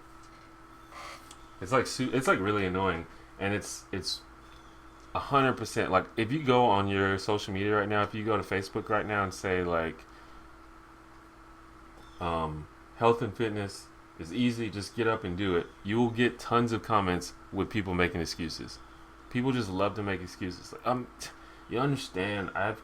A: It's like really annoying, and it's 100%. Like if you go on your social media right now, if you go to Facebook right now and say like, um, health and fitness is easy, just get up and do it, you will get tons of comments with people making excuses. People just love to make excuses. Like, you understand? I have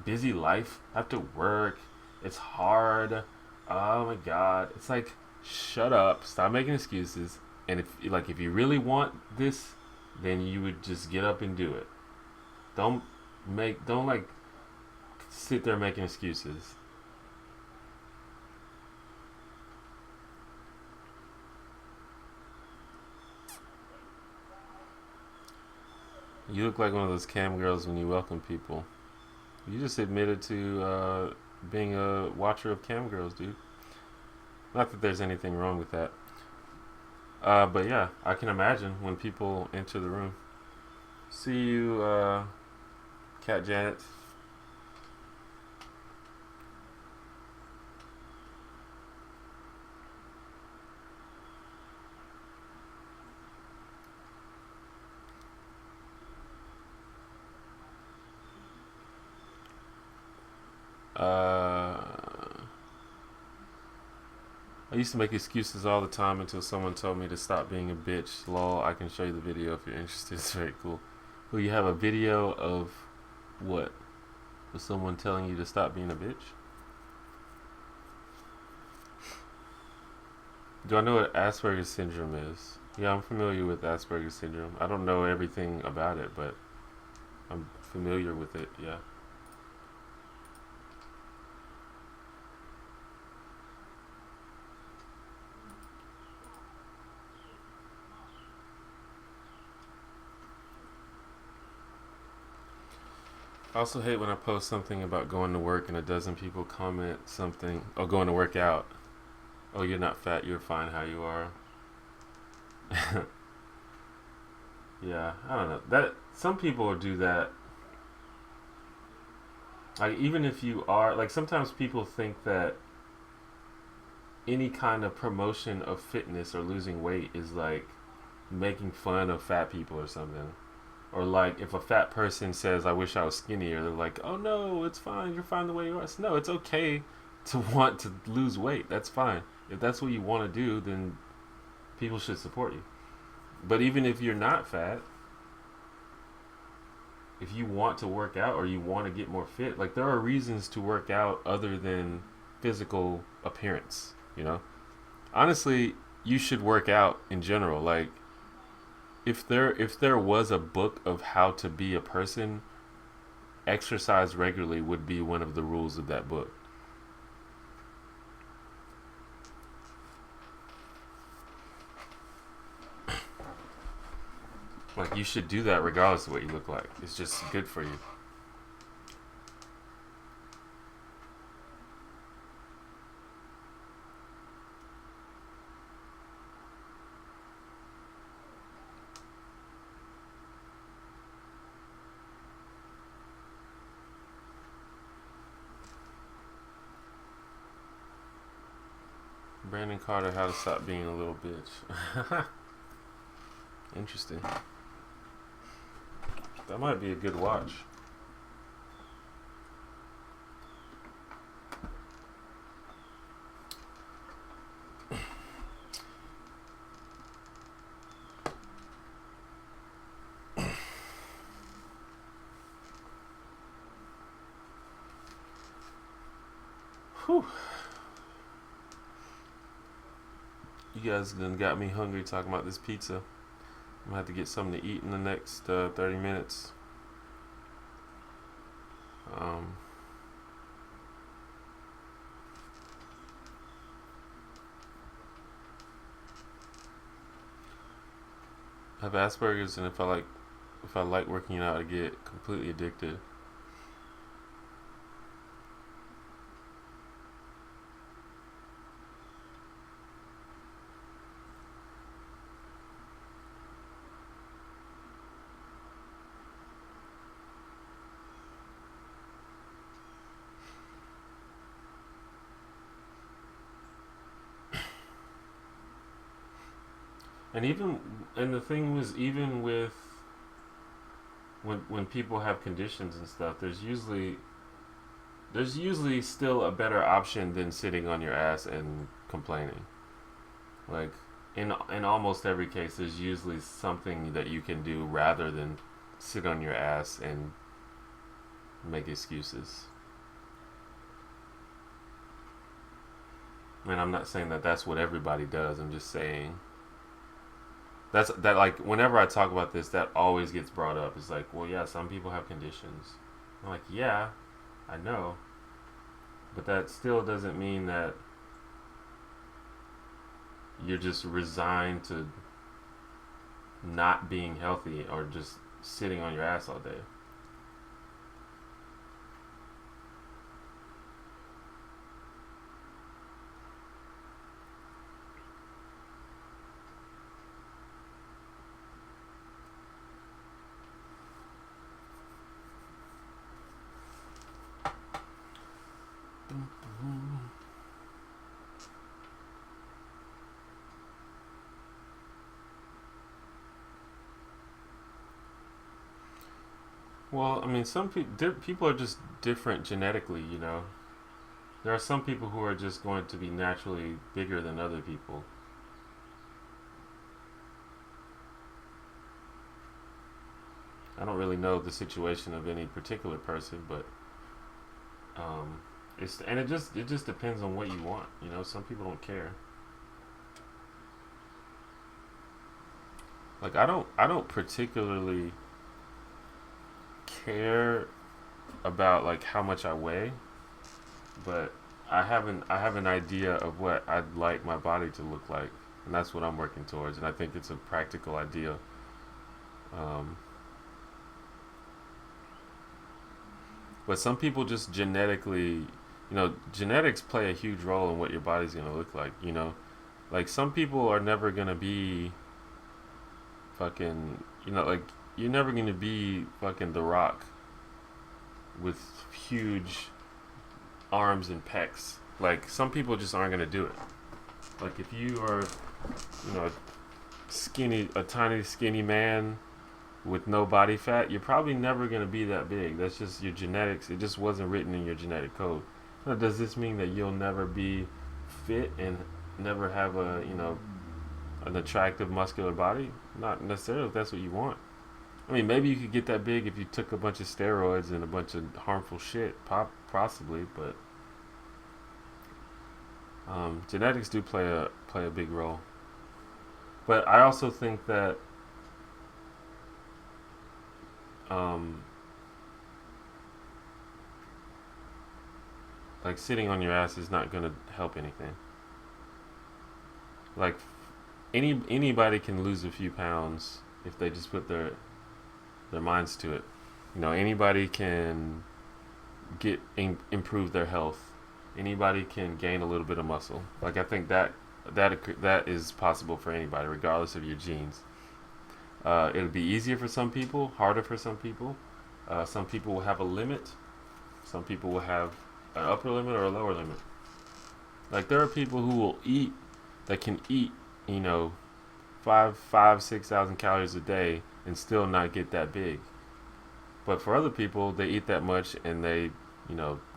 A: busy life. I have to work. It's hard. Oh my god. It's like, shut up. Stop making excuses. And if you really want this, then you would just get up and do it. Don't like sit there making excuses. You look like one of those cam girls when you welcome people. You just admitted to being a watcher of cam girls, dude. Not that there's anything wrong with that. But yeah, I can imagine when people enter the room. See you, Cat Janet. Uh, I used to make excuses all the time until someone told me to stop being a bitch. Lol, I can show you the video if you're interested. It's very cool. Well, you have a video of what? Of someone telling you to stop being a bitch? Do I know what Asperger's syndrome is? Yeah, I'm familiar with Asperger's syndrome. I don't know everything about it, but I'm familiar with it, yeah. I also hate when I post something about going to work and a dozen people comment something, or going to work out. Oh, you're not fat, you're fine how you are. Yeah, I don't know. That some people do that. Like even if you are like sometimes people think that any kind of promotion of fitness or losing weight is like making fun of fat people or something. Or like if a fat person says, "I wish I was skinnier," they're like, "Oh no, it's fine. You're fine the way you are." So, no, it's okay to want to lose weight. That's fine. If that's what you want to do, then people should support you. But even if you're not fat, if you want to work out or you want to get more fit, like there are reasons to work out other than physical appearance, you know? Honestly, you should work out in general. Like if there was a book of how to be a person, exercise regularly would be one of the rules of that book. Like you should do that regardless of what you look like. It's just good for you. Brandon Carter, how to stop being a little bitch. Interesting. That might be a good watch. Whew. You guys done got me hungry talking about this pizza. I'm gonna have to get something to eat in the next 30 minutes. Um, I have Asperger's, and if I like working out, I get completely addicted. And even and the thing was, even with when people have conditions and stuff, there's usually still a better option than sitting on your ass and complaining. Like in almost every case, there's usually something that you can do rather than sit on your ass and make excuses. And I'm not saying that that's what everybody does. I'm just saying that's that like whenever I talk about this, that always gets brought up. It's like, well, yeah, some people have conditions. I'm like, yeah, I know, but that still doesn't mean that you're just resigned to not being healthy or just sitting on your ass all day. Well, I mean, some people are just different genetically. There are some people who are just going to be naturally bigger than other people. I don't really know the situation of any particular person, but it just depends on what you want. Some people don't care. Like I don't particularly care about like how much I weigh, but I have an idea of what I'd like my body to look like, and that's what I'm working towards. And I think it's a practical idea. Um, but some people just genetically, genetics play a huge role in what your body's gonna look like. Like some people are never gonna be fucking, like you're never gonna be fucking The Rock with huge arms and pecs. Like some people just aren't gonna do it. Like if you are, a tiny skinny man with no body fat, you're probably never gonna be that big. That's just your genetics. It just wasn't written in your genetic code. Now, does this mean that you'll never be fit and never have an attractive muscular body? Not necessarily if that's what you want. I mean, maybe you could get that big if you took a bunch of steroids and a bunch of harmful shit, possibly. But genetics do play a big role. But I also think that um, like sitting on your ass is not gonna help anything. Like anybody can lose a few pounds if they just put their minds to it. Anybody can improve their health. Anybody can gain a little bit of muscle. Like I think that is possible for anybody, regardless of your genes. It'll be easier for some people, harder for some people. Some people will have a limit. Some people will have an upper limit or a lower limit. Like there are people who will eat that can eat, 6,000 calories a day and still not get that big. But for other people, they eat that much and they,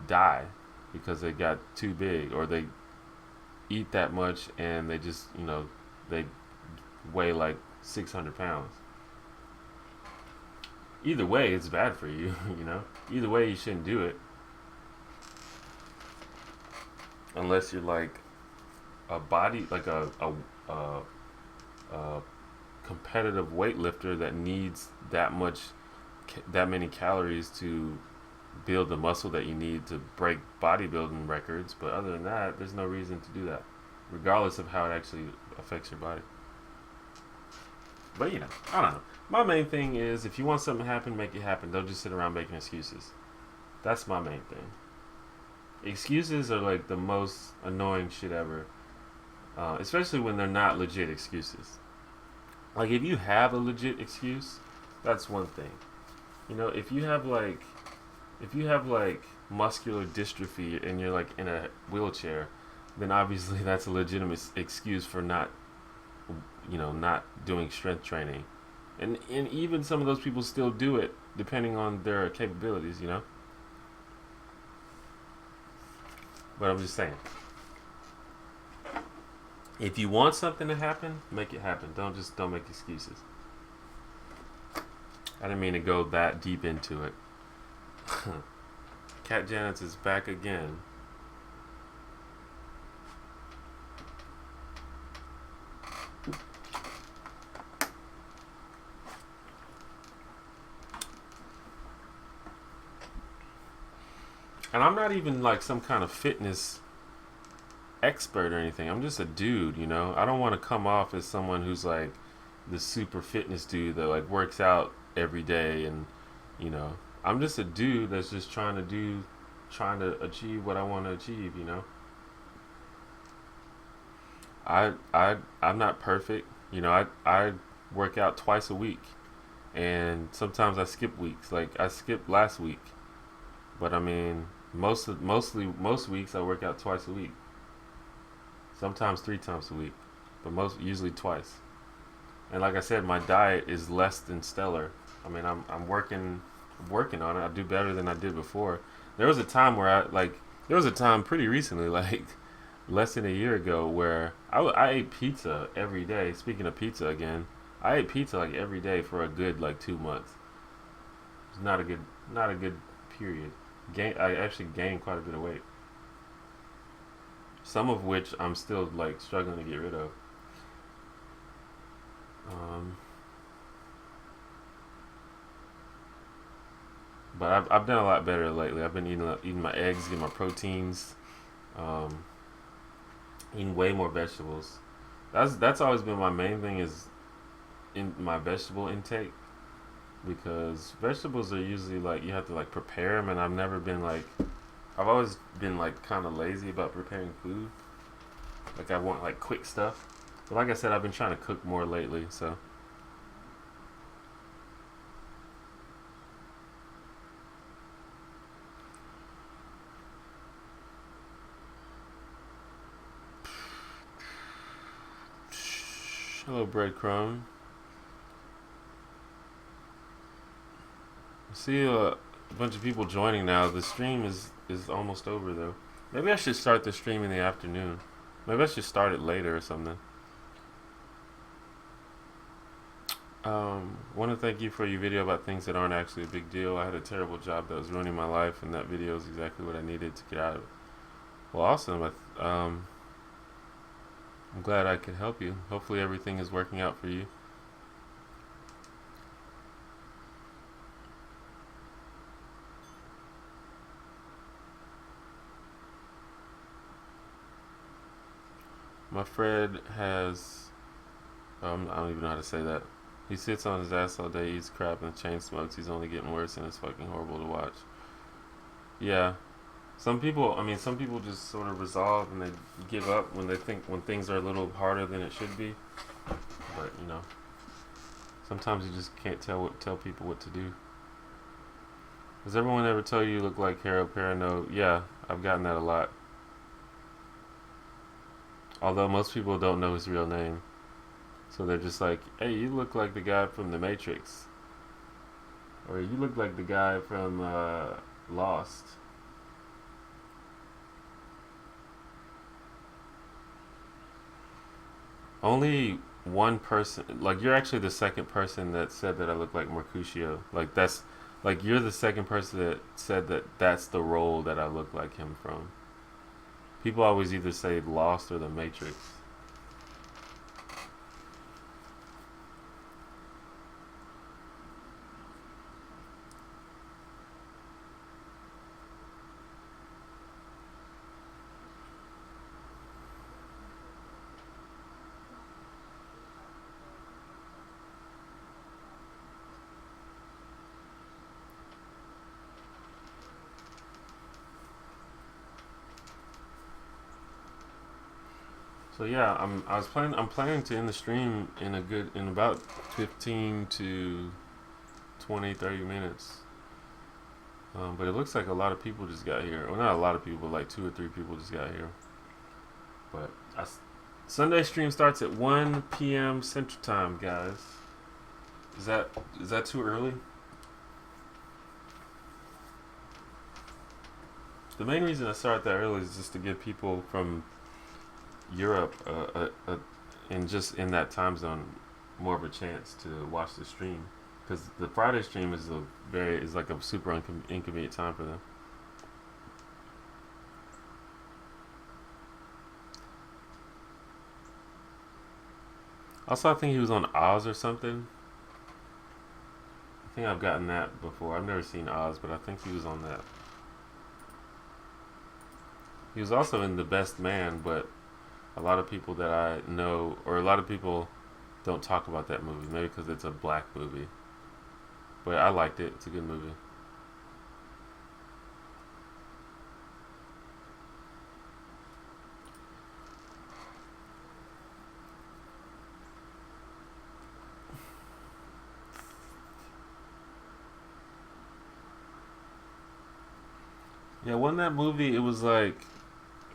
A: die because they got too big, or they eat that much and they just, they weigh like 600 pounds. Either way, it's bad for you, Either way, you shouldn't do it unless you're like a body, like a competitive weightlifter that needs that many calories to build the muscle that you need to break bodybuilding records. But other than that, there's no reason to do that, regardless of how it actually affects your body. But I don't know. My main thing is, if you want something to happen, make it happen. Don't just sit around making excuses. That's my main thing. Excuses are like the most annoying shit ever, especially when they're not legit excuses. Like if you have a legit excuse, that's one thing. If you have like muscular dystrophy and you're like in a wheelchair, then obviously that's a legitimate excuse for not not doing strength training, and even some of those people still do it depending on their capabilities. But I'm just saying, if you want something to happen, make it happen. Don't make excuses. I didn't mean to go that deep into it. Cat Janet's is back again. And I'm not even like some kind of fitness expert or anything. I'm just a dude. I don't want to come off as someone who's like the super fitness dude that like works out every day, and you know, I'm just a dude that's just trying to achieve what I want to achieve. I'm not perfect. I work out twice a week, and sometimes I skip weeks. Like I skipped last week, but I mean, most weeks I work out twice a week. Sometimes 3 times a week, but usually twice. And like I said, my diet is less than stellar. I mean, I'm working on it. I do better than I did before. There was a time where there was a time pretty recently, like less than a year ago, where I ate pizza every day. Speaking of pizza again, I ate pizza like every day for a good like 2 months. It's not a good period. I actually gained quite a bit of weight. Some of which I'm still like struggling to get rid of. Um, but I've done a lot better lately. I've been eating my eggs, getting my proteins, um, eating way more vegetables. That's always been my main thing, is in my vegetable intake, because vegetables are usually like you have to like prepare them, and I've always been like kind of lazy about preparing food. Like I want like quick stuff. But like I said, I've been trying to cook more lately, so. Hello, breadcrumb. I see a bunch of people joining now. The stream is almost over though. Maybe I should start the stream in the afternoon. Maybe I should start it later or something. Want to thank you for your video about things that aren't actually a big deal. I had a terrible job that was ruining my life, and that video is exactly what I needed to get out of it. Well, awesome. I'm glad I could help you. Hopefully everything is working out for you. My Fred has, I don't even know how to say that. He sits on his ass all day, eats crap, and chain smokes. He's only getting worse, and it's fucking horrible to watch. Yeah. Some people just sort of resolve and they give up when things are a little harder than it should be. But sometimes you just can't tell people what to do. Does everyone ever tell you look like Harold Perrineau? Yeah, I've gotten that a lot. Although most people don't know his real name. So they're just like, hey, you look like the guy from The Matrix. Or you look like the guy from Lost. Only one person, like you're actually the second person that said that I look like Mercutio. Like you're the second person that said that that's the role that I look like him from. People always either say Lost or The Matrix. So yeah, I'm planning to end the stream in about 15 to 20, 30 minutes. But it looks like a lot of people just got here. Well, not a lot of people, like 2 or 3 people just got here. But Sunday stream starts at 1 p.m. Central Time, guys. Is that too early? The main reason I start that early is just to give people from Europe and just in that time zone more of a chance to watch the stream, because the Friday stream is like a super inconvenient time for them. Also, I think he was on Oz or something. I think I've gotten that before. I've never seen Oz, but I think he was on that. He was also in The Best Man, but a lot of people that I know, or a lot of people don't talk about that movie. Maybe because it's a black movie. But I liked it. It's a good movie. Yeah, wasn't that movie? It was like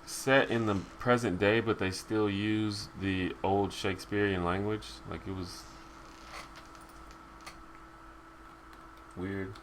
A: set in the present day, but they still use the old Shakespearean language. Like it was weird.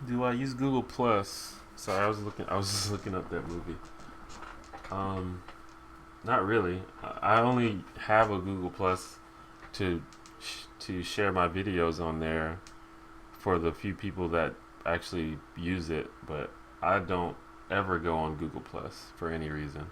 A: Do I use Google Plus? Sorry, I was looking. I was just looking up that movie. Um, Not really. I only have a Google Plus to to share my videos on there for the few people that actually use it, but I don't ever go on Google Plus for any reason.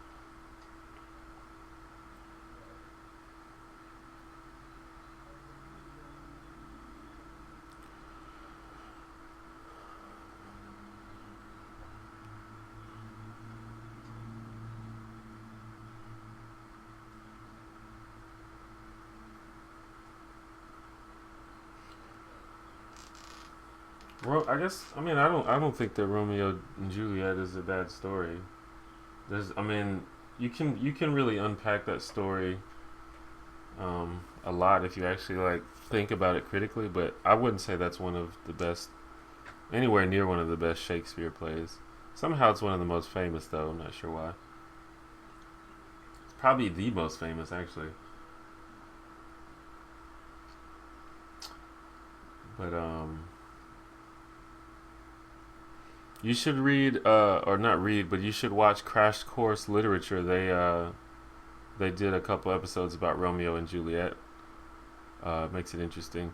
A: I guess I mean I don't think that Romeo and Juliet is a bad story. I mean you can really unpack that story a lot if you actually like think about it critically. But I wouldn't say that's one of the best, anywhere near one of the best Shakespeare plays. Somehow it's one of the most famous though. I'm not sure why. It's probably the most famous actually. But you should read, or not read, but you should watch Crash Course Literature. They did a couple episodes about Romeo and Juliet. Makes it interesting.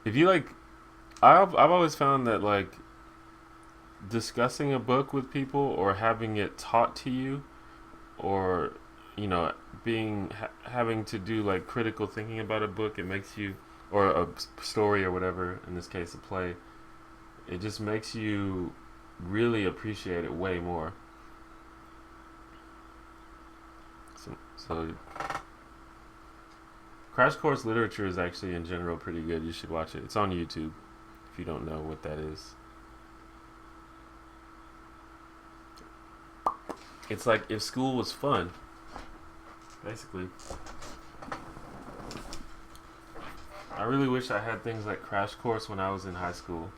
A: If you like, I've always found that like discussing a book with people or having it taught to you, or you know, having to do like critical thinking about a book, it makes you, or a story or whatever. In this case, a play. It just makes you really appreciate it way more. So Crash Course Literature is actually in general pretty good. You should watch it. It's on YouTube if you don't know what that is. It's like if school was fun, basically. I really wish I had things like Crash Course when I was in high school.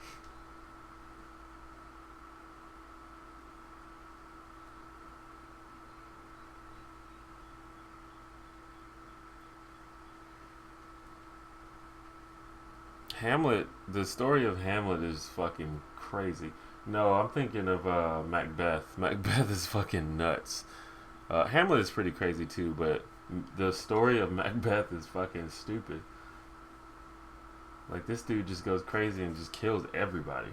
A: Hamlet, the story of Hamlet is fucking crazy. No, I'm thinking of Macbeth. Macbeth is fucking nuts. Hamlet is pretty crazy too, but the story of Macbeth is fucking stupid. Like this dude just goes crazy and just kills everybody.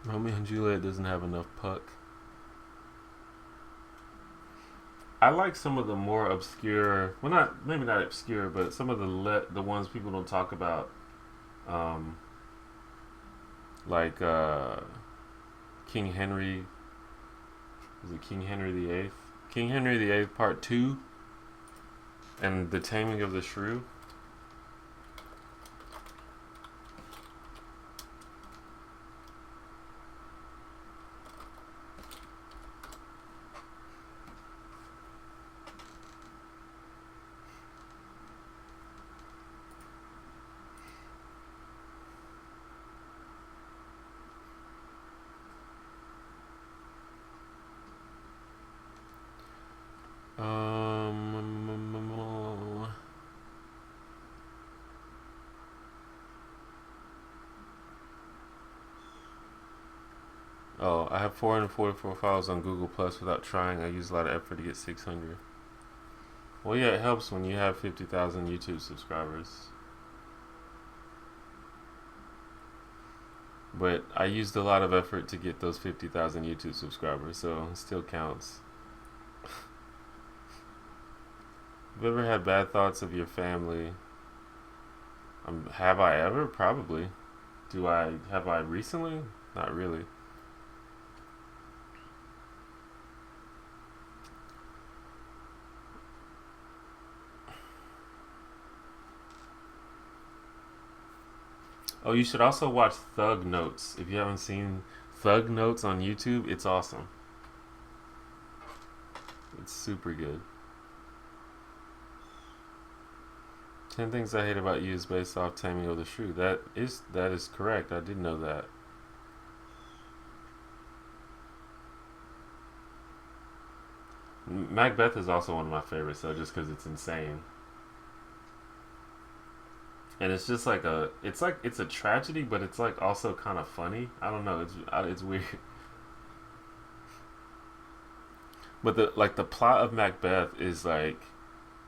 A: Romeo and Juliet doesn't have enough puck. I like some of the more obscure, well, not maybe not obscure, but some of the ones people don't talk about, um, like King Henry. Is it King Henry the Eighth? King Henry the Eighth Part Two, and The Taming of the Shrew. Um, oh, I have 444 files on Google Plus without trying. I use a lot of effort to get 600. Well, yeah, it helps when you have 50,000 YouTube subscribers. But I used a lot of effort to get those 50,000 YouTube subscribers, so it still counts. Have you ever had bad thoughts of your family? Have I ever? Probably. Have I recently? Not really. Oh, you should also watch Thug Notes. If you haven't seen Thug Notes on YouTube, it's awesome. It's super good. 10 Things I Hate About You is based off Taming of the Shrew. That is correct. I did know that. Macbeth is also one of my favorites, though, just because it's insane. And it's just it's a tragedy, but it's like also kind of funny. I don't know. It's weird. But the plot of Macbeth is like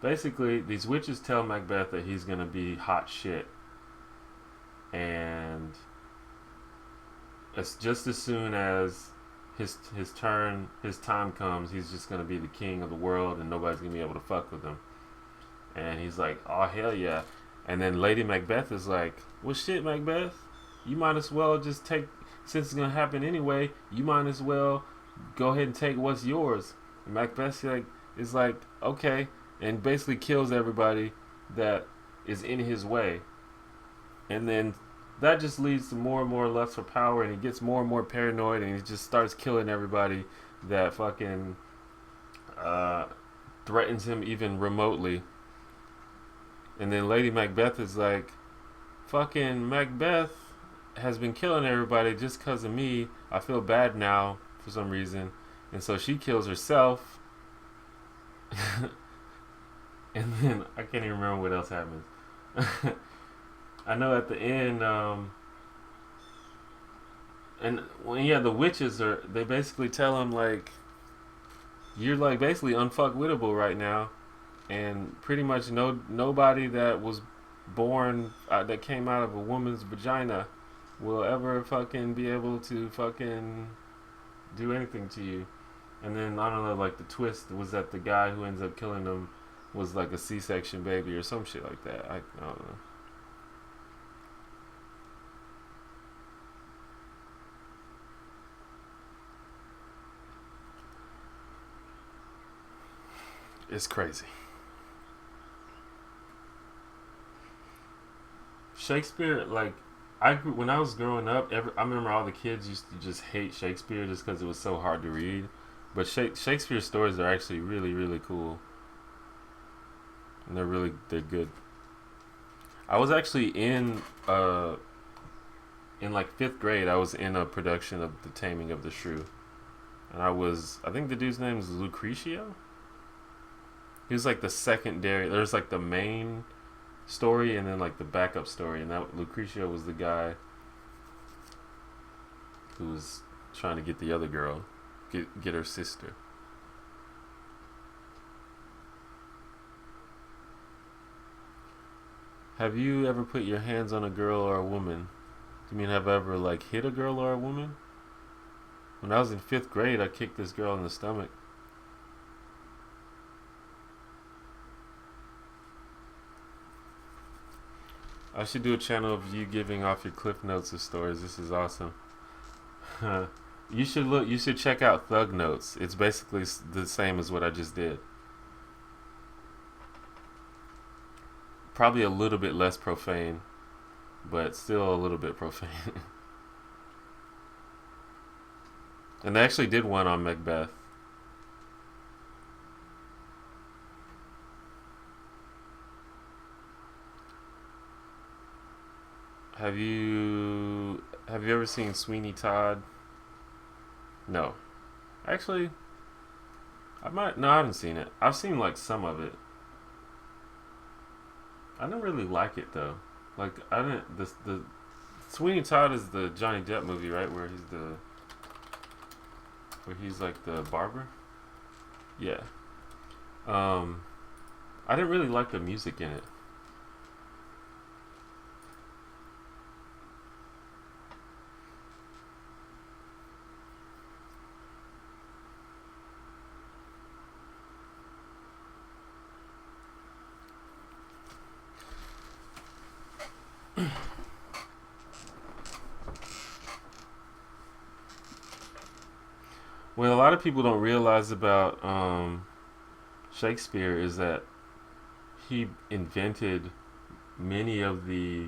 A: basically these witches tell Macbeth that he's gonna be hot shit, and it's just as soon as his time comes, he's just gonna be the king of the world, and nobody's gonna be able to fuck with him. And he's like, oh hell yeah. And then Lady Macbeth is like, well shit, Macbeth, you might as well just take, since it's gonna happen anyway, you might as well go ahead and take what's yours. And Macbeth is like, okay, and basically kills everybody that is in his way. And then that just leads to more and more lust for power, and he gets more and more paranoid, and he just starts killing everybody that fucking threatens him even remotely. And then Lady Macbeth is like, fucking Macbeth has been killing everybody just because of me. I feel bad now for some reason. And so she kills herself. And then I can't even remember what else happens. I know at the end, and when the witches they basically tell him like, you're like basically unfuckwittable right now, and pretty much nobody that was born that came out of a woman's vagina will ever fucking be able to fucking do anything to you. And then I don't know, like the twist was that the guy who ends up killing them was like a C-section baby or some shit like that. I don't know. It's crazy. Shakespeare, like, when I was growing up, I remember all the kids used to just hate Shakespeare just because it was so hard to read. But Shakespeare's stories are actually really, really cool, and they're good. I was actually in in like 5th grade, I was in a production of The Taming of the Shrew, and I think the dude's name is Lucretio. He was like the secondary. There's like the main story and then like the backup story, and that Lucretio was the guy who was trying to get the other girl, get her sister. Have you ever put your hands on a girl or a woman? Do you mean have I ever like hit a girl or a woman? When I was in 5th grade, I kicked this girl in the stomach. I should do a channel of you giving off your cliff notes of stories. This is awesome. You should look. You should check out Thug Notes. It's basically the same as what I just did. Probably a little bit less profane, but still a little bit profane. And they actually did one on Macbeth. Have you ever seen Sweeney Todd? No. Actually, I might. No, I haven't seen it. I've seen like some of it. I didn't really like it though. Like I didn't. The Sweeney Todd is the Johnny Depp movie, right? Where he's like the barber. Yeah. Um, I didn't really like the music in it. Well, a lot of people don't realize about Shakespeare is that he invented many of the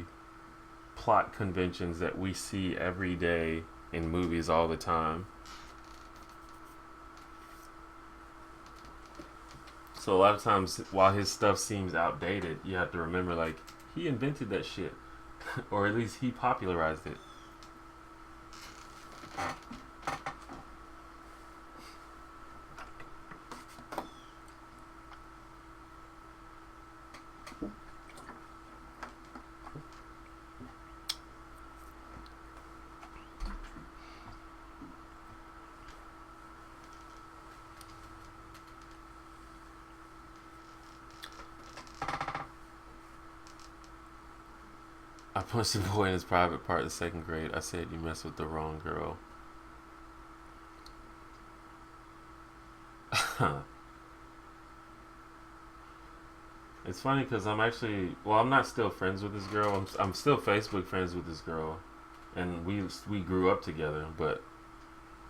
A: plot conventions that we see every day in movies all the time. So a lot of times, while his stuff seems outdated, you have to remember like he invented that shit, or at least he popularized it. I punched a boy in his private part in 2nd grade. I said you messed with the wrong girl. It's funny because I'm not still friends with this girl. I'm still Facebook friends with this girl, and we grew up together. But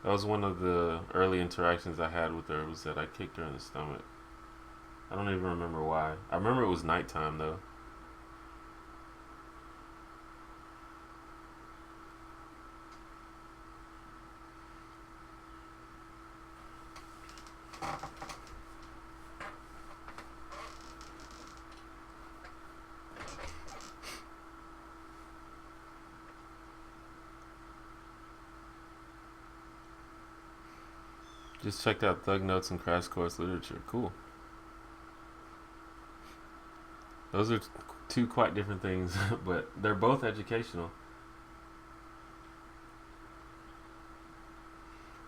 A: that was one of the early interactions I had with her. Was that I kicked her in the stomach. I don't even remember why. I remember it was nighttime though. Just checked out Thug Notes and Crash Course Literature. Cool. Those are two quite different things, but they're both educational.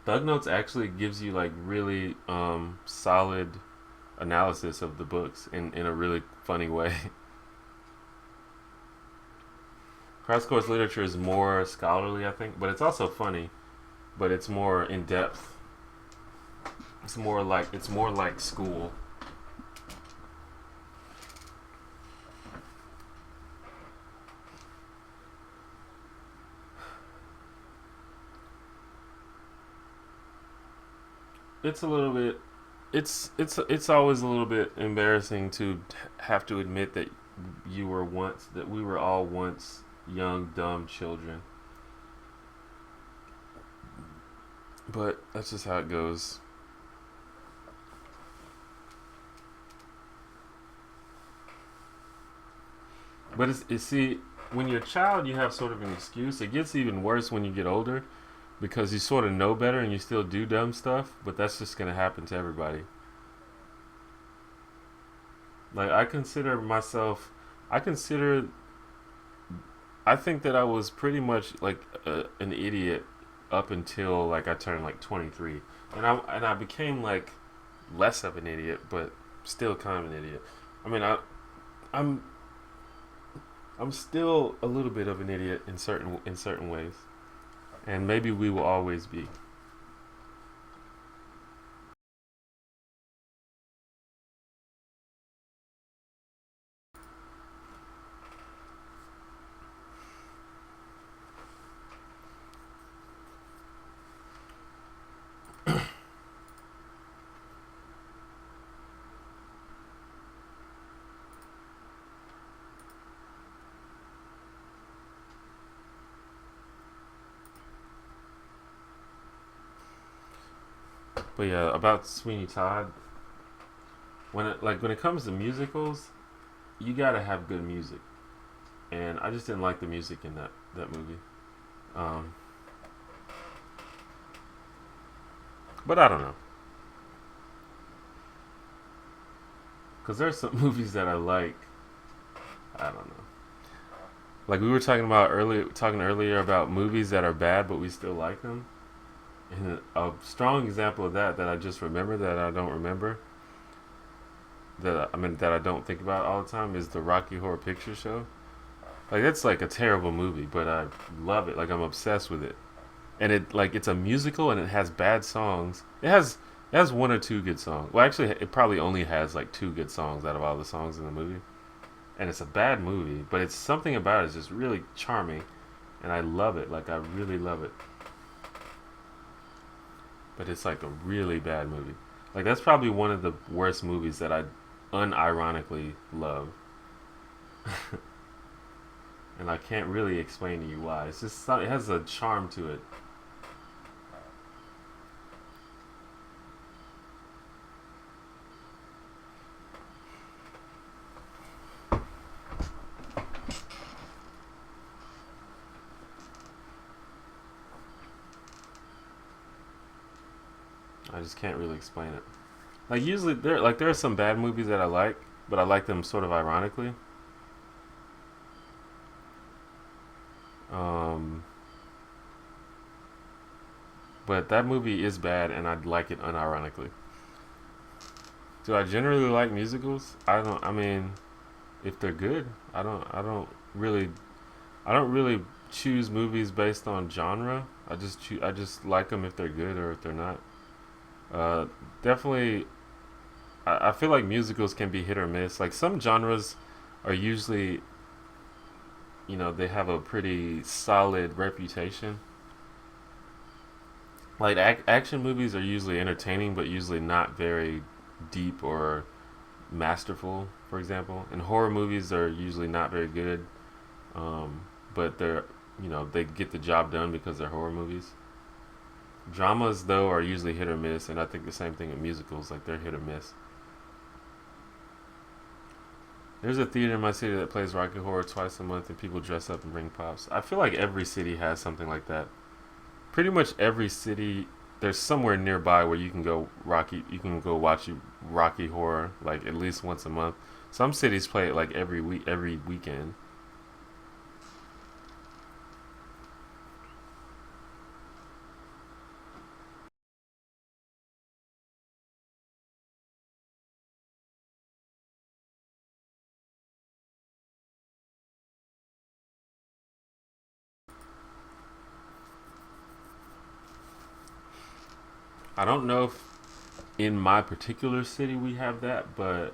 A: Thug Notes actually gives you like really solid analysis of the books in a really funny way. Crash Course Literature is more scholarly, I think, but it's also funny, but it's more in depth. It's more like school. It's a little bit. It's always a little bit embarrassing to have to admit that we were all once young dumb children. But that's just how it goes. But it's see when you're a child, you have sort of an excuse. It gets even worse when you get older because you sort of know better and you still do dumb stuff, but that's just going to happen to everybody. Like, I consider myself, I consider, I think that I was pretty much like an idiot up until like I turned like 23. And I became like less of an idiot, but still kind of an idiot. I mean, I'm I'm still a little bit of an idiot in certain ways, and maybe we will always be. But yeah, about Sweeney Todd, when it comes to musicals, you gotta have good music, and I just didn't like the music in that movie. Um, but I don't know, cause there's some movies that I like. I don't know. Like we were talking earlier about movies that are bad, but we still like them. And a strong example of that I just remember that I don't remember that I don't think about all the time is the Rocky Horror Picture Show. Like that's like a terrible movie, but I love it. Like I'm obsessed with it. And it's a musical and it has bad songs. It has one or two good songs. Well, actually, it probably only has like two good songs out of all the songs in the movie. And it's a bad movie, but it's something about it is just really charming, and I love it. Like I really love it. But it's like a really bad movie. Like that's probably one of the worst movies that I unironically love, and I can't really explain to you why. It's just it has a charm to it. I just can't really explain it. Like usually there are some bad movies that I like, but I like them sort of ironically. Um, but that movie is bad, and I like it unironically. Do I generally like musicals? I don't. I mean, if they're good, I don't. I don't really. I don't really choose movies based on genre. I just like them if they're good or if they're not. Uh, Definitely. I feel like musicals can be hit or miss. Like some genres are usually, they have a pretty solid reputation. Like action movies are usually entertaining, but usually not very deep or masterful. For example, and horror movies are usually not very good, um, but they get the job done because they're horror movies. Dramas though are usually hit or miss, and I think the same thing with musicals. Like they're hit or miss. There's a theater in my city that plays Rocky Horror twice a month, and people dress up and bring pops. I feel like every city has something like that. Pretty much every city, there's somewhere nearby where you can go You can go watch Rocky Horror like at least once a month. Some cities play it like every weekend. I don't know if in my particular city we have that, but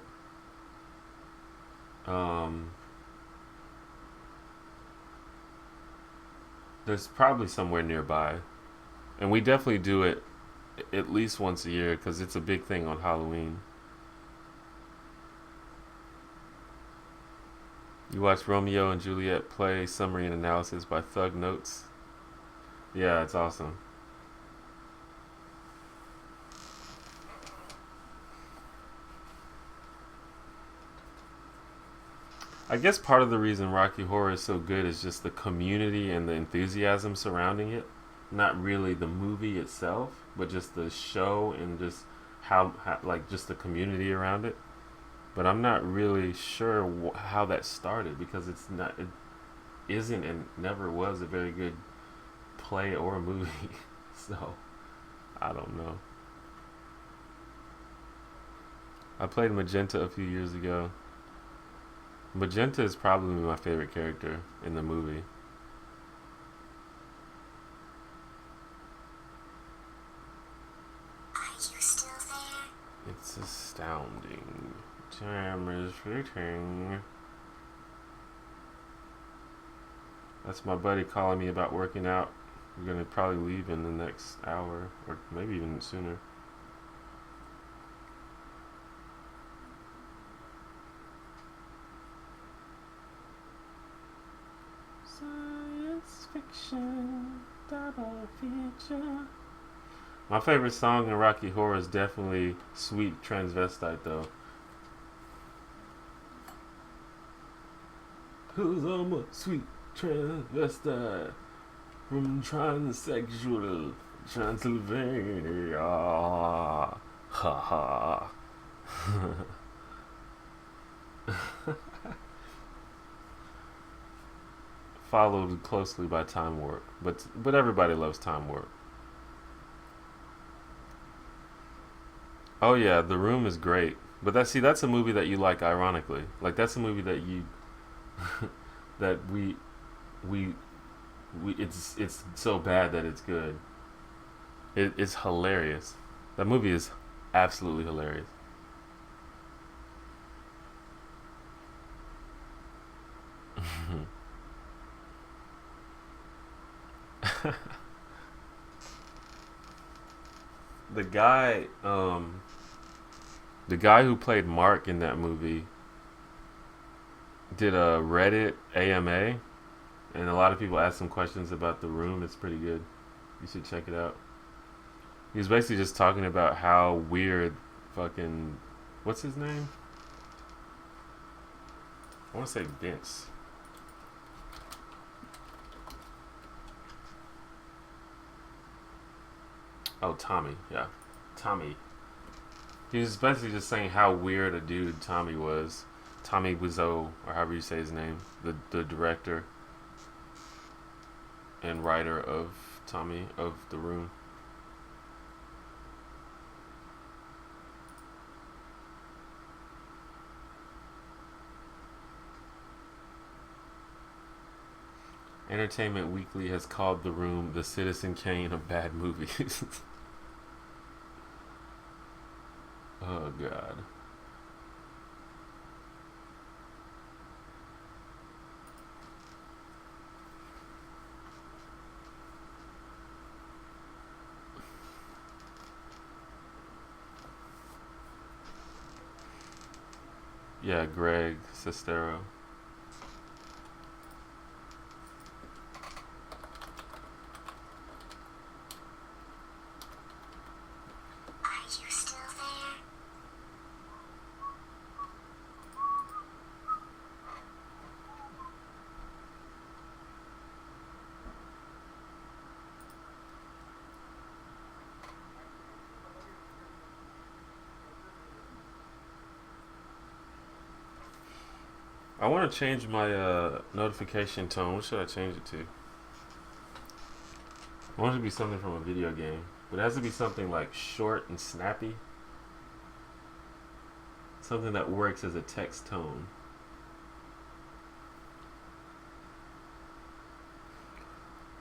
A: um, there's probably somewhere nearby, and we definitely do it at least once a year because it's a big thing on Halloween. You watch Romeo and Juliet play summary and analysis by Thug Notes. Yeah, it's awesome. I guess part of the reason Rocky Horror is so good is just the community and the enthusiasm surrounding it. Not really the movie itself, but just the show and just how like just the community around it. But I'm not really sure how that started because it isn't and never was a very good play or movie. So I don't know. I played Magenta a few years ago. Magenta is probably my favorite character in the movie.
B: Are you still there?
A: It's astounding. Time is fleeting. That's my buddy calling me about working out. We're gonna probably leave in the next hour, or maybe even sooner. Science fiction, double feature. My favorite song in Rocky Horror is definitely Sweet Transvestite, though. Cause I'm a sweet transvestite from transsexual Transylvania. Ha ha. Followed closely by Time Warp, but everybody loves Time Warp. Oh yeah, The Room is great. But that's a movie that you like ironically. Like that's a movie that you that we it's so bad that it's good. It's hilarious. That movie is absolutely hilarious. the guy the guy who played Mark in that movie did a Reddit AMA, and a lot of people asked him questions about The Room. It's pretty good. You should check it out. He was basically just talking about how weird fucking what's his name? I want to say Vince. Oh, Tommy. Yeah, Tommy. He was basically just saying how weird a dude Tommy was. Tommy Wiseau, or however you say his name, the director and writer of Tommy of The Room. Entertainment Weekly has called The Room the Citizen Kane of bad movies. Oh God. Yeah, Greg Sestero.
B: Are you still there?
A: I want to change my notification tone. What should I change it to? I want it to be something from a video game, but it has to be something like short and snappy. Something that works as a text tone.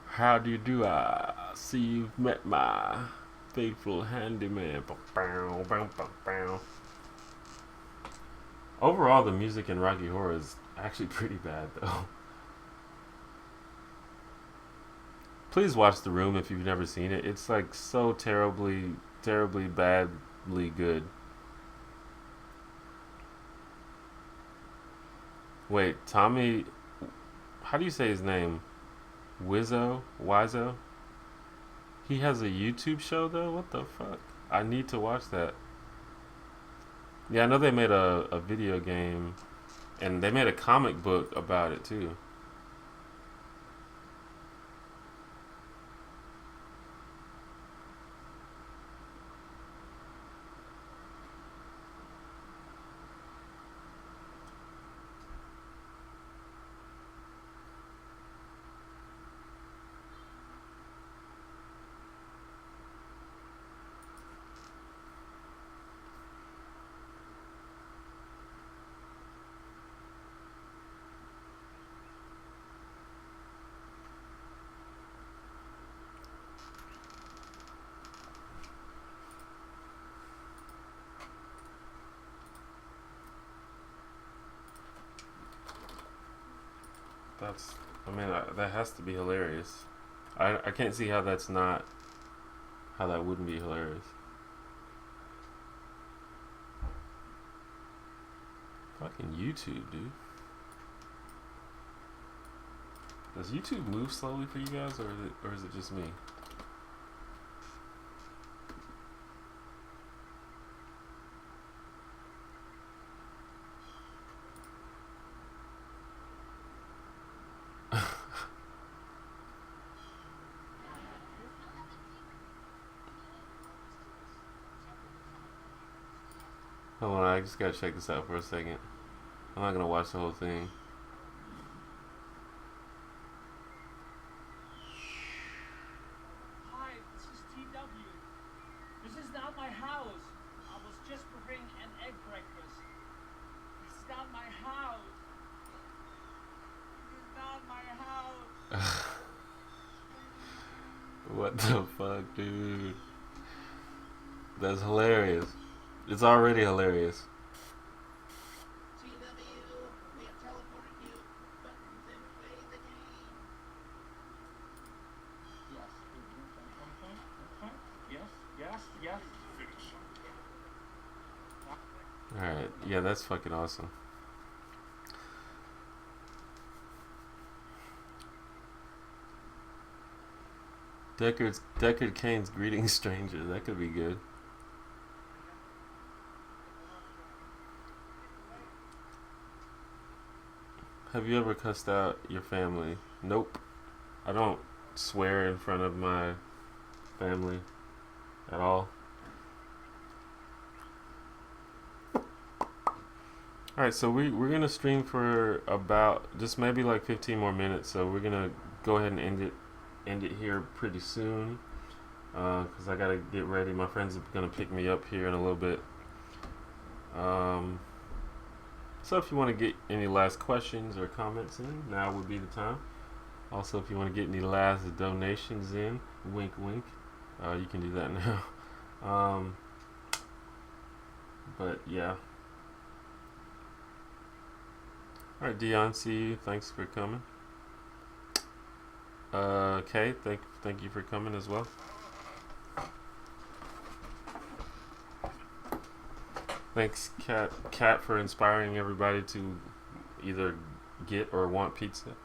A: How do you do? I see you've met my faithful handyman. Bow, bow, bow, bow. Overall, the music in Rocky Horror is actually pretty bad, though. Please watch The Room if you've never seen it. It's like so terribly, terribly badly good. Wait, Tommy. How do you say his name? Wiseau? He has a YouTube show, though? What the fuck? I need to watch that. Yeah, I know they made a video game And they made a comic book about it too. That's, I mean, that has to be hilarious. I can't see how that's not, how that wouldn't be hilarious. Fucking YouTube, dude. Does YouTube move slowly for you guys, or is it just me? Hold on, I just gotta check this out for a second. I'm not gonna watch the whole thing.
C: Hi, this is TW. This is not my house. I was just preparing an egg breakfast. This is not my house. This is not my house.
A: What the fuck, dude? That's hilarious. It's already hilarious.
C: TW, we have teleported you. Buttons and play the game. Yes. Okay. Yes.
A: Alright, yeah, that's fucking awesome. Deckard Kane's greeting strangers. That could be good. Have you ever cussed out your family? Nope. I don't swear in front of my family at all. Alright, so we're gonna stream for about just maybe like 15 more minutes. So we're gonna go ahead and end it here pretty soon. Cause I gotta get ready. My friends are gonna pick me up here in a little bit. So if you want to get any last questions or comments in, now would be the time. Also, if you want to get any last donations in, wink wink, you can do that now. But yeah. Alright, Dion, see you. Thanks for coming. Kay, thank you for coming as well. Thanks, Kat, for inspiring everybody to either get or want pizza.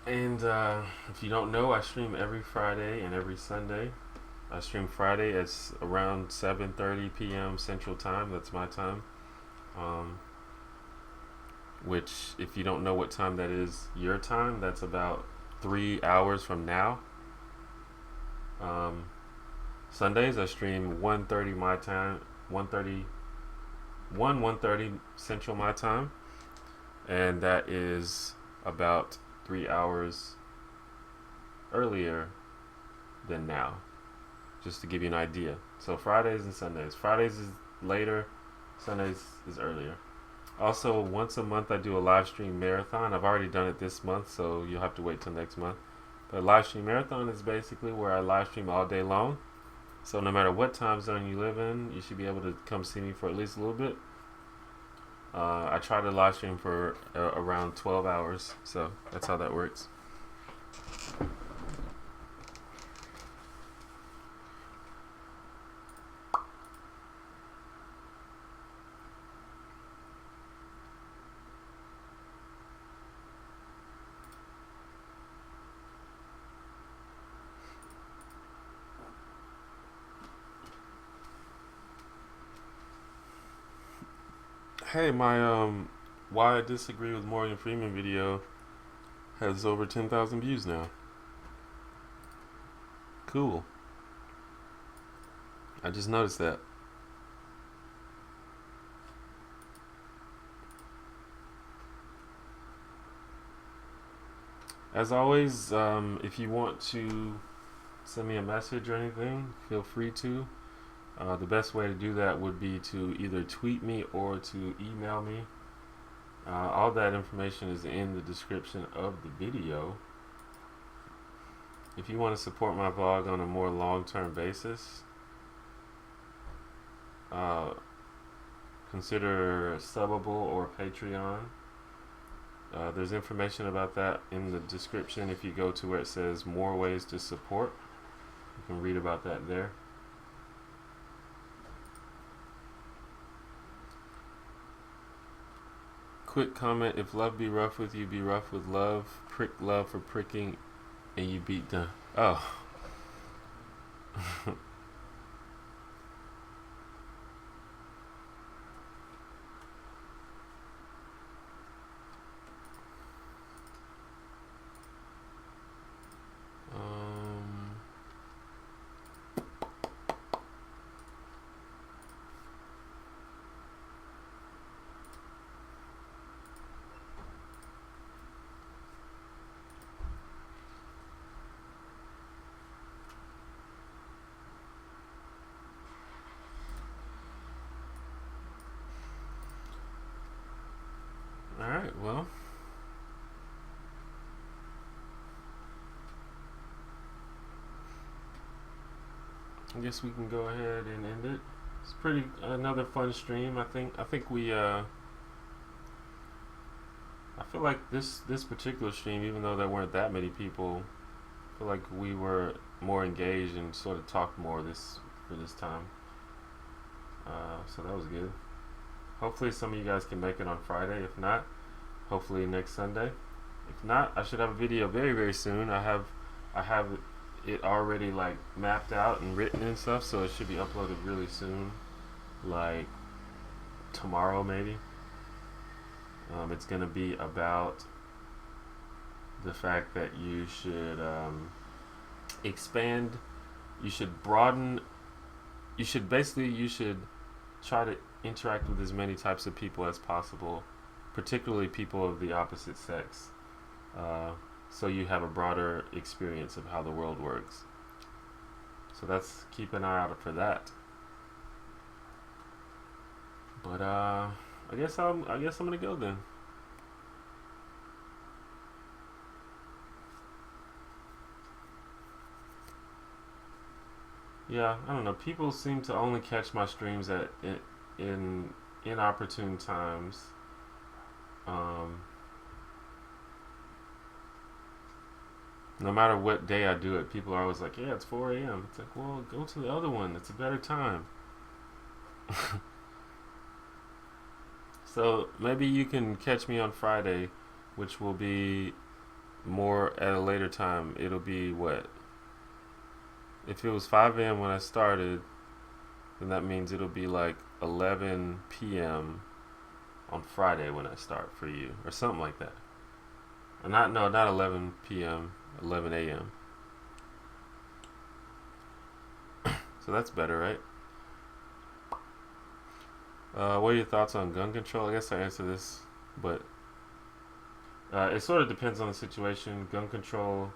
A: And if you don't know, I stream every Friday and every Sunday. I stream Friday at around 7:30 p.m. Central Time. That's my time. Which, if you don't know what time that is, your time, that's about 3 hours from now. Sundays I stream 1:30 my time, 1:30 Central my time, and that is about 3 hours earlier than now, just to give you an idea. So Fridays and Sundays. Fridays is later, Sundays is earlier. Also, once a month I do a live stream marathon. I've already done it this month, so you'll have to wait till next month. But live stream marathon is basically where I live stream all day long. So no matter what time zone you live in, you should be able to come see me for at least a little bit. I try to live stream for around 12 hours, so that's how that works. Hey, my why I disagree with Morgan Freeman video has over 10,000 views now. Cool. I just noticed that. As always, if you want to send me a message or anything, feel free to. The best way to do that would be to either tweet me or to email me. All that information is in the description of the video. If you want to support my vlog on a more long-term basis, consider Subbable or Patreon. There's information about that in the description. If you go to where it says more ways to support, you can read about that there. Quick comment: if love be rough with you, be rough with love. Prick love for pricking, and you beat done. Oh. Alright, well. I guess we can go ahead and end it. It's pretty another fun stream. I think we I feel like this particular stream, even though there weren't that many people, I feel like we were more engaged and sort of talked more for this time. So that was good. Hopefully some of you guys can make it on Friday. If not, hopefully next Sunday. If not, I should have a video very, very soon. I have it already like mapped out and written and stuff, so it should be uploaded really soon, like tomorrow maybe. It's gonna be about the fact that you should expand, you should broaden, you should try to interact with as many types of people as possible, particularly people of the opposite sex, so you have a broader experience of how the world works. So that's, keep an eye out for that. But I guess I'm gonna go then. Yeah, I don't know. People seem to only catch my streams at in inopportune times. No matter what day I do it, people are always like, "Yeah, it's 4 a.m." It's like, well, go to the other one. It's a better time. So maybe you can catch me on Friday, which will be more at a later time. It'll be what? If it was 5 a.m. when I started, then that means it'll be like 11 p.m. on Friday when I start for you, or something like that. Or not 11 p.m., 11 a.m. So that's better, right? What are your thoughts on gun control? I guess I answered this, but it sort of depends on the situation. Gun control,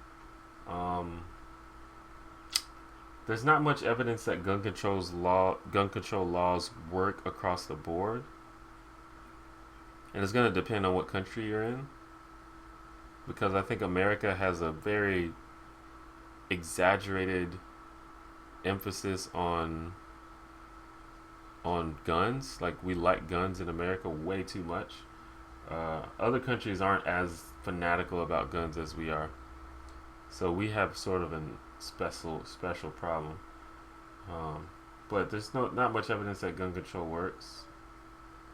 A: there's not much evidence that gun control laws work across the board, and it's going to depend on what country you're in, because I think America has a very exaggerated emphasis on guns. Like, we like guns in America way too much. Other countries aren't as fanatical about guns as we are, so we have sort of a special problem. But there's not much evidence that gun control works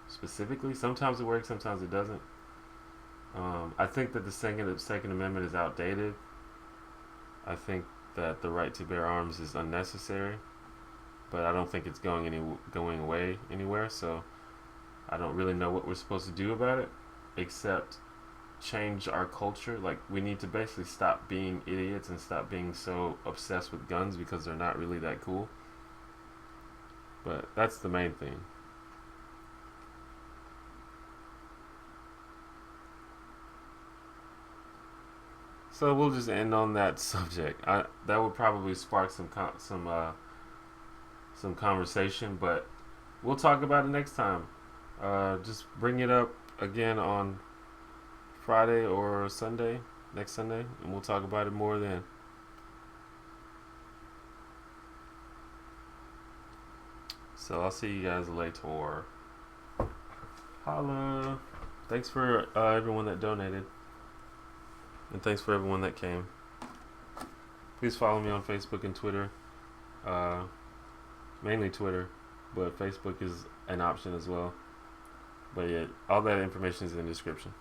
A: specifically. Sometimes it works, sometimes it doesn't. I think that the Second Amendment is outdated. I think that the right to bear arms is unnecessary, but I don't think it's going away anywhere. So I don't really know what we're supposed to do about it, except change our culture. Like, we need to basically stop being idiots and stop being so obsessed with guns because they're not really that cool. But that's the main thing. So we'll just end on that subject. That would probably spark some conversation, but we'll talk about it next time. Just bring it up again on Friday or Sunday, next Sunday, and we'll talk about it more then. So I'll see you guys later. Holla. Thanks for everyone that donated. And thanks for everyone that came. Please follow me on Facebook and Twitter. Mainly Twitter, but Facebook is an option as well. But yeah, all that information is in the description.